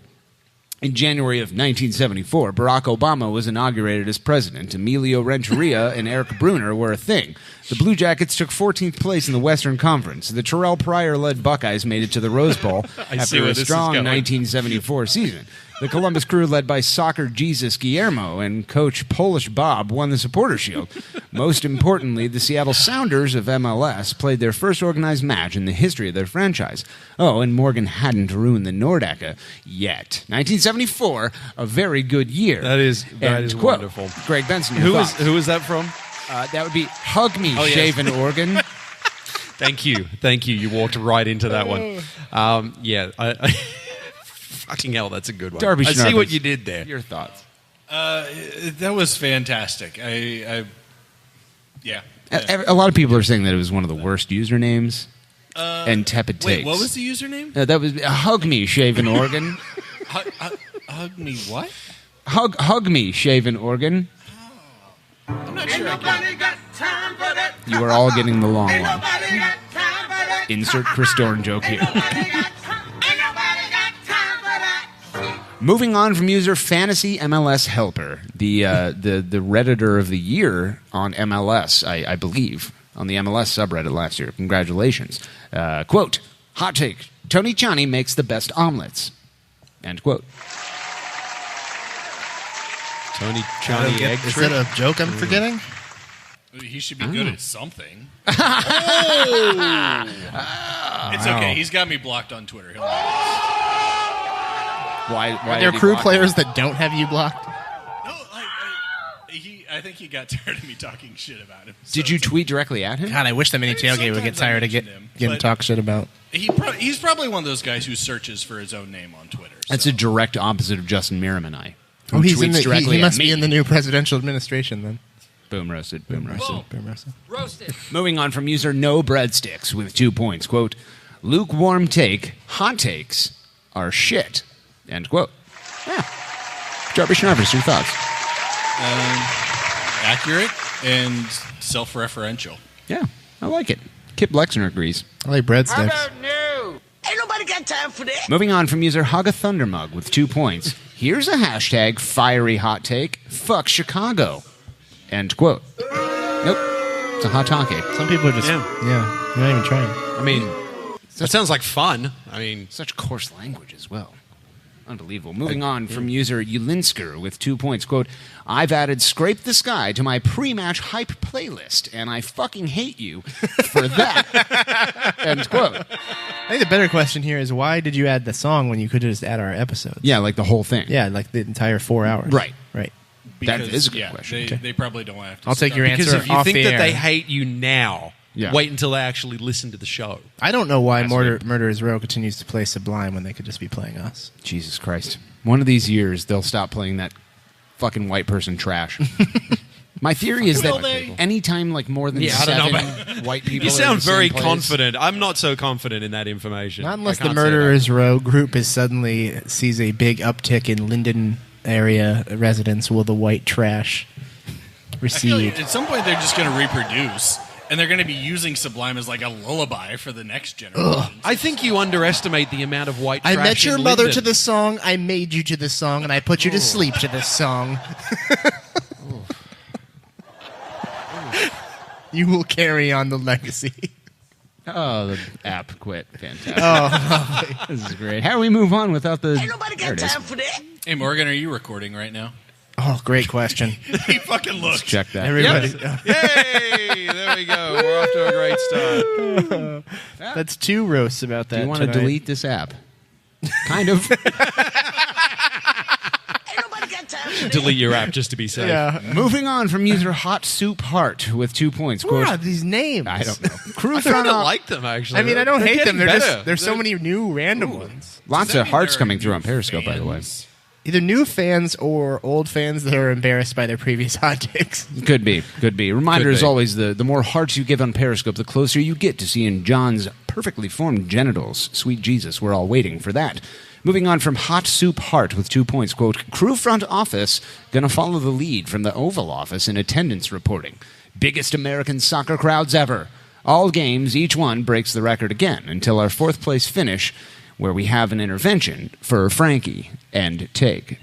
In January of 1974, Barack Obama was inaugurated as president. Emilio Renteria and Eric Bruner were a thing. The Blue Jackets took 14th place in the Western Conference. The Terrell Pryor-led Buckeyes made it to the Rose Bowl after a strong 1974 season. The Columbus Crew, led by soccer Jesus Guillermo and coach Polish Bob, won the Supporter Shield. Most importantly, the Seattle Sounders of MLS played their first organized match in the history of their franchise. Oh, and Morgan hadn't ruined the Nordecke yet. 1974, a very good year. That is Quote, wonderful. Greg Benson, Who is that from? that would be Hug Me, yes. Shaven Organ. Thank you. You walked right into that one. I fucking hell, that's a good one. Darby I see Schnarvis, what you did there. Your thoughts? That was fantastic. Yeah. A lot of people are saying that it was one of the worst usernames and tepid takes. Wait, what was the username? That was Hug Me, Shaven Organ. Hug me what? Hug Me, Shaven Organ. I'm not sure I get it. You are all getting the long one. Insert Chris Dorn joke here. Moving on from user Fantasy MLS Helper, the Redditor of the year on MLS, I believe, on the MLS subreddit last year. Congratulations. Quote, hot take, Tony Chani makes the best omelets. End quote. Tony Chani egg Is trip? that a joke I'm forgetting? He should be good at something. It's Wow. okay. He's got me blocked on Twitter. He'll Why Are there did he crew block players that don't have you blocked? No, I think he got tired of me talking shit about him. So Did you tweet directly at him? God, I wish the mini tailgate would get Sometimes I tired of mention him, getting but- talk shit about. He's probably one of those guys who searches for his own name on Twitter. That's a direct opposite of Justin Merriman. Oh, he's in tweets the, directly he at must me. be in the new presidential administration then. Boom roasted, boom roasted. Boom roasted. Roasted. Moving on from user No Breadsticks with 2 points. Quote, lukewarm take, hot takes are shit. End quote. Yeah. Darby Schnarvis, your thoughts? Accurate and self-referential. Yeah, I like it. Kip Lexner agrees. I like breadsticks. Ain't nobody got time for that. Moving on from user Hug a Thundermug with 2 points. Here's a hashtag fiery hot take. Fuck Chicago. End quote. Nope. It's a hot take. Some people are just they're not even trying. I mean, that sounds like fun. I mean, such coarse language as well. Unbelievable. Moving on from user Ulinsker with 2 points. Quote, I've added Scrape the Sky to my pre-match hype playlist, and I fucking hate you for that. End quote. I think the better question here is why did you add the song when you could just add our episodes? Yeah, like the whole thing. Yeah, like the entire 4 hours. Right. Right. That is a good question. They probably don't have to. I'll take your answer Because if you off think the that air. they hate you now, Yeah. wait until they actually listen to the show. I don't know why Murderers Row continues to play Sublime when they could just be playing us. Jesus Christ. One of these years, they'll stop playing that fucking white person trash. My theory is that anytime like more than I don't know, 7 white people You are in sound the same very place- confident. I'm not so confident in that information. Not unless I the can't say that. Murderers Row group is suddenly sees a big uptick in Linden area residents. Will the white trash I feel recede? like at some point they're just going to reproduce, and they're going to be using Sublime as like a lullaby for the next generation. I think you underestimate the amount of white I trash met your in mother Linden. to the song. I made you to the song, and I put you to sleep to this song. You will carry on the legacy. Oh, the app quit. Fantastic. Oh, this is great. How do we move on without the... Ain't nobody got time for that. Hey, Morgan, are you recording right now? Oh, great question. He fucking looks. Check that. Everybody, Yay! There we go. We're off to a great start. that's 2 roasts about that. Do you want to tonight. delete this app? Kind of. Ain't nobody got time for that. Delete your app just to be safe. Yeah. Moving on from user Hot Soup Heart with 2 points. What Quote, are these names? I don't know. Crew I kind of like them, actually. I mean, I don't They're hate them. getting They're better. just there's so many new random ones. Lots of hearts coming through on Periscope, by the way. Either new fans or old fans that are embarrassed by their previous hot takes. Could be. Reminder, Could as be. always, the more hearts you give on Periscope, the closer you get to seeing John's perfectly formed genitals. Sweet Jesus, we're all waiting for that. Moving on from Hot Soup Heart with 2 points. Quote, Crew front office gonna follow the lead from the Oval Office in attendance reporting. Biggest American soccer crowds ever. All games, each one breaks the record again until our 4th place finish, where we have an intervention for Frankie and Tig.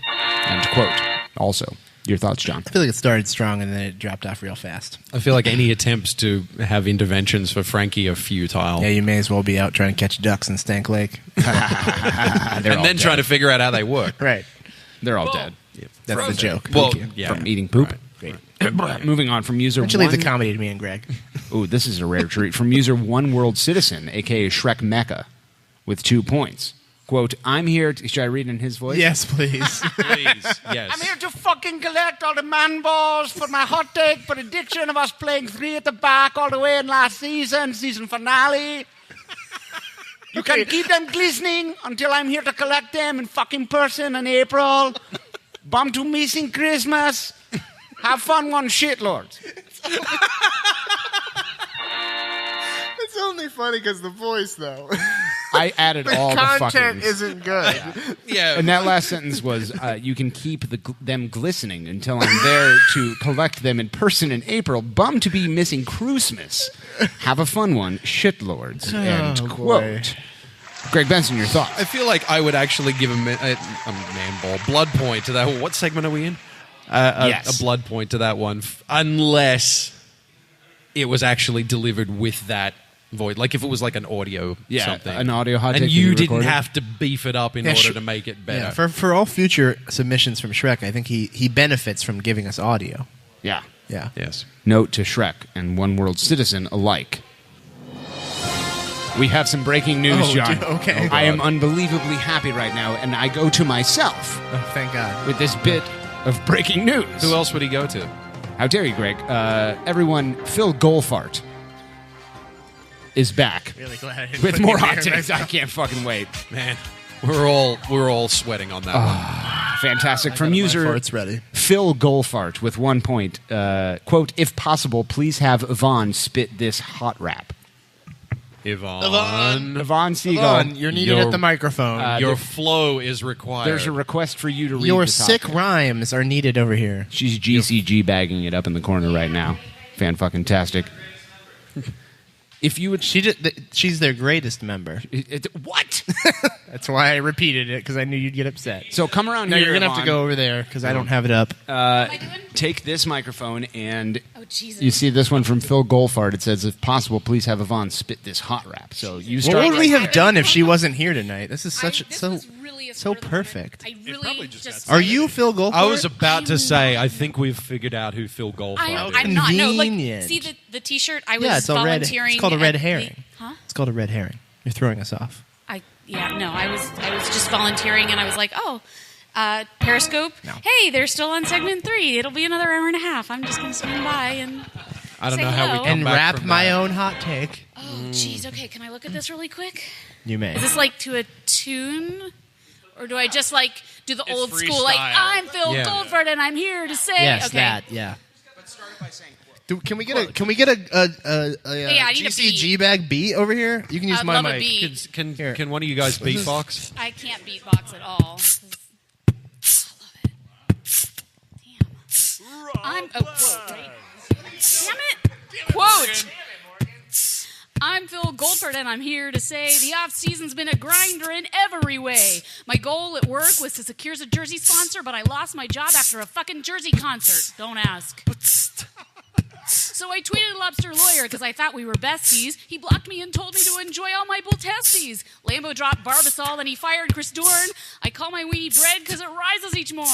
End quote. Also, your thoughts, John? I feel like it started strong and then it dropped off real fast. I feel like any attempts to have interventions for Frankie are futile. Yeah, you may as well be out trying to catch ducks in Stank Lake. And then trying to figure out how they work. Right. They're all dead. That's the joke. Well, Thank you. yeah. From eating poop. Great. Moving on from user Why don't you leave one... the comedy to me and Greg? Ooh, this is a rare treat. From user One World Citizen, a.k.a. Shrek Mecca, with 2 points. Quote, I'm here... Should I read in his voice? Yes, please. Please, yes. I'm here to fucking collect all the man balls for my hot take for addiction of us playing 3 at the back all the way in last season finale. You can keep them glistening until I'm here to collect them in fucking person in April. Bum to missing Christmas. Have fun one shitlord. It's only funny because the voice, though. I added all the content fuckings. isn't good. Yeah. And that last sentence was, you can keep them glistening until I'm there to collect them in person in April. Bum to be missing Christmas. Have a fun one, shitlords. End Oh, quote. Greg Benson, your thoughts? I feel like I would actually give a man ball blood point to that. What segment are we in? Yes. A blood point to that one, unless it was actually delivered with that void. Like if it was like an audio something. An audio hot take and that you you didn't recorded? have to beef it up in order to make it better. Yeah, for all future submissions from Shrek, I think he benefits from giving us audio. Yeah. Yeah. Yes. Note to Shrek and One World Citizen alike. We have some breaking news, Oh, John. okay. I am unbelievably happy right now, and I go to myself Oh, thank God. with this bit of breaking news. Who else would he go to? How dare you, Greg? Everyone, Phil Goldfart is back Really glad I didn't with put more you hot there, takes. I can't fucking wait. Man, we're all sweating on that one. Fantastic. From user fart's ready. Phil Goldfart with 1 point. Quote, if possible, please have Yvonne spit this hot rap. Yvonne, Yvonne Siegel. Yvonne, you're needed at the microphone. your flow is required. There's a request for you to read Your this hot sick take. rhymes are needed over here. She's GCG bagging it up in the corner right now. Fan-fucking-tastic. If you would... She's their greatest member. What? That's why I repeated it, because I knew you'd get upset. So come around No, here. you're going to have to go over there, because I don't have it up. Take this microphone, and Jesus. you see this one from Phil Goldfart. It says, if possible, please have Yvonne spit this hot rap. So you start. What would we have done if she wasn't here tonight? This is so perfect. I really just. Are you Phil Goldfart? I was about to say, I think we've figured out who Phil Goldfart is. I'm not. No, like, Convenient. see the T-shirt. I was it's volunteering. It's called a red at herring. Huh? It's called a red herring. You're throwing us off. I was just volunteering, and I was like, Periscope. No. Hey, they're still on segment 3. It'll be another hour and a half. I'm just gonna swing by and. I don't say know how we hello. come And back wrap from my that. own hot take. Oh, jeez. Okay, can I look at this really quick? You may. Is this like to a tune? Or do I just like do the old school, like, freestyle. I'm Phil Yeah. Goldfart and I'm here to say. Yes, okay. that. Yeah. Can we get a I need a GCG bag beat over here? You can use I'd my love a mic. beat. Can one of you guys beatbox? I can't beatbox at all. I'm quote, right? Damn it! Quote. I'm Phil Goldfart, and I'm here to say the off-season's been a grinder in every way. My goal at work was to secure a jersey sponsor, but I lost my job after a fucking jersey concert. Don't ask. So I tweeted Lobster Lawyer because I thought we were besties. He blocked me and told me to enjoy all my bull testes. Lambo dropped Barbasol, then he fired Chris Dorn. I call my weenie bread because it rises each morn.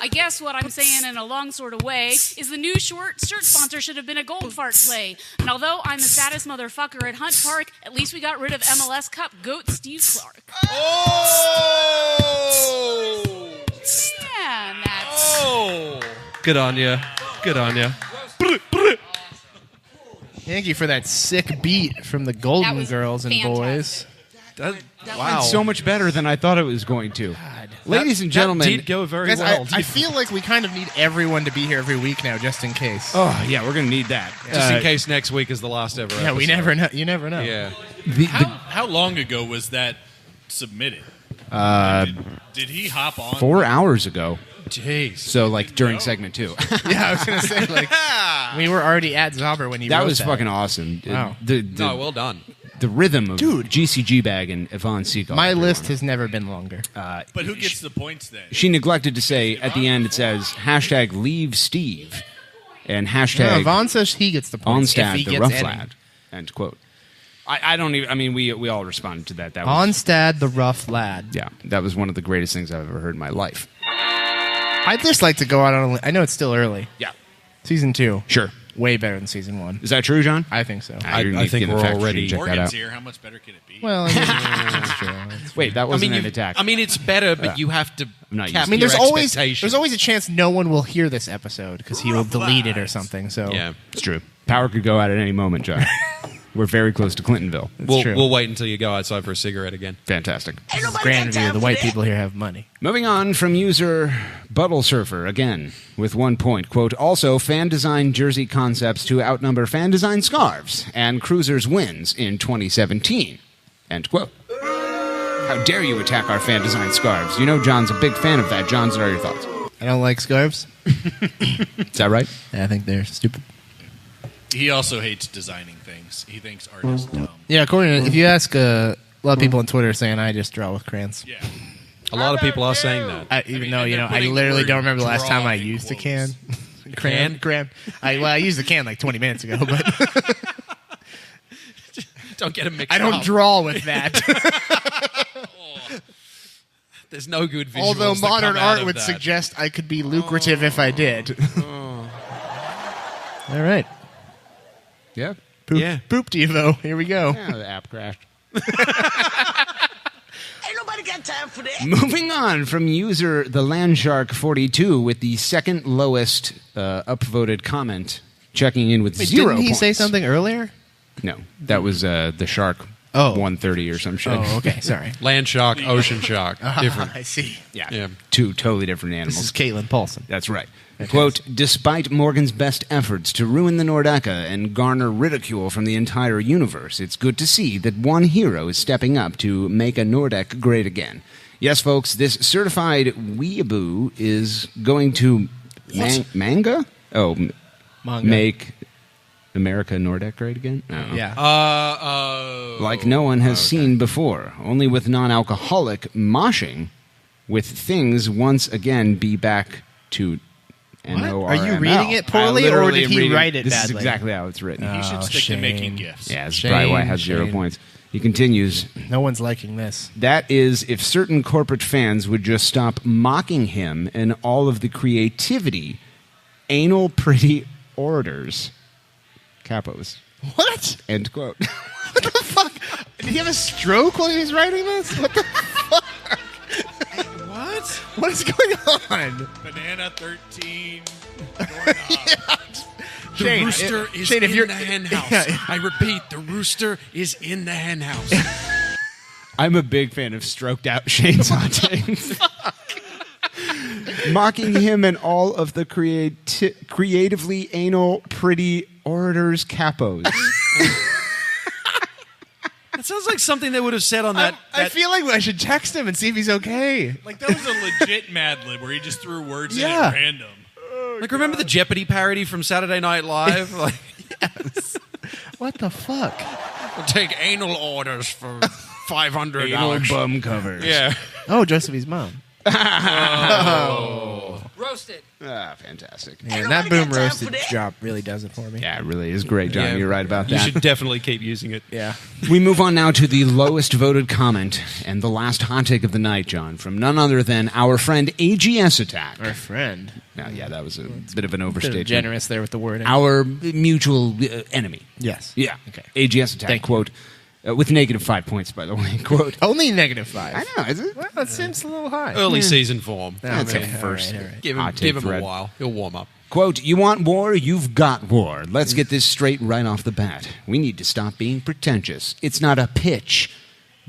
I guess what I'm saying in a long sort of way is the new shirt sponsor should have been a Goldfart play. And although I'm the saddest motherfucker at Hunt Park, at least we got rid of MLS Cup GOAT Steve Clark. Man, that's... Good on you. Good on you. Thank you for that sick beat from the Golden was Girls and fantastic. Boys. That went so much better than I thought it was going to. Ladies and gentlemen, did go very Guys, well. I feel like we kind of need everyone to be here every week now, just in case. Oh yeah, we're gonna need that. Just in case next week is the last ever Yeah, we episode. never know. You never know. Yeah. How long ago was that submitted? Did he hop on? 4 hours ago. Jeez. So like during segment 2. Yeah, I was gonna say like we were already at Zauber when he that wrote was fucking awesome. Wow. No, well done. The rhythm of GCG Bag and Yvonne Seagull. My list has never been longer. But who gets the points then? She neglected to say at the end. It says hashtag leave Steve and hashtag Yvonne says he gets the points if Onstad he the gets rough any. lad. End quote. I don't even. I mean, we all responded to that. That was, Onstad the rough lad. yeah, that was one of the greatest things I've ever heard in my life. I'd just like to go out on I know it's still early. Yeah. Season 2. Sure. Way better than Season 1. Is that true, John? I think so. I think we're already. Check that Morgan's out. here. How much better can it be? Well, I mean, that's true. Wait, that wasn't an attack. I mean, it's better, but you have to. not cap I mean, your there's always expectations. a chance no one will hear this episode because he will delete it or something. So Yeah. It's true. Power could go out at any moment, John. We're very close to Clintonville. true. We'll wait until you go outside for a cigarette again. Fantastic. this is Grandview. The white people here have money. Moving on from user Buttle Surfer again with 1 point. Quote, also fan design jersey concepts to outnumber fan design scarves and Cruisers wins in 2017. End quote. How dare you attack our fan design scarves? You know John's a big fan of that. John's, what are your thoughts? I don't like scarves. Is that right? I think they're stupid. He also hates designing things. He thinks art is dumb. Yeah, according to if you ask a lot of people on Twitter saying I just draw with crayons. Yeah. A lot of people are saying that. Even though and they're I putting the literally word don't remember the last time I draw in used a quotes. can. Crayon. I used the can like 20 minutes ago, but Don't get them mixed I don't up. draw with that. There's no good visuals. Although that modern come out art of would that. suggest I could be lucrative if I did. All right. Yeah. Poop, Yeah. Poop Devo. Here we go. Yeah, the app crashed. Ain't nobody got time for that. Moving on from user the Landshark42 with the second lowest upvoted comment, checking in with Wait, 0 didn't he points. say something earlier? No, that was the Shark 130 or some shit. Oh, okay. Sorry. Land shark, ocean shark, different. I see. Yeah, two totally different animals. This is Caitlin Paulson. That's right. Quote, despite Morgan's best efforts to ruin the Nordeca and garner ridicule from the entire universe, it's good to see that one hero is stepping up to make a Nordec great again. Yes, folks, this certified weeaboo is going to manga? Oh, Manga. make America Nordic right again? Yeah. Like no one has seen before, only with non-alcoholic moshing, with things once again be back to NORML. Are you reading it poorly, or did he write it This badly? is exactly how it's written. He should stick to making gifts. Yeah, that's probably why it has 0 points. He continues. No one's liking this. That is, if certain corporate fans would just stop mocking him and all of the creativity, anal pretty orders, capos. What? End quote. What the fuck? Did he have a stroke while he was writing this? What the fuck? What? What is going on? Banana 13. The Shane, rooster is Shane, if in you're- the hen house. Yeah. I repeat, the rooster is in the hen house. I'm a big fan of stroked out Shane's hot takes. Mocking him and all of the creatively anal pretty orators capos. That sounds like something they would have said on that. I feel like I should text him and see if he's okay. Like, that was a legit Mad Lib where he just threw words in Yeah. at random. Like, remember the Jeopardy parody from Saturday Night Live? Like, Yes. What the fuck? we'll take anal orders for $500. Anal bum covers. Yeah. Oh, Josephine's mom. Roasted. Ah, fantastic. Yeah, that boom roasted job really does it for me. Yeah, it really is great, John. Yeah. You're right about You that. should definitely keep using it. Yeah. We move on now to the lowest voted comment and the last hot take of the night, John, from none other than our friend AGS Attack. Our friend. Now, yeah, that was a bit of an Bit overstatement. generous there with the wording. Our mutual enemy. Yes. Yeah. Okay. AGS Attack, Thank you. quote, with -5 points, by the way, quote. Only -5. I know, is it? Well, that seems a little high. Early season form. That's Okay, a first. all right. Give hot him, take give him a thread. while. He'll warm up. Quote, you want war, you've got war. Let's get this straight right off the bat. We need to stop being pretentious. It's not a pitch.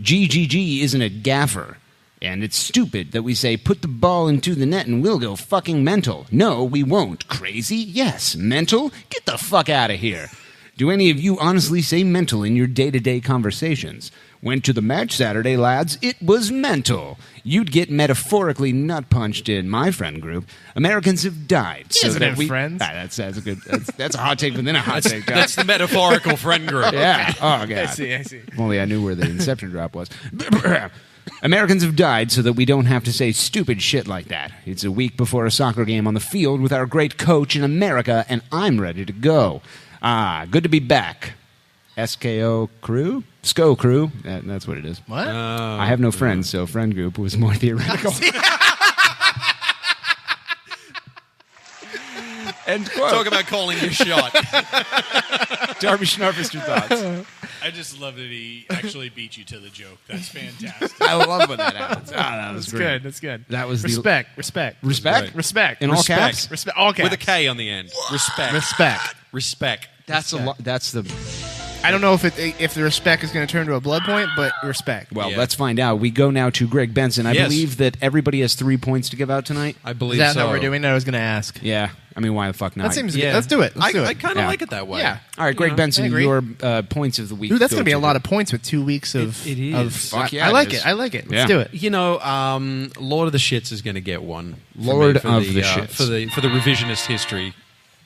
GGG isn't a gaffer. And it's stupid that we say, put the ball into the net and we'll go fucking mental. No, we won't. Crazy? Yes. Mental? Get the fuck out of here. Do any of you honestly say mental in your day-to-day conversations? Went to the match Saturday, lads. It was mental. You'd get metaphorically nut-punched in my friend group. Americans have died. He doesn't have friends. That's a good. That's a hot take within a hot take. John. That's the metaphorical friend group. Yeah. Oh, God. I see. If only I knew where the Inception drop was. Americans have died so that we don't have to say stupid shit like that. It's a week before a soccer game on the field with our great coach in America, and I'm ready to go. Ah, good to be back. SKO crew? SKO crew? That's what it is. What? I have no friends, so friend group was more theoretical. End quote. Talk about calling your shot. Darby Schnarfist, your thoughts. I just love that he actually beat you to the joke. That's fantastic. I love when that happens. That was That's great. good. That's good. That was respect. the Respect. respect. Respect. In all Respect. caps. Respect. All caps. With a K on the end. Respect. Respect. Respect. That's a lot. That's the. I don't know if the respect is going to turn to a blood point, but respect. Well, Yeah. let's find out. We go now to Greg Benson. I Yes. believe that everybody has 3 points to give out tonight. I Is believe that so. how we're doing it? I was going to ask. Yeah. I mean, why the fuck not? That seems Yeah. good. Let's do it. Let's do it. I kind of Yeah. like it that way. Yeah. All right, Greg I Benson, agree. your points of the week. Dude, that's go going to be a to. lot of points with 2 weeks of. It is. Of, Fuck I yeah, like it is. it. I like it. Let's Yeah. do it. You know, Lord of the Shits is going to get one. for me Lord for of the, the Shits. for the revisionist history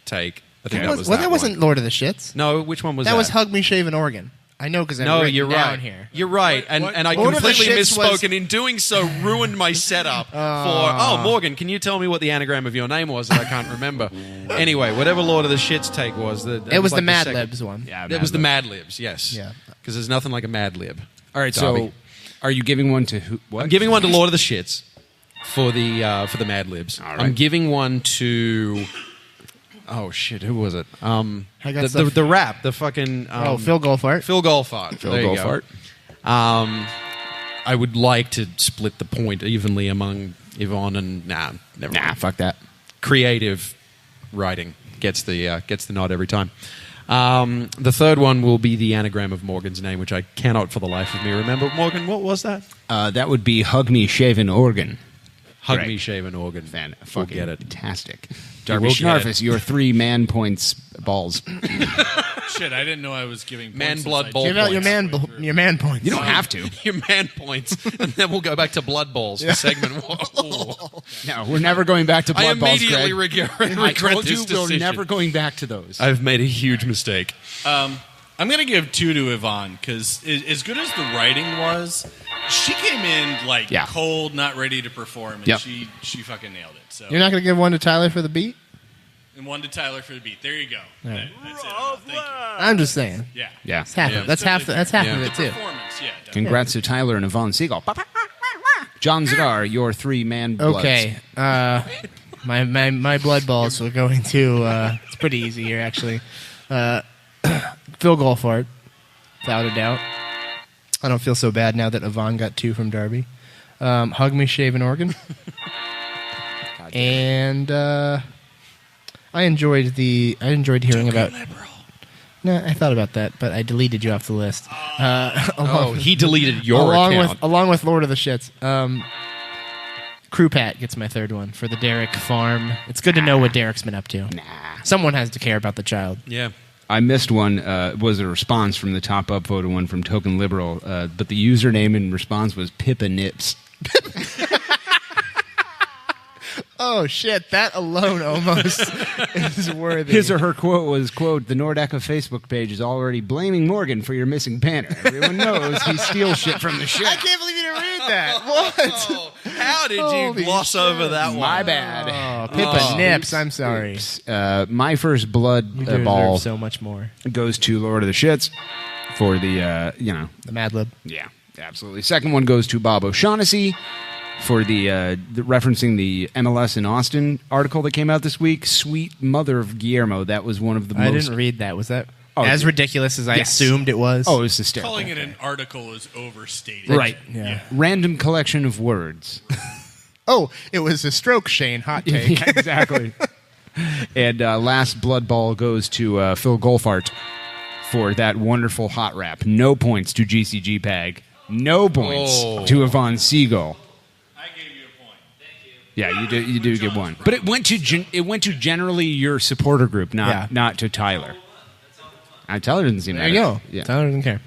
take. I think that was that wasn't one. Lord of the Shits. No, which one was that? That was Hug Me Shave in Oregon. I know because No, written you're down right. here. You're right, and I Lord of the completely Shits misspoke, was- and in doing so, ruined my setup for. Oh, Morgan, can you tell me what the anagram of your name was that I can't remember? Anyway, whatever Lord of the Shits take was, It was the like Mad second- Libs one. Yeah, It was the Mad Libs, yes. Yeah. Because there's nothing like a Mad Lib. All right, Darby. so are you giving one to who? What? I'm giving one to Lord of the Shits for the Mad Libs. All right. I'm giving one to. Oh shit! Who was it? I got the stuff. rap, the fucking Phil Goldfart. Phil Goldfart. Phil There you Goldfart. go. I would like to split the point evenly among Yvonne and never mind. Fuck that. Creative writing gets the nod every time. The third one will be the anagram of Morgan's name, which I cannot for the life of me remember. Morgan, what was that? That would be Hug Me Shaven Organ. Hug Great. Me Shaven Organ. Fucking get it. fantastic. You Darby will get Schnarfus, your 3 man points balls. Shit, I didn't know I was giving points Man blood ball Give out points. your man points. You don't have to. Your man points, and then we'll go back to blood balls for segment 1. No, we're never going back to I blood balls, immediately Greg. regret I told this you we're decision. never going back to those. I've made a huge mistake. I'm going to give 2 to Yvonne, because as good as the writing was, she came in like cold, not ready to perform, and she fucking nailed it. So You're not going to give 1 to Tyler for the beat? And 1 to Tyler for the beat. There you go. Right. That's it. Thank you. I'm just saying. Yeah. Yeah. That's half, that's half of it, too. Performance, yeah. Congrats to Tyler and Yvonne Siegel. John Zadar, your 3 man bloods. Okay. My blood balls are going to... it's pretty easy here, actually. Phil Golfart, without a doubt. I don't feel so bad now that Yvonne got 2 from Darby. Hug Me, Shaven Organ. And I enjoyed hearing about... No, I thought about that, but I deleted you off the list. He deleted your account. Along with Lord of the Shits. Crew Pat gets my 3rd one for the Derek farm. It's good to know what Derek's been up to. Someone has to care about the child. Yeah. I missed one. Was a response from the top upvoted one from Token Liberal, but the username in response was Pippa Nips. Oh, shit. That alone almost is worthy. His or her quote was, quote, "The Nordeca Facebook page is already blaming Morgan for your missing banner. Everyone knows he steals shit from the show." I can't believe you didn't read that. What? How did you gloss over that one? My bad. Oh, Pippa Nips. I'm sorry. Oops. My first blood You deserve ball so much more. goes to Lord of the Shits for the, The Mad Lib. Yeah, absolutely. Second one goes to Bob O'Shaughnessy for the referencing the MLS in Austin article that came out this week. Sweet mother of Guillermo. That was one of the most... I didn't read that. Was that as ridiculous as I assumed it was? Oh, it was hysterical. Calling it an article is overstated. Right. Yeah. Random collection of words. Oh, it was a stroke, Shane. Hot take. Yeah, exactly. And last blood ball goes to Phil Golfart for that wonderful hot rap. No points to GCG Pag. No points to Yvonne Siegel. Yeah, you do get one, but it went to generally your supporter group, not to Tyler. Tyler doesn't seem. There you go. Yeah. Tyler doesn't care.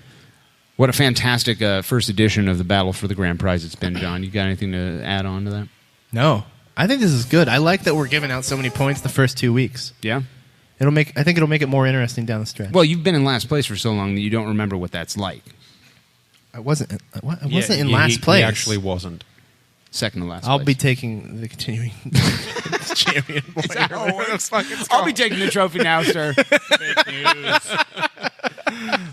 What a fantastic first edition of the Battle for the Grand Prize it's been, John. You got anything to add on to that? No, I think this is good. I like that we're giving out so many points the first 2 weeks. Yeah, I think it'll make it more interesting down the stretch. Well, you've been in last place for so long that you don't remember what that's like. I wasn't in last place. He actually wasn't. Second to last. I'll place. be taking the continuing champion. Is that how it works? I'll be taking the trophy now, sir. Fake news.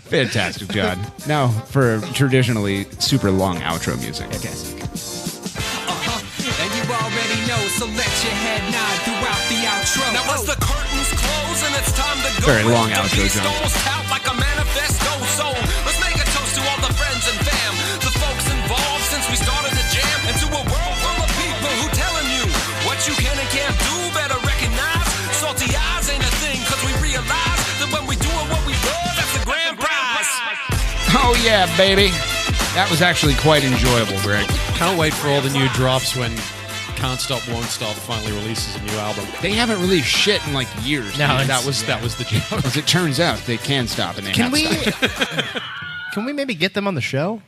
Fantastic, John. Now for traditionally super long outro music. Fantastic. And you already know, so let your head nod throughout the outro. Now as the curtains close and it's time to go. Very long outro, John. John. Almost out like a manifesto. So let's make a toast to all the friends and fam, the folks involved since we started the jam, and to a world full of people who telling you what you can and can't do. Better recognize salty eyes ain't a thing, cause we realize that when we doing what we love, that's the grand prize. Oh yeah, baby. That was actually quite enjoyable, Greg. Can't wait for all the new drops when Can't Stop, Won't Stop finally releases a new album. They haven't released shit in like years. No, that was the joke. As it turns out, they can stop and they have stopped. Can we maybe get them on the show?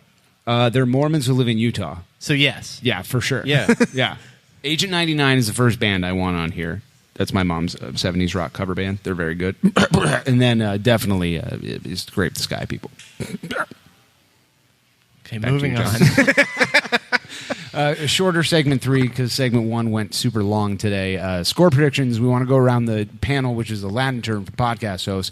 They're Mormons who live in Utah. So yes. Yeah, for sure. Yeah. Yeah. Agent 99 is the first band I want on here. That's my mom's 70s rock cover band. They're very good. And then definitely is Grape the Sky people. Okay, Back moving to you, on. A shorter segment 3 because segment 1 went super long today. Score predictions. We want to go around the panel, which is a Latin term for podcast hosts.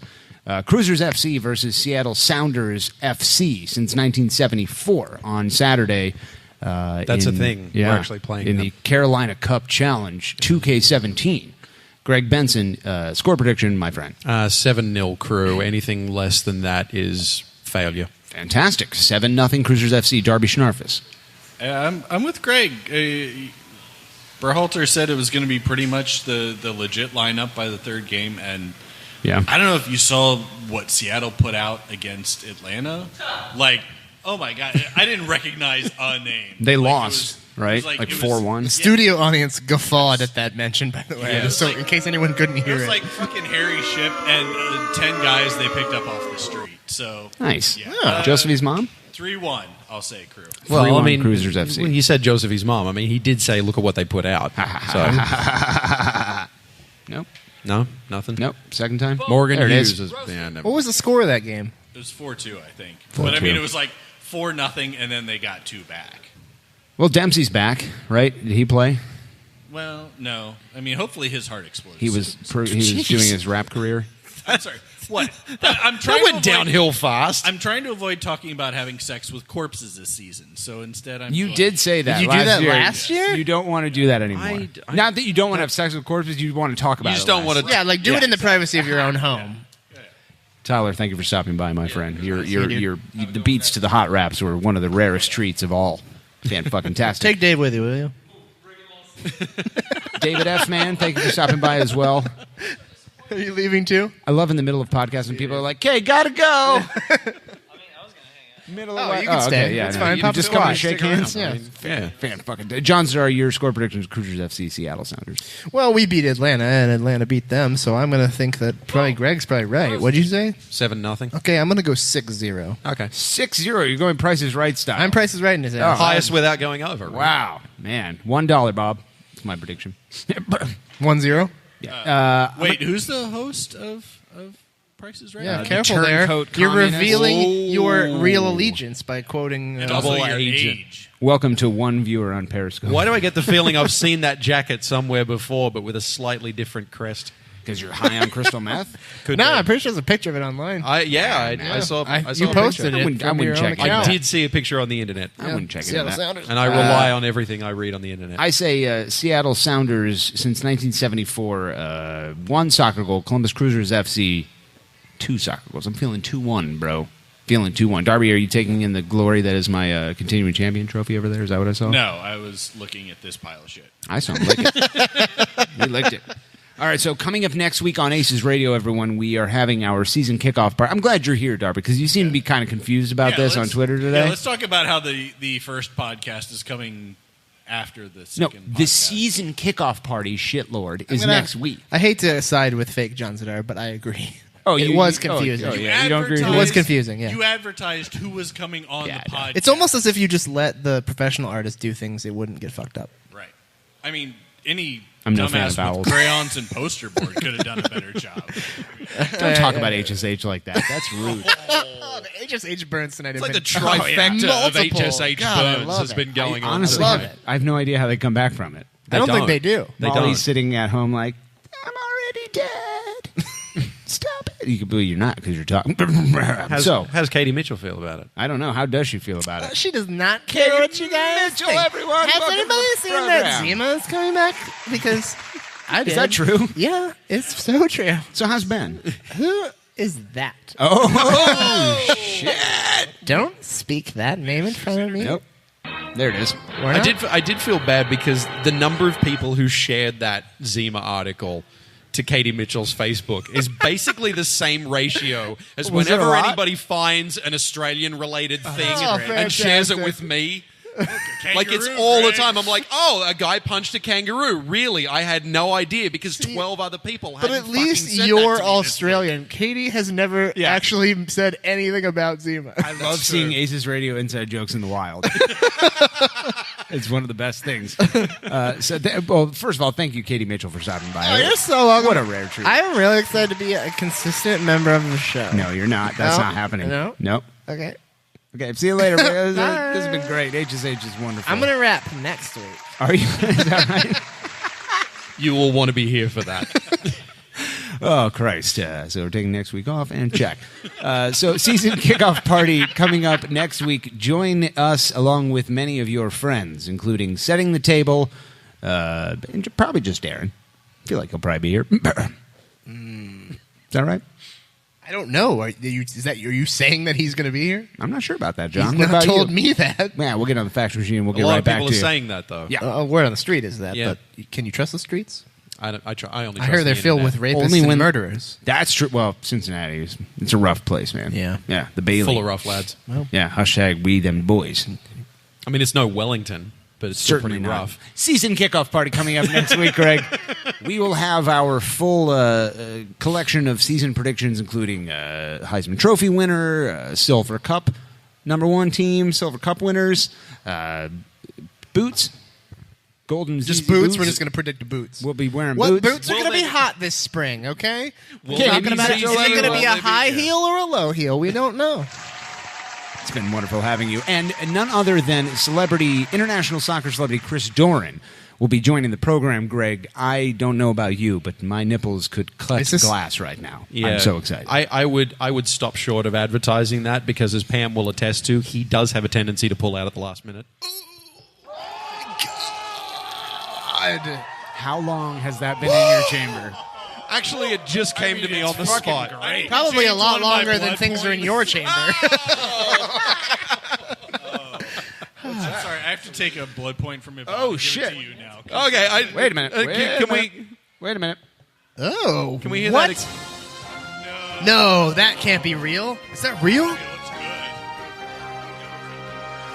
Cruisers FC versus Seattle Sounders FC since 1974 on Saturday. That's a thing. Yeah, We're actually playing in them. the Carolina Cup Challenge 2K17. Greg Benson, score prediction, my friend. 7-0 Crew. Anything less than that is failure. Fantastic. 7-0 Cruisers FC. Darby Schnarfus. I'm with Greg. Berhalter said it was going to be pretty much the legit lineup by the third game, and yeah, I don't know if you saw what Seattle put out against Atlanta. Like, oh my god, I didn't recognize a name. They like, lost. right? Like, Like it was- 4-1. The studio audience guffawed at that mention, by the way. Yeah, so like- in case anyone couldn't It hear was it. like fucking Harry's ship and 10 guys they picked up off the street. So Nice. Yeah. Joseph's mom? 3-1, I'll say, crew. Well, 3-1 I mean, Cruisers FC. When he said Joseph's mom, I mean, he did say, "Look at what they put out." Nope. No, nothing. Nope. Second time. Morgan There it Hughes is. is. Yeah, never. What was the score of that game? It was 4-2, I think. 4-2. But I mean, it was like 4-0, and then they got 2 back. Well, Dempsey's back, right? Did he play? Well, no. I mean, hopefully his heart explodes. He was doing his rap career. I'm sorry. What? I'm trying That went to avoid, downhill fast. I'm trying to avoid talking about having sex with corpses this season. So instead, I'm. You going- did say that. Did you do that year. last year? You don't want to do that anymore. Not that you don't want to have sex with corpses. You want to talk about it. just don't less. want to. Yeah, like do it in the privacy of your own home. Tyler, thank you for stopping by, my friend. The beats to the hot raps were one of the rarest treats of all. Fan-fucking-tastic. Take Dave with you, will you? David F. Man, thank you for stopping by as well. Are you leaving too? I love in the middle of podcasts when people are like, "Okay, gotta go." Middle of Oh, you can stay. Okay, yeah, It's no, fine. You Pop just the come and squash. shake Stick around. hands. Yeah. I mean, fan fucking. John Zar, your score predictions: Cruisers FC, Seattle Sounders. Well, we beat Atlanta, and Atlanta beat them, so I'm going to think that probably Greg's probably right. What'd you say? 7-0. Okay, I'm going to go 6-0. Okay. 6-0. You're going Price is Right style. I'm Price is Right in his ass. Highest without going over. Right? Wow, man. $1, Bob. That's my prediction. 1-0? Yeah. Wait, who's the host of Price is Right? Yeah, the careful there. turncoat You're communist. revealing your real allegiance by quoting... And also Double your agent. age. Welcome to one viewer on Periscope. Why do I get the feeling I've seen that jacket somewhere before, but with a slightly different crest? Because you're high on crystal meth? Could No, be. I'm pretty sure there's a picture of it online. I saw. I saw you a posted picture. it. I wouldn't check it. I did see a picture on the internet, I wouldn't check Seattle into that. Sounders. and I rely on everything I read on the internet. I say Seattle Sounders since 1974, 1 soccer goal. Columbus Cruisers FC, 2 soccer goals. I'm feeling 2-1, bro. Feeling 2-1. Darby, are you taking in the glory that is my continuing champion trophy over there? Is that what I saw? No, I was looking at this pile of shit. I saw him lick it. He licked it. All right, so coming up next week on ACES Radio, everyone, we are having our season kickoff party. I'm glad you're here, Darby, because you seem to be kind of confused about this on Twitter today. Yeah, let's talk about how the first podcast is coming after the second the podcast. season kickoff party, shitlord, is next week. I hate to side with fake John Zadar, but I agree. Oh, it was confusing. yeah. You don't agree with It me? was confusing, yeah. You advertised who was coming on the podcast. It's almost as if you just let the professional artists do things, it wouldn't get fucked up. Right. I mean, any I'm no fan of dumbass vowels. with crayons and poster board could have done a better job. Don't talk about HSH like that. That's rude. Oh, the HSH burns tonight. It's like the trifecta of HSH burns has been going on. Honestly, love it. I have no idea how they come back from it. I don't think they do. They Molly's don't. sitting at home like, I'm already dead. Stop it. You can believe you're not because you're talking. How So, does Katie Mitchell feel about it? I don't know. How does she feel about it? She does not care what you guys Mitchell, think. everyone, Has welcome to anybody the seen that program. Zima is coming back? Because I did. Is that true? Yeah, it's so true. So how's Ben? Who is that? Oh, shit. Don't speak that name in front of me. Nope. There it is. I did feel bad because the number of people who shared that Zima article to Katie Mitchell's Facebook is basically the same ratio as Was it a whenever lot? anybody finds an Australian-related thing Oh, and shares it fantastic. with me. Like it's all the time. I'm like, oh, a guy punched a kangaroo. Really? I had no idea because 12 other people But hadn't at least fucking said you're that to me this Australian. Katie has never actually said anything about Zima. I love seeing Aces Radio inside jokes in the wild. It's one of the best things. Well, first of all, thank you, Katie Mitchell, for stopping by. Oh, you're so welcome. What a rare treat. I'm really excited to be a consistent member of the show. No, you're not. That's No? not happening. No? Nope. Okay. Okay, see you later. This has been great. HSH is wonderful. I'm going to rap next week. Are you? Is that right? week. You will want to be here for that. Oh, Christ. So we're taking next week off and check. So season kickoff party coming up next week. Join us along with many of your friends, including Setting the Table, and probably just Darren. I feel like he'll probably be here. Is that right? I don't know. Are you saying that he's going to be here? I'm not sure about that, John. He's What not about told you? me that. Yeah, we'll get on the fax machine. We'll A get lot right of back people to are you. saying that, though. Yeah. Word on the street is that. Yeah. But can you trust the streets? I only I trust hear they're the filled internet. with rapists Only and when- murderers. That's true. Well, Cincinnati it's a rough place, man. Yeah. The Bailey. Full of rough lads. Yeah. Hashtag we them boys. I mean, it's no Wellington. but it's still Certainly pretty not. rough. Season kickoff party coming up next week, Greg. We will have our full collection of season predictions, including Heisman Trophy winner, Silver Cup #1 team, Silver Cup winners, boots, golden Just ZZ boots. We're just going to predict the boots. We'll be wearing What boots. boots are going to be hot this spring? Okay. Will Is they be it going to be a ZZ? high heel or a low heel? We don't know. It's been wonderful having you. And none other than international soccer celebrity Chris Doran will be joining the program, Greg. I don't know about you, but my nipples could cut glass right now. I'm so excited. I would stop short of advertising that because, as Pam will attest to, he does have a tendency to pull out at the last minute. How long has that been in your chamber? Actually, it just came to me on the spot. Great. Probably a lot longer than things are in your chamber. Sorry, I have to take a blood point from Yvonne. Oh, and give shit. it to you now. Okay, wait a minute. Wait a minute. Oh, Can we hear what? that? No, that can't be real. Is that real?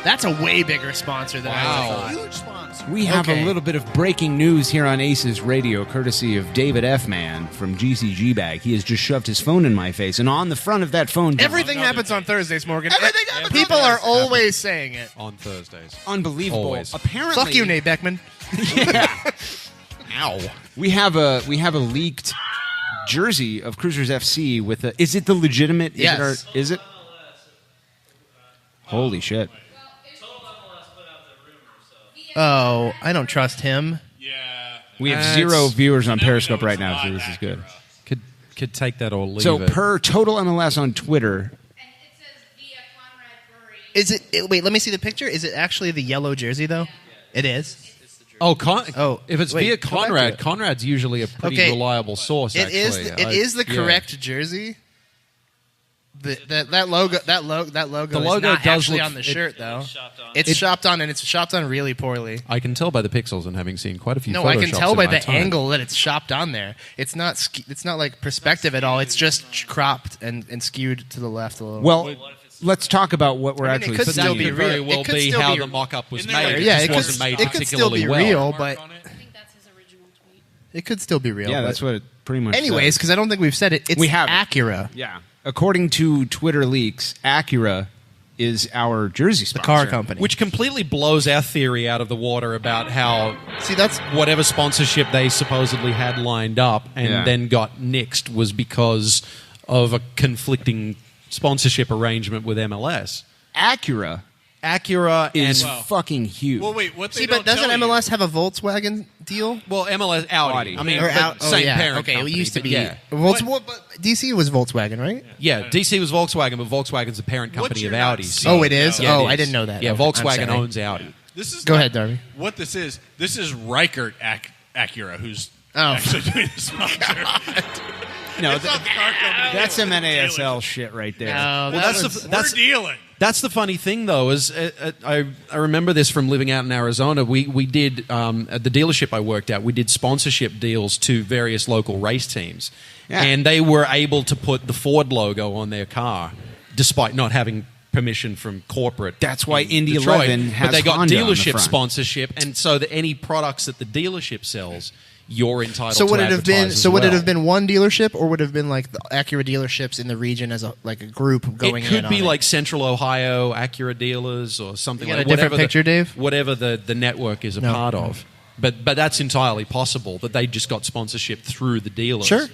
That's a way bigger sponsor than I thought. Huge sponsor. We have a little bit of breaking news here on ACES Radio, courtesy of David F. Man from GCG Bag. He has just shoved his phone in my face, and on the front of that phone... Everything happens on Thursdays, Morgan. Everything happens People on are Thursdays. always saying it. On Thursdays. Unbelievable. Always. Apparently... Fuck you, Nate Beckman. Yeah. Ow. We have a leaked jersey of Cruisers FC with a... Is it the legitimate? Yes. Is it? Holy shit. Oh, I don't trust him. We have 0 viewers on Periscope right now, so this is good. Could take that or leave So it. per Total MLS on Twitter... Is it? Wait, let me see the picture. Is it actually the yellow jersey though? It is. If it's via Conrad, Conrad's usually a pretty reliable source. It is the correct jersey. That logo The is logo not does actually look- on the it- shirt though. It's shopped on, and it's shopped on really poorly. I can tell by the pixels and having seen quite a few. No, I can Photoshops tell in by my the time. angle that it's shopped on there. It's not like perspective at all. It's just cropped and skewed to the left a little. Well, let's talk about what we're I mean, actually it could seeing. still be Could very real. well It could be still how be- the mock-up was Isn't made. there- It yeah, just it wasn't made could still particularly be well. real, but it could still be real. Yeah, but- that's what it pretty much Anyways, says. because I don't think we've said it. It's We haven't. Acura. Yeah. According to Twitter leaks, Acura is our jersey sponsor. car company. Which completely blows our theory out of the water about how that's whatever sponsorship they supposedly had lined up and then got nixed was because of a conflicting sponsorship arrangement with MLS. Acura and is fucking huge. Well, wait, what they See, don't but doesn't tell MLS have a Volkswagen deal? Well, MLS Audi. I mean, Or but same parent Okay, company, it used to but be. yeah. But DC was Volkswagen, right? Yeah, DC was Volkswagen, but Volkswagen's the parent company of Audi. Oh, it is? Yeah, Oh, it I is. didn't know that. Yeah, I'm Volkswagen sorry. owns Audi. This is Go not ahead, Darby. What this is Reichert Acura, who's Oh. actually doing the sponsor. No, It's not the car company. that's some NASL shit right there. No, We're dealing. That's the funny thing, though, is I remember this from living out in Arizona. We did, at the dealership I worked at, we did sponsorship deals to various local race teams. Yeah. And they were able to put the Ford logo on their car, despite not having permission from corporate. That's why in Indy Detroit. 11 has But they got Honda on the dealership front. sponsorship, and so that any products that the dealership sells, you're entitled So to would it have been? advertise So as would it well. have been one dealership, or would it have been like the Acura dealerships in the region as a group going? It could in be on like Central Ohio Acura dealers or something You got like a different whatever picture, Dave? Whatever the network is a No. part of. But that's entirely possible that they just got sponsorship through the dealers, Sure.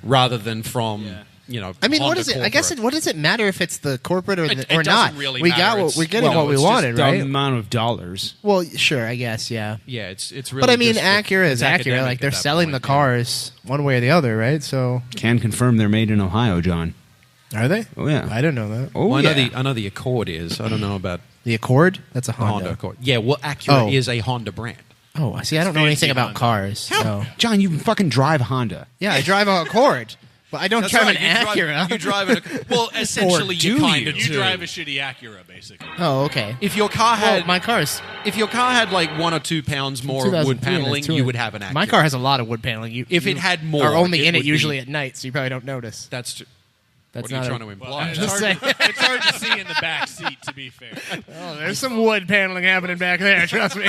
rather than from I mean, what Honda is it? I corporate. guess what does it matter if it's the corporate or, It or doesn't not? really we matter. got what It's- we're getting well, what we it's wanted, the right? amount of dollars. Well, sure, I guess, yeah. Yeah, it's really. But I mean, just Acura it's is Acura. academic Like they're at that selling point, the cars one way or the other, right? So Can confirm they're made in Ohio, John. are they? Oh yeah, I didn't know that. Oh Well, yeah. I know the Accord is. I don't know about The Accord? That's a the Honda. Honda Accord. Yeah, well, Acura Oh. is a Honda brand. Oh, I see. I don't know anything about cars. So. John, you fucking drive Honda. Yeah, I drive an Accord, but I don't That's drive right, an Acura. You drive an well, essentially you do kind of You drive a shitty Acura, basically. Oh, okay. If your car had Well, my car's if your car had like 1 or 2 pounds more of 2003 wood and paneling, it's 200. you would have an Acura. My car has a lot of wood paneling. If it had more, are only it in it would usually be- at night, so you probably don't notice. That's true. That's what are you not trying a- to imply? Well, it's, just hard, saying. it's hard to see in the back seat, to be fair. Oh, there's some wood paneling happening back there. Trust me.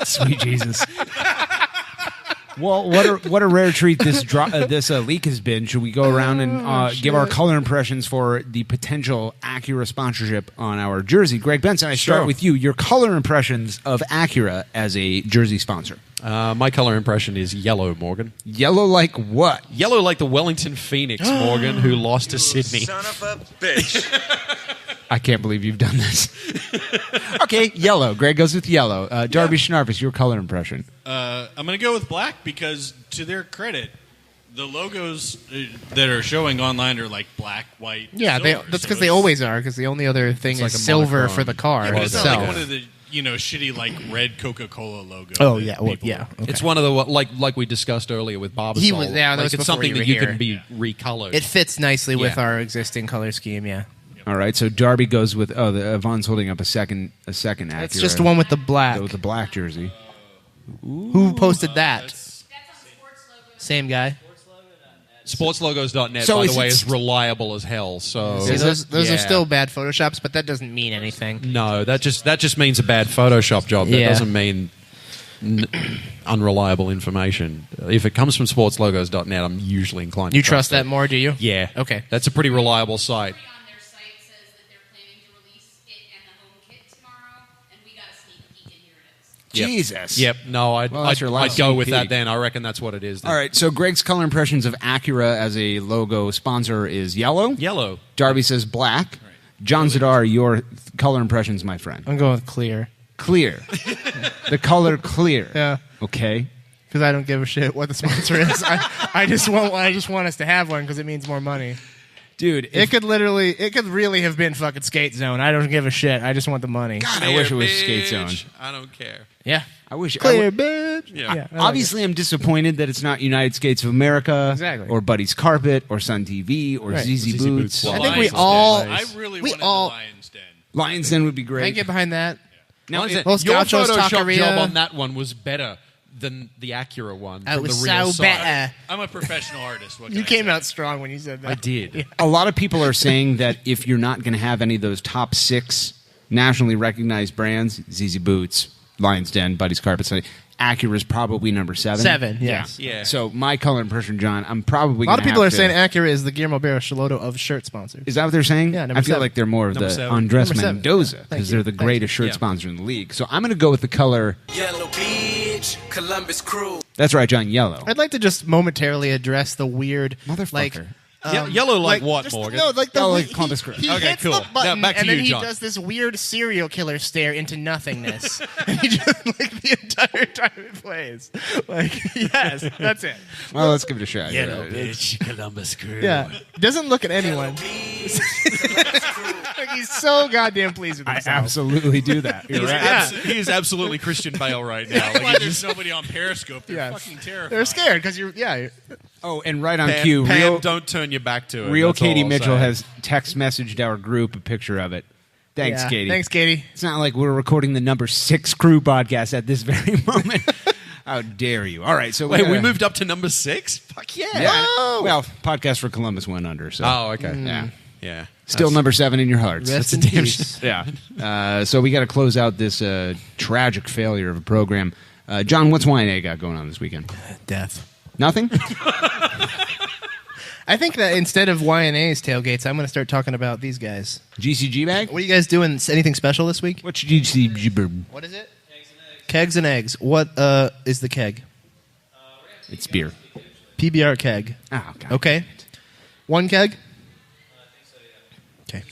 Sweet Jesus. Well, what a rare treat this leak has been. Should we go around and give our color impressions for the potential Acura sponsorship on our jersey? Greg Benson, I start with you. Your color impressions of Acura as a jersey sponsor. My color impression is yellow, Morgan. Yellow like what? Yellow like the Wellington Phoenix, Morgan, who lost to Sydney. Son of a bitch. I can't believe you've done this. Okay, yellow. Greg goes with yellow. Darby Schnarvis, your color impression. I'm going to go with black because, to their credit, the logos that are showing online are like black, white, Yeah, silver. that's because they always are. Because the only other thing like is a silver monochrome. for the car Yeah, but it's not itself. like one of the shitty like red Coca-Cola logo. Oh that yeah, well, people- yeah. Okay. It's one of the like we discussed earlier with Barbasol. He was- yeah, that like was it's before something you that were you here. can be recolored. It fits nicely with Yeah. our existing color scheme. Yeah, All right, so Darby goes with Yvonne's holding up a second Acura. it's just the one with the black. With the black jersey. Who posted that? Same guy. Sportslogos.net, So by is the way, it- is reliable as hell. So See, those Yeah. are still bad photoshops, but that doesn't mean anything. No, that just means a bad Photoshop job. That Yeah. doesn't mean unreliable information. If it comes from sportslogos.net, I'm usually inclined You to trust that it. more? Do you? Yeah. Okay. That's a pretty reliable site. On their site says that they're planning to release it and the home kit tomorrow, and we got a sneak peek, and here it is. Yep. Jesus. Yep. No, Well, that's your I'd last go sneak with that peek. then. I reckon that's what it is. Then. All right, so Greg's color impressions of Acura as a logo sponsor is yellow. Yellow. Darby says black. John Zadar, your color impressions, my friend. I'm going with clear. Clear. The color clear. Yeah. Okay. Because I don't give a shit what the sponsor is. I just want us to have one because it means more money. Dude, It could really have been fucking Skate Zone. I don't give a shit. I just want the money. God, I wish it was Skate Zone. I don't care. Yeah. I wish. Clear, bitch. Yeah. I like Obviously, I'm disappointed that it's not United States of America, Exactly. or Buddy's Carpet, or Sun TV, or Right. ZZ ZZ Boots. Boots. I think we Lions all. Den. I really we wanted all. the Lions Den. Lions Den would be I great. can get behind that. Now, Your Los Gauchos Photoshop Taqueria. job on that one was better than the Acura one. It from was the real so site. better. I'm a professional artist. What can You I came say? out strong when you said that. I did. a lot of people are saying that if you're not going to have any of those top 6 nationally recognized brands, ZZ Boots, Lions Den, Buddy's Carpet, Acura is probably number 7. 7, yes. Yeah. So my color impression, John, I'm probably A lot of gonna people are have to- saying Acura is the Guillermo Barros-Schelotto of shirt sponsors. Is that what they're saying? Yeah, number I feel 7. like they're more of Number the 7. Andres Number 7. Mendoza Thank because you. they're the Thank greatest shirt Yeah. sponsor in the league. So I'm going to go with the color. Yellow Beach, Columbus Crew. That's right, John. Yellow. I'd like to just momentarily address the weird, Motherfucker. like, Yellow like what, just- Morgan? No, like the Yellow like he- Columbus Crew. He Okay, hits cool. the button Now, back to and then you, he John. does this weird serial killer stare into nothingness. And he just like the entire time it plays. Like, yes, that's it. Well, let's give it a shot. bitch, Columbus Crew. Yeah, doesn't look at anyone. Like he's so goddamn pleased with I himself. absolutely do that. You're right. He is absolutely Christian Bale right now. That's Like, why he there's just- nobody on Periscope. They're Yes. fucking terrified. They're scared because you're. Oh, and right on Pam, cue, Pam, don't turn your back to it. real That's all Katie I'll Mitchell say. has text messaged our group a picture of it. Thanks, Yeah. Katie. Thanks, Katie. It's not like we're recording the number 6 crew podcast at this very moment. How dare you? All right, so Wait, we gotta- moved up to number 6? Fuck yeah. Yeah. Well, podcast for Columbus went under. So. Oh, okay. Yeah. Yeah. Still That's- number 7 in your hearts. Rest That's in a damn peace. Yeah. So we got to close out this tragic failure of a program. John, what's YNA got going on this weekend? Death. Nothing? I think that instead of YNA's tailgates, I'm going to start talking about these guys. GCG bag? What are you guys doing? Anything special this week? What's GCG bag? What is it? Kegs and eggs. What is the keg? It's beer. PBR keg. Oh, God. Okay. One keg? Okay.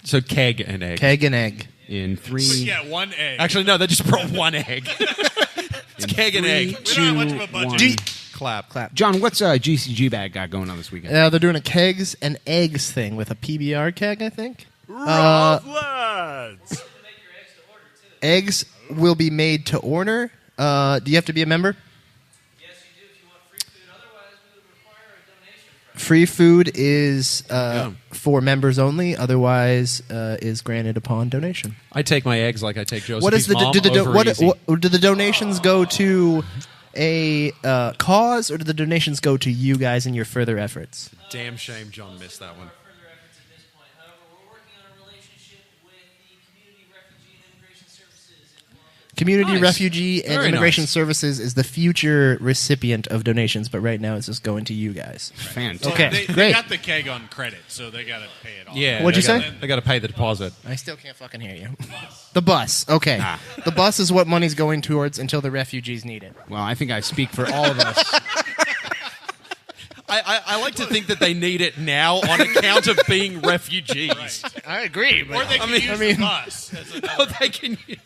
So keg and egg. Keg and egg. In 3. Yeah, one egg. Actually, no, they just brought one egg. It's keg and egg. We don't have much of a budget. G- Clap. Clap. John, what's GCG bag got going on this weekend? They're doing a kegs and eggs thing with a PBR keg, I think. lads. Eggs will be made to order. Do you have to be a member? Free food is for members only. Otherwise, is granted upon donation. I take my eggs like I take Josephine's What is the mom do the over easy. what do the donations go to? a cause, or do the donations go to you guys and your further efforts? Damn shame John missed that one. Community Nice. Refugee and Very Immigration nice. Services is the future recipient of donations, but right now it's just going to you guys. Fantastic. Okay, They great. got the keg on credit, so they got to pay it off. Yeah. What'd you they say? They got to pay the deposit. I still can't fucking hear you. The bus. Okay. The bus is what money's going towards until the refugees need it. Well, I think I speak for all of us. I like to think that they need it now on account of being refugees. I agree. But Or they can use the bus. As Oh, they can use.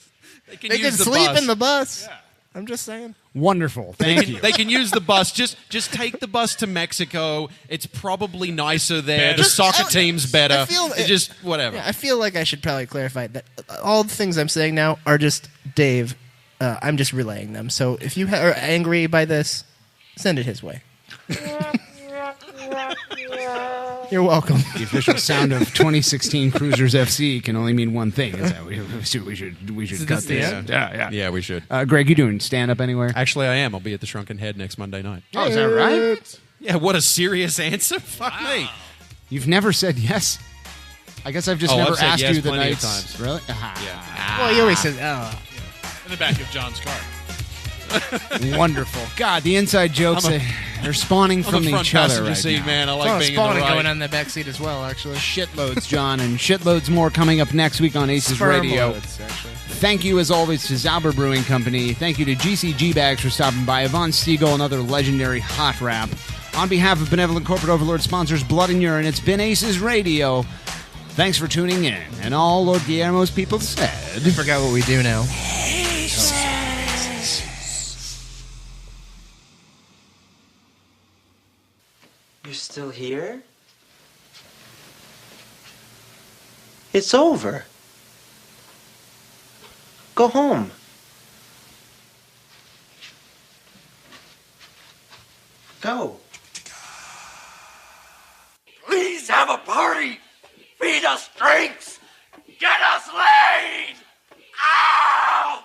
They can, They use can the sleep bus. in the bus. I'm just saying. Wonderful. Thank you. They can use the bus. Just take the bus to Mexico. It's probably nicer there. The Just- soccer team's better. I feel- just whatever. Yeah, I feel like I should probably clarify that all the things I'm saying now are just Dave. I'm just relaying them. So if you are angry by this, send it his way. You're welcome. The official sound of 2016 Cruisers FC can only mean one thing. Is that we should cut the this. end? Yeah, we should. Greg, you doing stand up anywhere? Actually, I am. I'll be at the Shrunken Head next Monday night. Oh, is that right? Yeah, what a serious answer. Fuck me. You've never said yes. I guess I've just Oh, never I've said asked yes you the plenty of nights. times. Really? Well, you always said, oh. In the back of John's car. Wonderful. God, the inside jokes they're spawning from front each other passenger right seat, now. man. I like being in the spawning right. going on in the back seat as well, actually. Shitloads, John, and shitloads more coming up next week on ACES Sperm Radio. loads, actually. Thank you, as always, to Zauber Brewing Company. Thank you to GCG Bags for stopping by. Yvonne Stiegel, another legendary hot rap. On behalf of Benevolent Corporate Overlord sponsors Blood and Urine, it's been ACES Radio. Thanks for tuning in. And all Lord Guillermo's people said... I forgot what we do now. You're still here? It's over. Go home. Go. Please have a party. Feed us drinks. Get us laid. Ow!